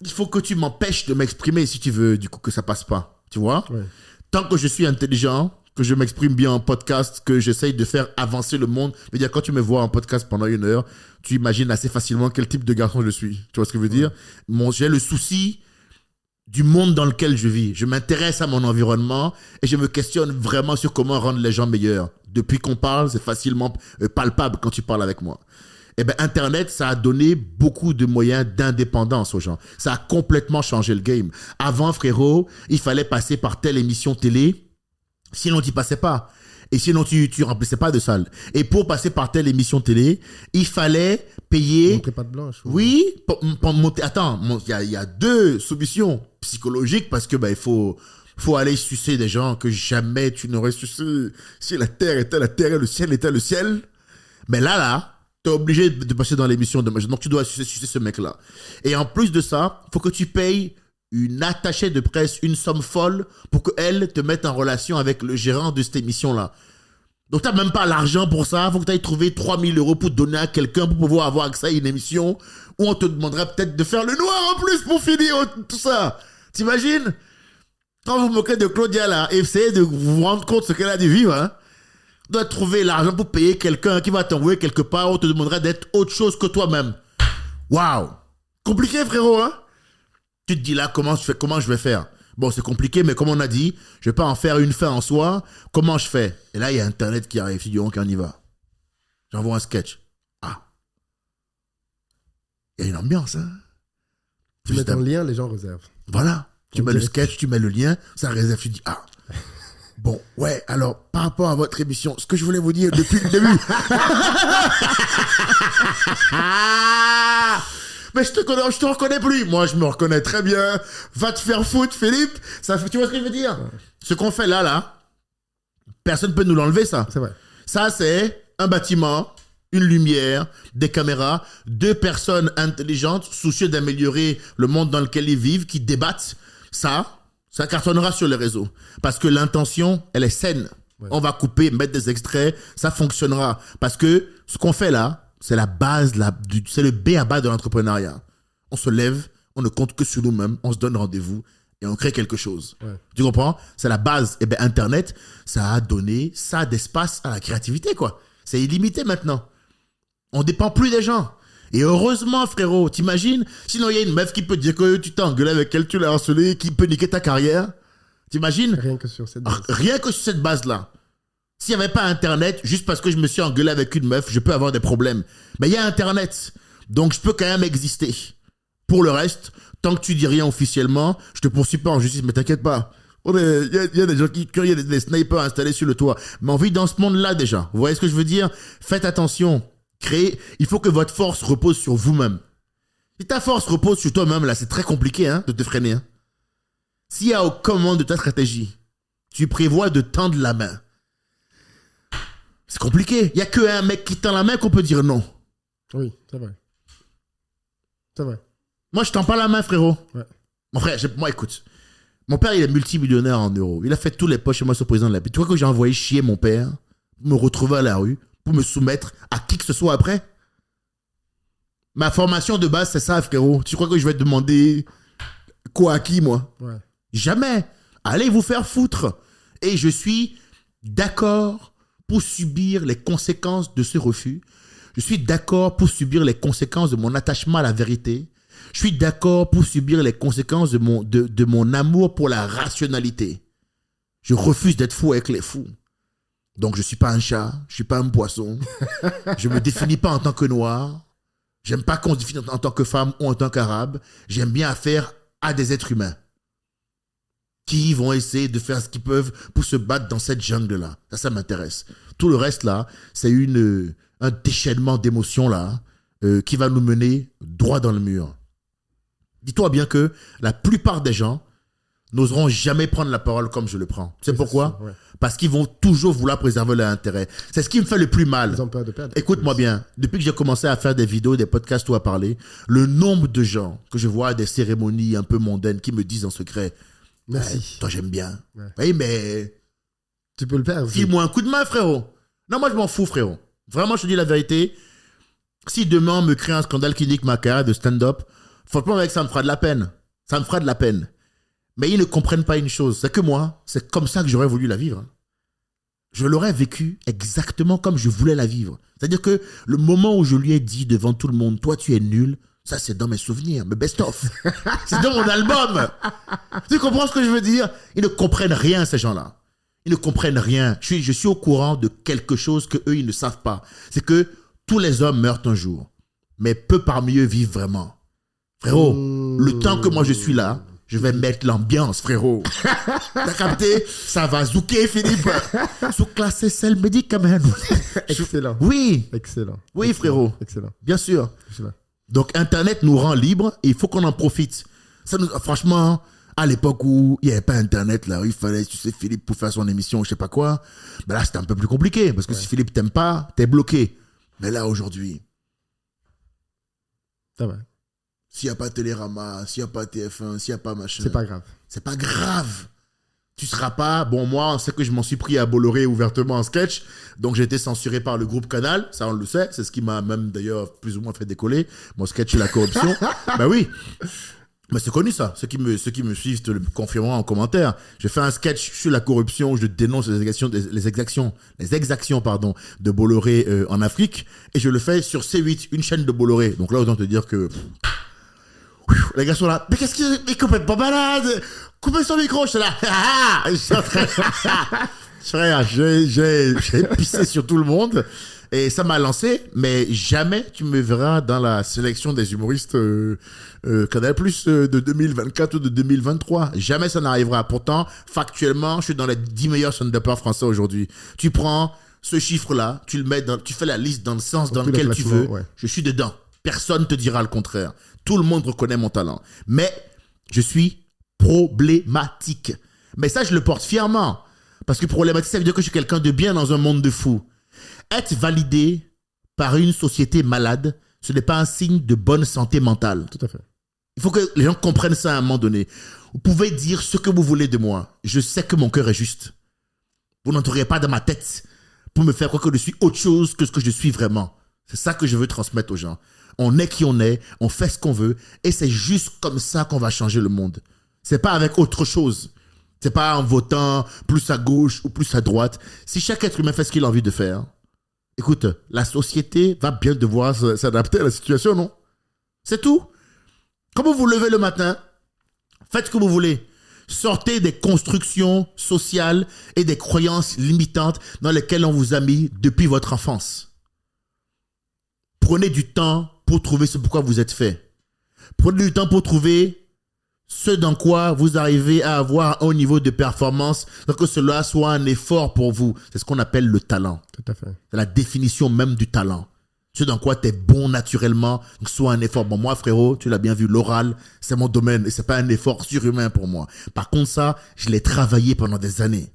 Il faut que tu m'empêches de m'exprimer si tu veux, du coup, que ça passe pas. Tu vois? Ouais. Tant que je suis intelligent, que je m'exprime bien en podcast, que j'essaye de faire avancer le monde. Je veux dire, quand tu me vois en podcast pendant 1 heure, tu imagines assez facilement quel type de garçon je suis. Tu vois ce que je veux dire? J'ai le souci du monde dans lequel je vis. Je m'intéresse à mon environnement et je me questionne vraiment sur comment rendre les gens meilleurs. Depuis qu'on parle, c'est facilement palpable quand tu parles avec moi. Eh bien, Internet, ça a donné beaucoup de moyens d'indépendance aux gens. Ça a complètement changé le game. Avant, frérot, il fallait passer par telle émission télé, sinon tu n'y passais pas. Et sinon, tu remplissais pas de salle. Et pour passer par telle émission télé, il fallait payer... Montrer patte blanche. Oui, pour monter... Attends, il y a 2 solutions psychologiques parce que il faut aller sucer des gens que jamais tu n'aurais sucé si la terre était la terre et le ciel était le ciel. Mais là, t'es obligé de passer dans l'émission de... Donc, tu dois sucer ce mec-là. Et en plus de ça, il faut que tu payes une attachée de presse, une somme folle pour qu'elle te mette en relation avec le gérant de cette émission-là. Donc, t'as même pas l'argent pour ça. Il faut que tu ailles trouver 3 000 € pour donner à quelqu'un pour pouvoir avoir accès à une émission où on te demanderait peut-être de faire le noir en plus pour finir tout ça. T'imagines? Quand vous vous moquez de Claudia là, essayez de vous rendre compte de ce qu'elle a dû vivre, hein. Tu dois trouver l'argent pour payer quelqu'un qui va t'envoyer quelque part où on te demanderait d'être autre chose que toi-même. Waouh! Compliqué, frérot, hein? Tu te dis là, comment je vais faire? Bon, c'est compliqué, mais comme on a dit, je vais pas en faire une fin en soi. Comment je fais? Et là, il y a Internet qui arrive. Je dis, donc, on y va. J'envoie un sketch. Ah. Il y a une ambiance, hein? Tu mets ton lien, les gens réservent. Voilà. Tu mets le sketch, tu mets le lien, ça réserve. Tu dis, ah. Bon, ouais, alors, par rapport à votre émission, ce que je voulais vous dire depuis le début. Mais je te reconnais plus. Moi, je me reconnais très bien. Va te faire foutre, Philippe. Tu vois ce que je veux dire? Ouais. Ce qu'on fait là, personne ne peut nous l'enlever, ça. C'est vrai. Ça, c'est un bâtiment, une lumière, des caméras, 2 personnes intelligentes, soucieux d'améliorer le monde dans lequel ils vivent, qui débattent. Ça cartonnera sur les réseaux. Parce que l'intention, elle est saine. Ouais. On va couper, mettre des extraits, ça fonctionnera. Parce que ce qu'on fait là, c'est la base, c'est le b.a.-ba de l'entrepreneuriat. On se lève, on ne compte que sur nous-mêmes, on se donne rendez-vous et on crée quelque chose. Ouais. Tu comprends? C'est la base. Et bien, Internet, ça a donné ça d'espace à la créativité, quoi. C'est illimité maintenant. On dépend plus des gens. Et heureusement, frérot, t'imagines? Sinon, il y a une meuf qui peut dire que tu t'es engueulé avec elle, tu l'as harcelé, qui peut niquer ta carrière. T'imagines? Rien que sur cette base. Rien que sur cette base-là. S'il n'y avait pas Internet, juste parce que je me suis engueulé avec une meuf, je peux avoir des problèmes. Mais il y a Internet. Donc, je peux quand même exister. Pour le reste, tant que tu dis rien officiellement, je te poursuis pas en justice, mais t'inquiète pas. Il y a des gens il y a des snipers installés sur le toit. Mais on vit dans ce monde-là déjà. Vous voyez ce que je veux dire? Faites attention. Il faut que votre force repose sur vous-même. Si ta force repose sur toi-même, là, c'est très compliqué hein, de te freiner. Hein. S'il y a au commande de ta stratégie, tu prévois de tendre la main. C'est compliqué. Il n'y a qu'un mec qui tend la main qu'on peut dire non. Oui, c'est vrai. C'est vrai. Moi, je tends pas la main, frérot. Ouais. Mon frère, moi, écoute. Mon père, il est multimillionnaire en euros. Il a fait tous les poches chez moi, ce président de la vie. Tu vois que j'ai envoyé chier mon père pour me retrouver à la rue, pour me soumettre à qui que ce soit après? Ma formation de base, c'est ça, frérot. Tu crois que je vais te demander quoi à qui, moi? Ouais. Jamais. Allez vous faire foutre. Et je suis d'accord pour subir les conséquences de ce refus. Je suis d'accord pour subir les conséquences de mon attachement à la vérité. Je suis d'accord pour subir les conséquences de mon amour pour la rationalité. Je refuse d'être fou avec les fous. Donc, je suis pas un chat, je suis pas un poisson. Je me définis pas en tant que noir. J'aime pas qu'on se définisse en tant que femme ou en tant qu'arabe. J'aime bien affaire à des êtres humains qui vont essayer de faire ce qu'ils peuvent pour se battre dans cette jungle-là. Ça m'intéresse. Tout le reste, là, c'est un déchaînement d'émotions, là, qui va nous mener droit dans le mur. Dis-toi bien que la plupart des gens n'oseront jamais prendre la parole comme je le prends. Tu sais pourquoi? Ouais. Parce qu'ils vont toujours vouloir préserver leur intérêt. C'est ce qui me fait le plus mal. Ils ont peur de perdre. Écoute-moi bien. Depuis que j'ai commencé à faire des vidéos, des podcasts ou à parler, le nombre de gens que je vois à des cérémonies un peu mondaines qui me disent en secret, merci. Toi, j'aime bien. Ouais. Oui, mais tu peux le faire. File-moi un coup de main, frérot. Non, moi, je m'en fous, frérot. Vraiment, je te dis la vérité. Si demain, on me crée un scandale qui nique ma carrière de stand-up, franchement, mec, ça me fera de la peine. Ça me fera de la peine. Mais ils ne comprennent pas une chose, c'est que moi, c'est comme ça que j'aurais voulu la vivre. Je l'aurais vécu exactement comme je voulais la vivre. C'est-à-dire que le moment où je lui ai dit devant tout le monde, toi tu es nul, ça c'est dans mes souvenirs, mes best-of. C'est dans mon album. Tu comprends ce que je veux dire? Ils ne comprennent rien, ces gens-là. Ils ne comprennent rien. Je suis au courant de quelque chose qu'eux, ils ne savent pas. C'est que tous les hommes meurent un jour, mais peu parmi eux vivent vraiment. Frérot, le temps que moi je suis là, je vais mettre l'ambiance, frérot. T'as capté? Ça va zouker, Philippe. Sous classé sel médicament. Excellent. Oui. Excellent. Oui, frérot. Excellent. Bien sûr. Excellent. Donc, Internet nous rend libres et il faut qu'on en profite. Franchement, à l'époque où il n'y avait pas Internet, là, il fallait, tu sais, Philippe, pour faire son émission, je sais pas quoi, ben là, c'était un peu plus compliqué. Parce que si Philippe t'aime pas, t'es bloqué. Mais là, aujourd'hui, ça va. S'il n'y a pas Télérama, s'il n'y a pas TF1, s'il n'y a pas machin. C'est pas grave. C'est pas grave. Tu seras pas... Bon, moi, on sait que je m'en suis pris à Bolloré ouvertement en sketch. Donc, j'ai été censuré par le groupe Canal. Ça, on le sait. C'est ce qui m'a même, d'ailleurs, plus ou moins fait décoller. Mon sketch sur la corruption. Ben oui. Mais c'est connu, ça. Ceux qui me suivent te le confirmeront en commentaire. J'ai fait un sketch sur la corruption où je dénonce les exactions de Bolloré en Afrique. Et je le fais sur C8, une chaîne de Bolloré. Donc là, autant te dire que... Les gars sont là, mais qu'est-ce qu'il est complètement malade? Coupez son micro, je suis là. Frère, j'ai pissé sur tout le monde et ça m'a lancé, mais jamais tu me verras dans la sélection des humoristes Canal Plus de 2024 ou de 2023. Jamais ça n'arrivera. Pourtant, factuellement, je suis dans les 10 meilleurs stand-uppers français aujourd'hui. Tu prends ce chiffre-là, tu le mets tu fais la liste dans le sens dans lequel tu veux. Ouais. Je suis dedans. Personne ne te dira le contraire. Tout le monde reconnaît mon talent. Mais je suis problématique. Mais ça, je le porte fièrement. Parce que problématique, ça veut dire que je suis quelqu'un de bien dans un monde de fous. Être validé par une société malade, ce n'est pas un signe de bonne santé mentale. Tout à fait. Il faut que les gens comprennent ça à un moment donné. Vous pouvez dire ce que vous voulez de moi. Je sais que mon cœur est juste. Vous n'entrerez pas dans ma tête pour me faire croire que je suis autre chose que ce que je suis vraiment. C'est ça que je veux transmettre aux gens. On est qui on est, on fait ce qu'on veut, et c'est juste comme ça qu'on va changer le monde. C'est pas avec autre chose. C'est pas en votant plus à gauche ou plus à droite. Si chaque être humain fait ce qu'il a envie de faire, écoute, la société va bien devoir s'adapter à la situation, non? C'est tout. Quand vous vous levez le matin, faites ce que vous voulez. Sortez des constructions sociales et des croyances limitantes dans lesquelles on vous a mis depuis votre enfance. Prenez du temps pour trouver ce pourquoi vous êtes fait. Prenez du temps pour trouver ce dans quoi vous arrivez à avoir un haut niveau de performance, pour que cela soit un effort pour vous. C'est ce qu'on appelle le talent. Tout à fait. C'est la définition même du talent. Ce dans quoi tu es bon naturellement, donc soit un effort. Bon, moi, frérot, tu l'as bien vu, l'oral, c'est mon domaine et c'est pas un effort surhumain pour moi. Par contre, ça, je l'ai travaillé pendant des années.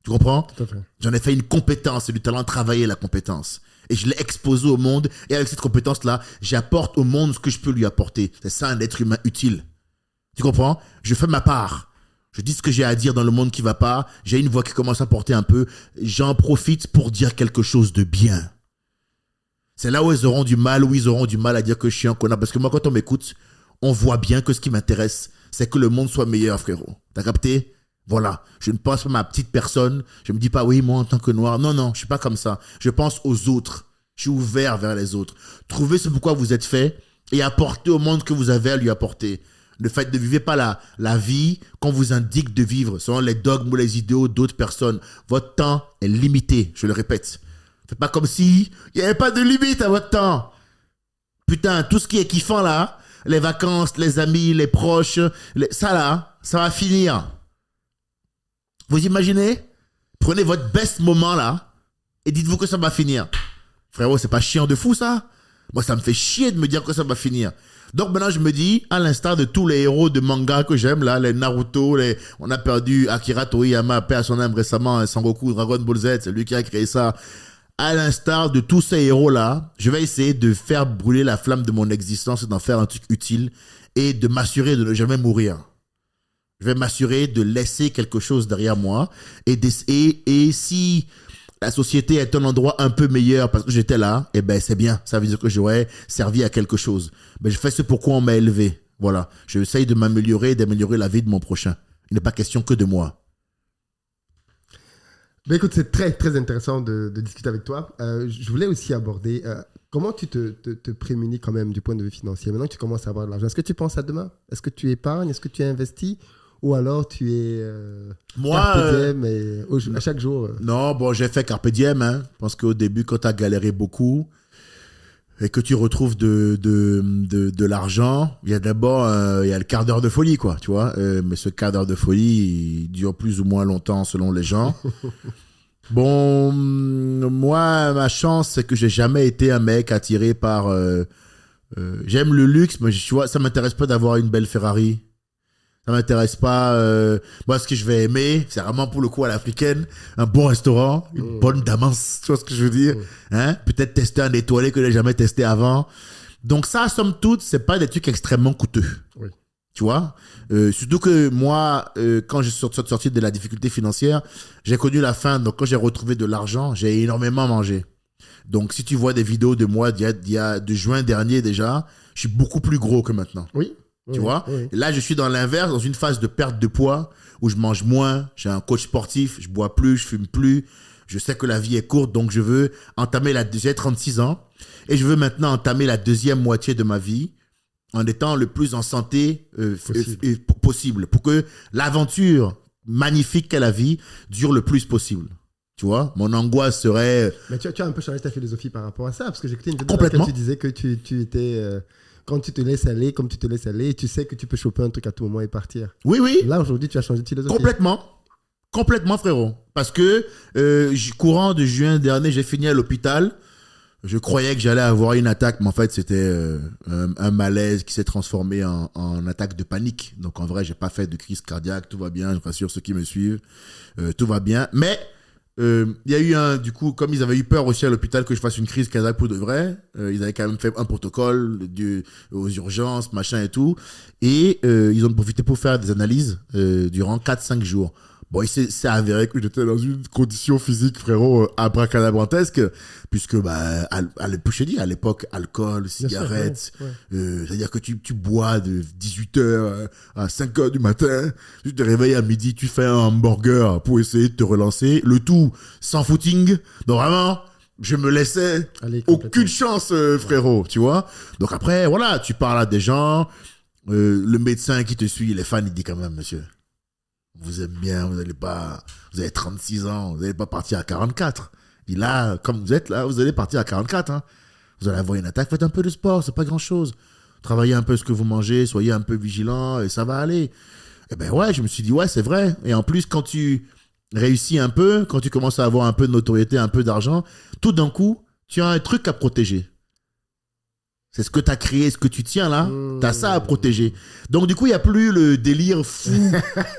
Tu comprends? Tout à fait. J'en ai fait une compétence, c'est du talent, travailler la compétence. Et je l'ai exposé au monde. Et avec cette compétence-là, j'apporte au monde ce que je peux lui apporter. C'est ça un être humain utile. Tu comprends? Je fais ma part. Je dis ce que j'ai à dire dans le monde qui va pas. J'ai une voix qui commence à porter un peu. J'en profite pour dire quelque chose de bien. C'est là où ils auront du mal, à dire que je suis un connard. Parce que moi, quand on m'écoute, on voit bien que ce qui m'intéresse, c'est que le monde soit meilleur, frérot. T'as capté? Voilà. Je ne pense pas à ma petite personne. Je me dis pas, oui, moi, en tant que noir. Non, non, je suis pas comme ça. Je pense aux autres. Je suis ouvert vers les autres. Trouvez ce pourquoi vous êtes fait et apportez au monde ce que vous avez à lui apporter. Ne vivez pas la vie qu'on vous indique de vivre selon les dogmes ou les idéaux d'autres personnes. Votre temps est limité, je le répète. Faites pas comme si il n'y avait pas de limite à votre temps. Putain, tout ce qui est kiffant là, les vacances, les amis, les proches, ça là, ça va finir. Vous imaginez? Prenez votre best moment là et dites-vous que ça va finir. Frérot, c'est pas chiant de fou ça? Moi, ça me fait chier de me dire que ça va finir. Donc maintenant, je me dis, à l'instar de tous les héros de manga que j'aime, là, les Naruto, on a perdu Akira Toriyama, paix à son âme récemment, Sangoku, Dragon Ball Z, c'est lui qui a créé ça. À l'instar de tous ces héros-là, je vais essayer de faire brûler la flamme de mon existence et d'en faire un truc utile et de m'assurer de ne jamais mourir. Je vais m'assurer de laisser quelque chose derrière moi et si la société est un endroit un peu meilleur parce que j'étais là, eh ben c'est bien. Ça veut dire que j'aurais servi à quelque chose. Mais je fais ce pourquoi on m'a élevé. Voilà. Je essaye de m'améliorer, d'améliorer la vie de mon prochain. Il n'est pas question que de moi. Ben écoute, c'est très, très intéressant de discuter avec toi. Je voulais aussi aborder comment tu te prémunis quand même du point de vue financier. Maintenant que tu commences à avoir de l'argent, est-ce que tu penses à demain? Est-ce que tu épargnes? Est-ce que tu investis? Ou alors tu es carpe diem à chaque jour Non, bon, j'ai fait carpe diem. Hein, parce qu'au début, quand tu as galéré beaucoup et que tu retrouves de l'argent, il y a d'abord il y a le quart d'heure de folie, quoi, tu vois. Mais ce quart d'heure de folie, il dure plus ou moins longtemps selon les gens. Bon, moi, ma chance, c'est que j'ai jamais été un mec attiré par... j'aime le luxe, mais tu vois, ça m'intéresse pas d'avoir une belle Ferrari. Ça m'intéresse pas. Moi, ce que je vais aimer, c'est vraiment pour le coup à l'africaine, un bon restaurant, une bonne damance, tu vois ce que je veux dire, hein? Peut-être tester un étoilé que j'ai jamais testé avant. Donc ça, somme toute, c'est pas des trucs extrêmement coûteux. Oui. Tu vois, surtout que moi, quand je suis sorti de la difficulté financière, j'ai connu la fin. Donc quand j'ai retrouvé de l'argent, j'ai énormément mangé. Donc si tu vois des vidéos de moi de juin dernier déjà, je suis beaucoup plus gros que maintenant. Oui. Tu vois, Et là, je suis dans l'inverse, dans une phase de perte de poids où je mange moins, j'ai un coach sportif, je bois plus, je fume plus. Je sais que la vie est courte, donc je veux entamer j'ai 36 ans et je veux maintenant entamer la deuxième moitié de ma vie en étant le plus en santé possible pour que l'aventure magnifique qu'est la vie dure le plus possible. Tu vois, mon angoisse serait... Mais tu as un peu changé ta philosophie par rapport à ça, parce que j'ai écouté une vidéo dans laquelle tu disais que tu étais... Quand tu te laisses aller, comme tu te laisses aller, tu sais que tu peux choper un truc à tout moment et partir. Oui, oui. Là, aujourd'hui, tu as changé de philosophie. Complètement, frérot. Parce que courant de juin dernier, j'ai fini à l'hôpital. Je croyais que j'allais avoir une attaque, mais en fait, c'était un malaise qui s'est transformé en attaque de panique. Donc, en vrai, j'ai pas fait de crise cardiaque. Tout va bien. Je rassure ceux qui me suivent. Tout va bien. Mais il y a eu du coup, comme ils avaient eu peur aussi à l'hôpital que je fasse une crise cardiaque pour de vrai, ils avaient quand même fait un protocole aux urgences, machin et tout. Et ils ont profité pour faire des analyses durant 4-5 jours. Bon, il s'est avéré que j'étais dans une condition physique, frérot, abracadabrantesque, puisque, je dis, à l'époque, alcool, cigarettes, c'est-à-dire que tu bois de 18h à 5h du matin, tu te réveilles à midi, tu fais un hamburger pour essayer de te relancer, le tout sans footing. Donc vraiment, je me laissais aucune chance, frérot, tu vois. Donc après, voilà, tu parles à des gens, le médecin qui te suit, il est fan, il dit quand même, monsieur, vous êtes bien, vous avez 36 ans, vous n'allez pas partir à 44. Et là, comme vous êtes là, vous allez partir à 44. Hein. Vous allez avoir une attaque, faites un peu de sport, c'est pas grand chose. Travaillez un peu ce que vous mangez, soyez un peu vigilant et ça va aller. Et ben ouais, je me suis dit, ouais, c'est vrai. Et en plus, quand tu réussis un peu, quand tu commences à avoir un peu de notoriété, un peu d'argent, tout d'un coup, tu as un truc à protéger. C'est ce que tu as créé, ce que tu tiens là, tu as ça à protéger. Donc du coup, il n'y a plus le délire fou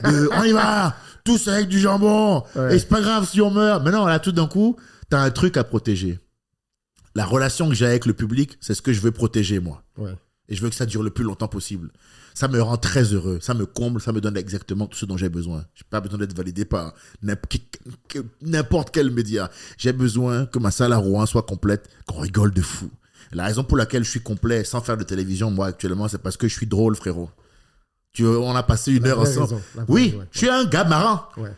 de on y va, tous avec du jambon, et c'est pas grave si on meurt. Mais non, là, tout d'un coup, tu as un truc à protéger. La relation que j'ai avec le public, c'est ce que je veux protéger, moi. Ouais. Et je veux que ça dure le plus longtemps possible. Ça me rend très heureux, ça me comble, ça me donne exactement tout ce dont j'ai besoin. Je n'ai pas besoin d'être validé par n'importe quel média. J'ai besoin que ma salle à Rouen soit complète, qu'on rigole de fou. La raison pour laquelle je suis complet sans faire de télévision, moi, actuellement, c'est parce que je suis drôle, frérot. On a passé une heure ensemble. Oui, je suis un gars marrant. Ouais.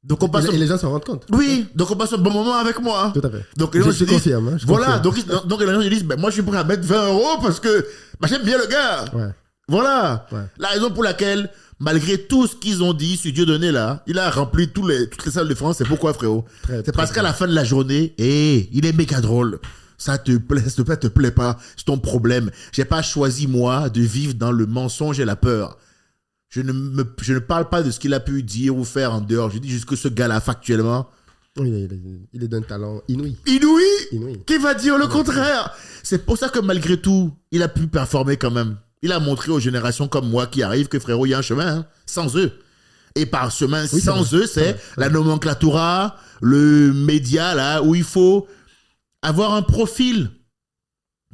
Donc et les gens s'en rendent compte. Oui, donc on passe un bon moment avec moi. Tout à fait. Donc les gens se disent, confirme, hein, voilà, donc les gens se disent, moi je suis prêt à mettre 20 € parce que j'aime bien le gars. Ouais. Voilà. Ouais. La raison pour laquelle, malgré tout ce qu'ils ont dit sur Dieudonné là, il a rempli toutes les salles de France. C'est pourquoi, frérot? C'est parce qu'à la fin de la journée, il est méga drôle. Ça te plaît, te plaît pas, c'est ton problème. J'ai pas choisi, moi, de vivre dans le mensonge et la peur. Je ne parle pas de ce qu'il a pu dire ou faire en dehors. Je dis juste que ce gars-là, factuellement... Oui, il est d'un talent inouï. Inouï. Qui va dire le contraire? C'est pour ça que malgré tout, il a pu performer quand même. Il a montré aux générations comme moi qui arrivent que frérot, il y a un chemin, hein, sans eux. Et par chemin sans eux, c'est la nomenclatura, le média, là, où il faut avoir un profil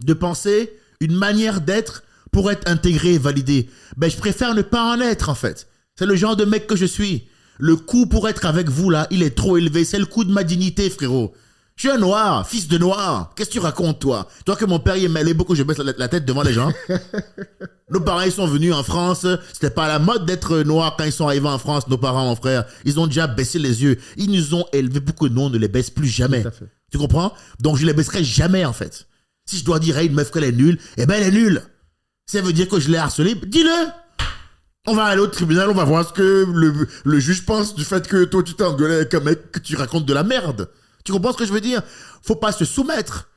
de pensée, une manière d'être pour être intégré et validé. Ben, je préfère ne pas en être, en fait. C'est le genre de mec que je suis. Le coût pour être avec vous, là, il est trop élevé. C'est le coût de ma dignité, frérot. Je suis un noir, fils de noir. Qu'est-ce que tu racontes, toi? Toi que mon père, il m'aimait beaucoup, je baisse la tête devant les gens. Nos parents, ils sont venus en France. C'était pas la mode d'être noir quand ils sont arrivés en France, nos parents, mon frère. Ils ont déjà baissé les yeux. Ils nous ont élevés pour que nous, on ne les baisse plus jamais. Tu comprends? Donc, je les baisserai jamais, en fait. Si je dois dire à une meuf qu'elle est nulle, eh ben, elle est nulle. Ça veut dire que je l'ai harcelée, dis-le. On va aller au tribunal, on va voir ce que le juge pense du fait que toi, tu t'es engueulé avec un mec que tu racontes de la merde. Tu comprends ce que je veux dire? Faut pas se soumettre.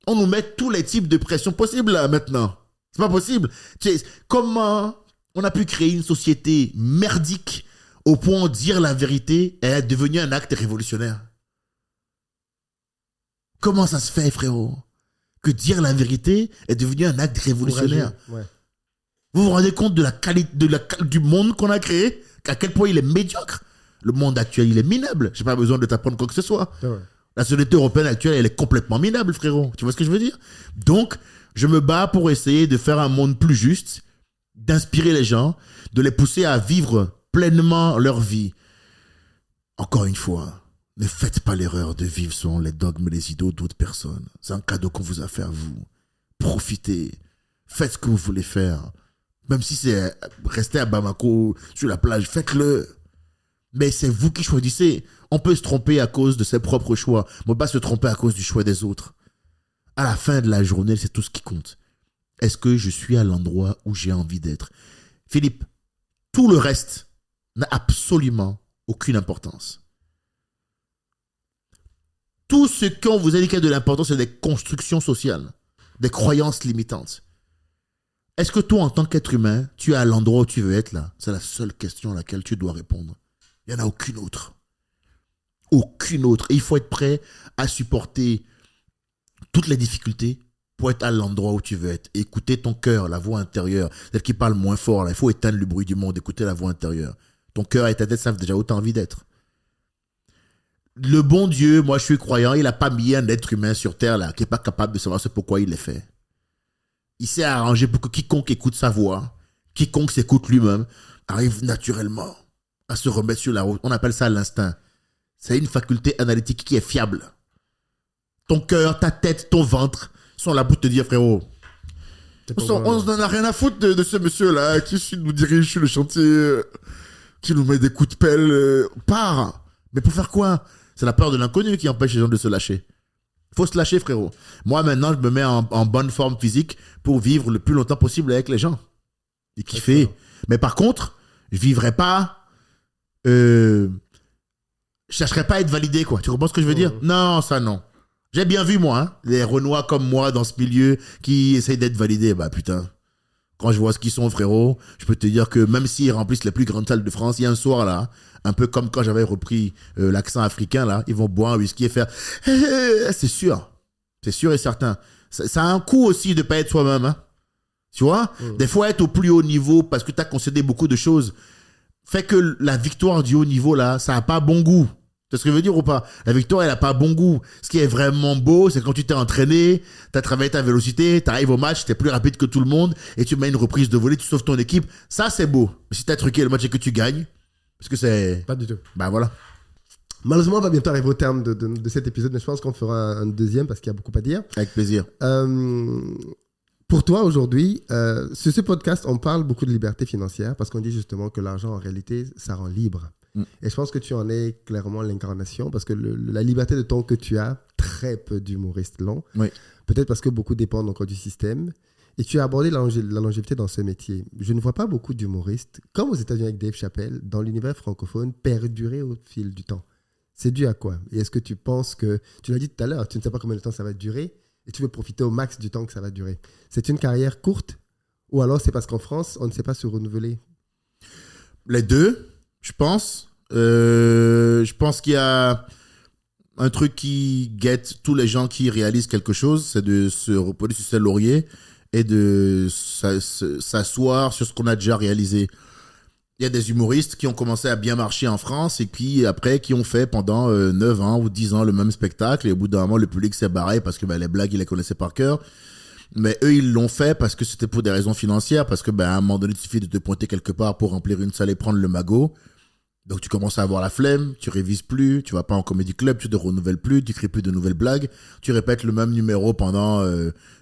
On nous met tous les types de pression possibles là, maintenant. C'est pas possible. Comment on a pu créer une société merdique au point de dire la vérité est devenu un acte révolutionnaire? Comment ça se fait, frérot? Que dire la vérité est devenu un acte révolutionnaire. Ouais. Vous vous rendez compte de la qualité du monde qu'on a créé? À quel point il est médiocre? Le monde actuel, il est minable. J'ai pas besoin de t'apprendre quoi que ce soit. Ouais. La société européenne actuelle, elle est complètement minable, frérot. Tu vois ce que je veux dire? Donc, je me bats pour essayer de faire un monde plus juste, d'inspirer les gens, de les pousser à vivre pleinement leur vie. Encore une fois, ne faites pas l'erreur de vivre selon les dogmes et les idéaux d'autres personnes. C'est un cadeau qu'on vous a fait à vous. Profitez. Faites ce que vous voulez faire. Même si c'est rester à Bamako, sur la plage, faites-le. Mais c'est vous qui choisissez. On peut se tromper à cause de ses propres choix. Mais on ne peut pas se tromper à cause du choix des autres. À la fin de la journée, c'est tout ce qui compte. Est-ce que je suis à l'endroit où j'ai envie d'être? Philippe, tout le reste n'a absolument aucune importance. Tout ce qu'on vous indique de l'importance, c'est des constructions sociales, des croyances limitantes. Est-ce que toi, en tant qu'être humain, tu es à l'endroit où tu veux être là? C'est la seule question à laquelle tu dois répondre. Il n'y en a aucune autre. Aucune autre. Et il faut être prêt à supporter toutes les difficultés pour être à l'endroit où tu veux être. Et écouter ton cœur, la voix intérieure, celle qui parle moins fort. Là. Il faut éteindre le bruit du monde, écouter la voix intérieure. Ton cœur et ta tête savent déjà où tu as envie d'être. Le bon Dieu, moi je suis croyant, il n'a pas mis un être humain sur terre là, qui n'est pas capable de savoir ce pourquoi il est fait. Il s'est arrangé pour que quiconque écoute sa voix, quiconque s'écoute lui-même, arrive naturellement à se remettre sur la route. On appelle ça l'instinct. C'est une faculté analytique qui est fiable. Ton cœur, ta tête, ton ventre sont là pour te dire, frérot, on n'en a rien à foutre de ce monsieur-là qui nous dirige sur le chantier, qui nous met des coups de pelle. Pars. Mais pour faire quoi? C'est la peur de l'inconnu qui empêche les gens de se lâcher. Il faut se lâcher, frérot. Moi, maintenant, je me mets en bonne forme physique pour vivre le plus longtemps possible avec les gens. Et kiffer. Mais par contre, je vivrai pas... je chercherai pas à être validé, quoi. Tu comprends ce que je veux dire? Non, ça, non. J'ai bien vu, moi, hein, les Renois comme moi dans ce milieu qui essayent d'être validés. Bah, putain. Quand je vois ce qu'ils sont, frérot, je peux te dire que même s'ils remplissent les plus grandes salles de France, il y a un soir, là, un peu comme quand j'avais repris l'accent africain, là, ils vont boire un whisky et faire « C'est sûr. C'est sûr et certain. » Ça a un coût aussi de ne pas être soi-même. Hein. Tu vois? Des fois, être au plus haut niveau parce que tu as concédé beaucoup de choses fait que la victoire du haut niveau, là, ça n'a pas bon goût. Tu sais ce que je veux dire ou pas? La victoire, elle n'a pas bon goût. Ce qui est vraiment beau, c'est quand tu t'es entraîné, tu as travaillé ta vélocité, tu arrives au match, tu es plus rapide que tout le monde et tu mets une reprise de volée, tu sauves ton équipe. Ça, c'est beau. Mais si tu as truqué le match et que tu gagnes, parce que c'est... Pas du tout. Bah voilà. Malheureusement, on va bientôt arriver au terme de cet épisode, mais je pense qu'on fera un deuxième parce qu'il y a beaucoup à dire. Avec plaisir. Pour toi, aujourd'hui, sur ce podcast, on parle beaucoup de liberté financière parce qu'on dit justement que l'argent, en réalité, ça rend libre. Et je pense que tu en es clairement l'incarnation parce que la liberté de temps que tu as, très peu d'humoristes l'ont. Oui. Peut-être parce que beaucoup dépendent encore du système. Et tu as abordé la longévité dans ce métier. Je ne vois pas beaucoup d'humoristes, comme aux États-Unis avec Dave Chappelle, dans l'univers francophone, perdurer au fil du temps. C'est dû à quoi? Et est-ce que tu penses que, tu l'as dit tout à l'heure, tu ne sais pas combien de temps ça va durer et tu veux profiter au max du temps que ça va durer. C'est une carrière courte ou alors c'est parce qu'en France, on ne sait pas se renouveler? Les deux, je pense. Je pense qu'il y a un truc qui guette tous les gens qui réalisent quelque chose, c'est de se reposer sur ses lauriers et de s'asseoir sur ce qu'on a déjà réalisé. Il y a des humoristes qui ont commencé à bien marcher en France et puis après qui ont fait pendant 9 ans ou 10 ans le même spectacle et au bout d'un moment le public s'est barré parce que les blagues ils les connaissaient par cœur. Mais eux ils l'ont fait parce que c'était pour des raisons financières, parce que à un moment donné il suffit de te pointer quelque part pour remplir une salle et prendre le magot. Donc tu commences à avoir la flemme, tu révises plus, tu vas pas en comédie club, tu te renouvelles plus, tu crées plus de nouvelles blagues, tu répètes le même numéro pendant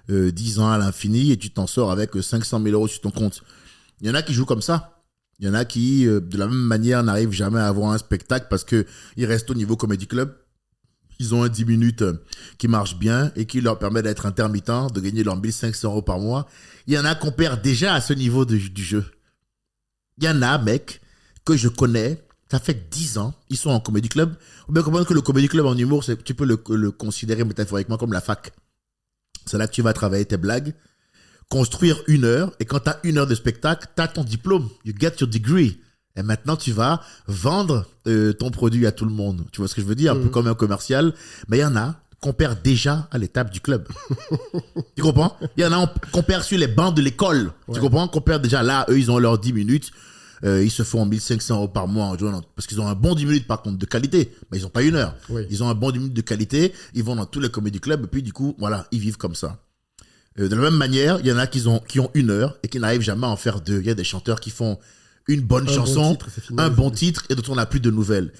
10 ans à l'infini et tu t'en sors avec 500 000 € sur ton compte. Il y en a qui jouent comme ça. Il y en a qui, de la même manière, n'arrivent jamais à avoir un spectacle parce qu'ils restent au niveau comédie club. Ils ont un 10 minutes qui marche bien et qui leur permet d'être intermittents, de gagner leurs 1 500 € par mois. Il y en a qu'on perd déjà à ce niveau du jeu. Il y en a, mec, que je connais, ça fait 10 ans, ils sont en comédie club. On peut comprendre que le comédie club en humour, tu peux le considérer métaphoriquement comme la fac. C'est là que tu vas travailler tes blagues, construire 1 heure, et quand tu as 1 heure de spectacle, tu as ton diplôme, you get your degree. Et maintenant, tu vas vendre ton produit à tout le monde. Tu vois ce que je veux dire? Un peu comme un commercial. Mais il y en a qu'on perd déjà à l'étape du club. Tu comprends? Il y en a qu'on perd sur les bancs de l'école. Ouais. Tu comprends? Qu'on perd déjà là, eux, ils ont leurs 10 minutes. Ils se font 1 500 € par mois en jouant parce qu'ils ont un bon 10 minutes par contre de qualité, mais ils n'ont pas 1 heure. Oui. Ils ont un bon 10 minutes de qualité, ils vont dans tous les comédie clubs et puis du coup, voilà, ils vivent comme ça. De la même manière, il y en a qui ont 1 heure et qui n'arrivent jamais à en faire 2. Il y a des chanteurs qui font une bonne chanson, un bon titre et dont on n'a plus de nouvelles.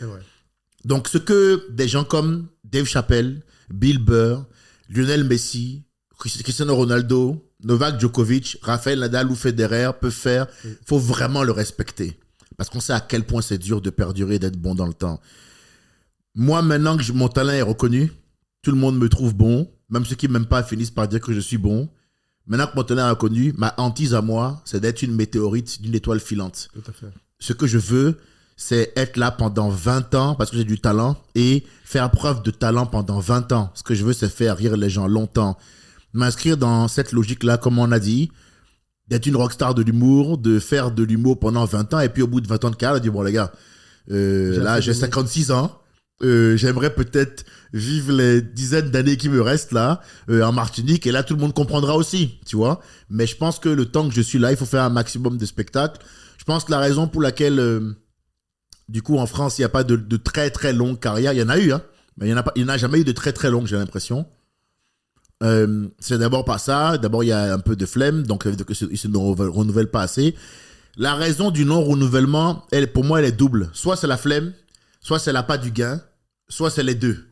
Donc ce que des gens comme Dave Chappelle, Bill Burr, Lionel Messi, Cristiano Ronaldo, Novak Djokovic, Rafael Nadal ou Federer peuvent faire, faut vraiment le respecter. Parce qu'on sait à quel point c'est dur de perdurer, d'être bon dans le temps. Moi, maintenant que mon talent est reconnu, tout le monde me trouve bon, même ceux qui ne m'aiment pas finissent par dire que je suis bon. Maintenant que mon talent est reconnu, ma hantise à moi, c'est d'être une météorite d'une étoile filante. Tout à fait. Ce que je veux, c'est être là pendant 20 ans parce que j'ai du talent et faire preuve de talent pendant 20 ans. Ce que je veux, c'est faire rire les gens longtemps. M'inscrire dans cette logique-là, comme on a dit, d'être une rockstar de l'humour, de faire de l'humour pendant 20 ans, et puis au bout de 20 ans de carrière, dire, bon les gars, là j'ai 56 ans, j'aimerais peut-être vivre les dizaines d'années qui me restent là, en Martinique, et là tout le monde comprendra aussi, tu vois. Mais je pense que le temps que je suis là, il faut faire un maximum de spectacles. Je pense que la raison pour laquelle, du coup en France, il n'y a pas de très très longue carrière, il y en a eu, hein, mais il n'y en a jamais eu de très très longue, j'ai l'impression. C'est d'abord pas ça. D'abord, il y a un peu de flemme, donc ça veut dire qu'ils se renouvellent pas assez. La raison du non-renouvellement, pour moi, elle est double. Soit c'est la flemme, soit c'est l'appât du gain, soit c'est les deux.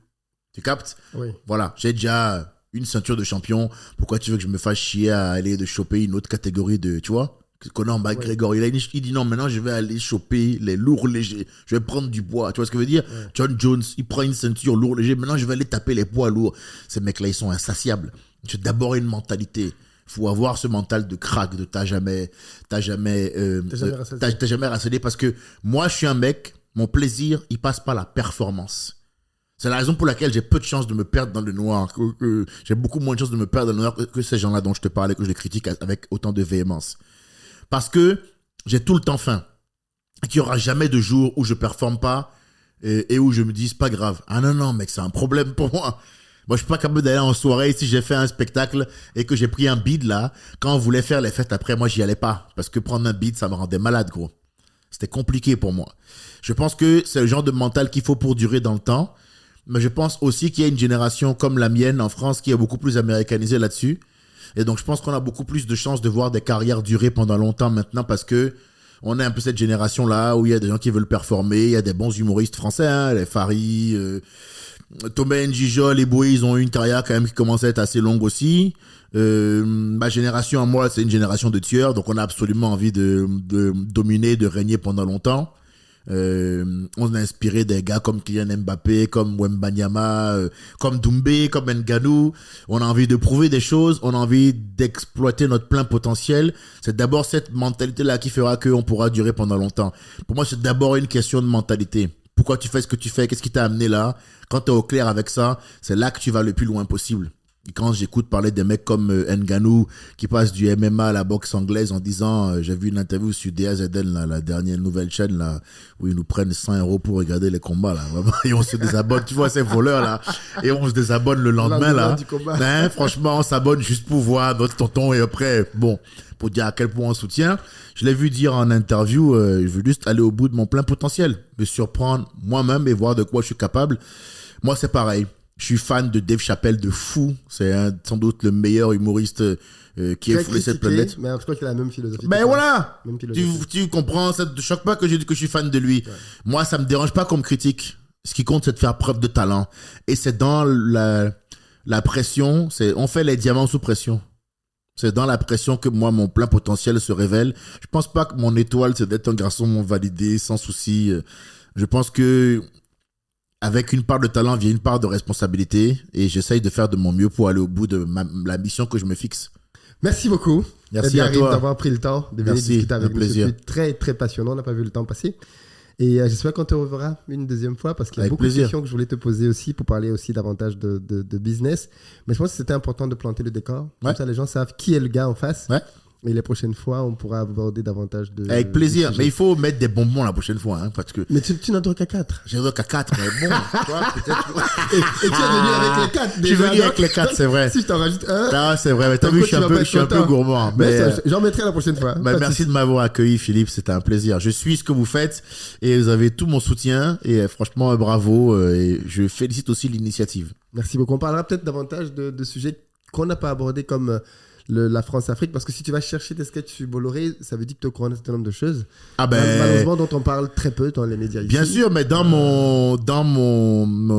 Tu captes? Oui. Voilà, j'ai déjà une ceinture de champion. Pourquoi tu veux que je me fasse chier à aller de choper une autre catégorie de, tu vois? Conor McGregor, il dit non, maintenant je vais aller choper les lourds légers. Je vais prendre du bois. Tu vois ce que je veux dire? Ouais. John Jones, il prend une ceinture lourd léger. Maintenant je vais aller taper les poids lourds. Ces mecs-là, ils sont insatiables. C'est d'abord une mentalité. Il faut avoir ce mental de crack, de t'as jamais rassédé parce que moi je suis un mec, mon plaisir, il passe par la performance. C'est la raison pour laquelle j'ai peu de chance de me perdre dans le noir. J'ai beaucoup moins de chance de me perdre dans le noir que ces gens-là dont je te parlais, que je les critique avec autant de véhémence. Parce que j'ai tout le temps faim. Et qu'il n'y aura jamais de jour où je ne performe pas et où je me dis, c'est pas grave. Ah non, mec, c'est un problème pour moi. Moi, je suis pas capable d'aller en soirée si j'ai fait un spectacle et que j'ai pris un bide là. Quand on voulait faire les fêtes après, moi, j'y allais pas. Parce que prendre un bide, ça me rendait malade, gros. C'était compliqué pour moi. Je pense que c'est le genre de mental qu'il faut pour durer dans le temps. Mais je pense aussi qu'il y a une génération comme la mienne en France qui est beaucoup plus américanisée là-dessus. Et donc, je pense qu'on a beaucoup plus de chances de voir des carrières durer pendant longtemps maintenant parce que on est un peu cette génération-là où il y a des gens qui veulent performer. Il y a des bons humoristes français, hein, les Fari, Thomas Njijol, les Boué, ils ont eu une carrière quand même qui commence à être assez longue aussi. Ma génération, à moi, c'est une génération de tueurs. Donc, on a absolument envie de dominer, de régner pendant longtemps. On a inspiré des gars comme Kylian Mbappé, comme Wembanyama, comme Doumbé, comme Ngannou. On a envie de prouver des choses, on a envie d'exploiter notre plein potentiel. C'est d'abord cette mentalité-là qui fera qu'on pourra durer pendant longtemps. Pour moi, c'est d'abord une question de mentalité. Pourquoi tu fais ce que tu fais? Qu'est-ce qui t'a amené là? Quand tu es au clair avec ça, c'est là que tu vas le plus loin possible. Et quand j'écoute parler des mecs comme Ngannou qui passent du MMA à la boxe anglaise en disant, j'ai vu une interview sur DAZN, là, la dernière nouvelle chaîne là, où ils nous prennent 100 € pour regarder les combats là, et on se désabonne, tu vois ces voleurs là, et on se désabonne le lendemain là. Ben, franchement, on s'abonne juste pour voir notre tonton et après, bon, pour dire à quel point on soutient. Je l'ai vu dire en interview, je veux juste aller au bout de mon plein potentiel, me surprendre moi-même et voir de quoi je suis capable. Moi, c'est pareil. Je suis fan de Dave Chappelle de fou. C'est sans doute le meilleur humoriste qui ait foulé cette planète. Mais je crois qu'il a la même philosophie. Ben voilà. Tu comprends, ça te choque pas que je dis que je suis fan de lui. Ouais. Moi, ça me dérange pas comme critique. Ce qui compte, c'est de faire preuve de talent. Et c'est dans la pression. On fait les diamants sous pression. C'est dans la pression que moi, mon plein potentiel se révèle. Je pense pas que mon étoile, c'est d'être un garçon validé, sans souci. Je pense que avec une part de talent vient une part de responsabilité et j'essaye de faire de mon mieux pour aller au bout de la mission que je me fixe. Merci beaucoup. Merci à toi d'avoir pris le temps de venir discuter avec nous. C'était très, très passionnant. On n'a pas vu le temps passer. Et j'espère qu'on te reverra une deuxième fois parce qu'il y a beaucoup de questions que je voulais te poser aussi pour parler aussi davantage de business. Mais je pense que c'était important de planter le décor. Comme ça, les gens savent qui est le gars en face. Ouais. Et les prochaines fois, on pourra aborder davantage de... Avec plaisir. Mais il faut mettre des bonbons la prochaine fois. Hein, parce que... Mais tu n'en dois qu'à 4. J'en dois qu'à 4. Mais bon, toi, peut-être... et tu es venu avec les 4. Je suis venu avec les 4, c'est vrai. Si je t'en rajoute un... Ah, c'est vrai. Mais t'as vu, je suis un peu gourmand. Mais j'en mettrai la prochaine fois. Bah, merci de m'avoir accueilli, Philippe. C'était un plaisir. Je suis ce que vous faites et vous avez tout mon soutien. Et franchement, bravo. Et je félicite aussi l'initiative. Merci beaucoup. On parlera peut-être davantage de sujets qu'on n'a pas abordés comme... la France-Afrique, parce que si tu vas chercher des sketchs sur Bolloré, ça veut dire que tu es au courant d'un certain nombre de choses. Ah ben, malheureusement, dont on parle très peu dans les médias ici. Bien sûr, mais dans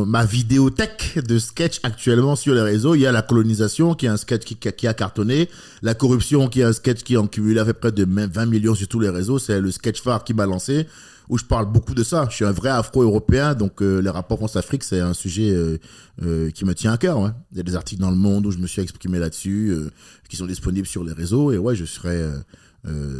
ma vidéothèque de sketchs actuellement sur les réseaux, il y a la colonisation qui est un sketch qui a cartonné, la corruption qui est un sketch qui en cumulé avec près de 20 millions sur tous les réseaux, c'est le sketch phare qui m'a lancé, où je parle beaucoup de ça. Je suis un vrai afro-européen, donc les rapports France-Afrique, c'est un sujet qui me tient à cœur. Ouais. Il y a des articles dans Le Monde où je me suis exprimé là-dessus, qui sont disponibles sur les réseaux, et ouais, je serais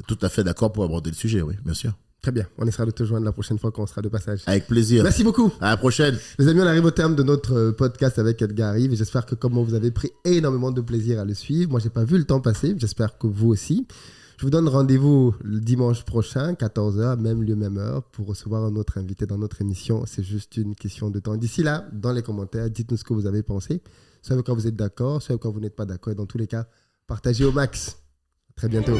tout à fait d'accord pour aborder le sujet, oui, bien sûr. Très bien, on essaiera de te joindre la prochaine fois quand on sera de passage. Avec plaisir. Merci beaucoup. À la prochaine. Les amis, on arrive au terme de notre podcast avec Edgar Rive, et j'espère que comme vous avez pris énormément de plaisir à le suivre, moi j'ai pas vu le temps passer, j'espère que vous aussi. Je vous donne rendez-vous le dimanche prochain, 14h, même lieu, même heure, pour recevoir un autre invité dans notre émission. C'est juste une question de temps. D'ici là, dans les commentaires, dites-nous ce que vous avez pensé. Soit quand vous êtes d'accord, soit quand vous n'êtes pas d'accord. Et dans tous les cas, partagez au max. À très bientôt.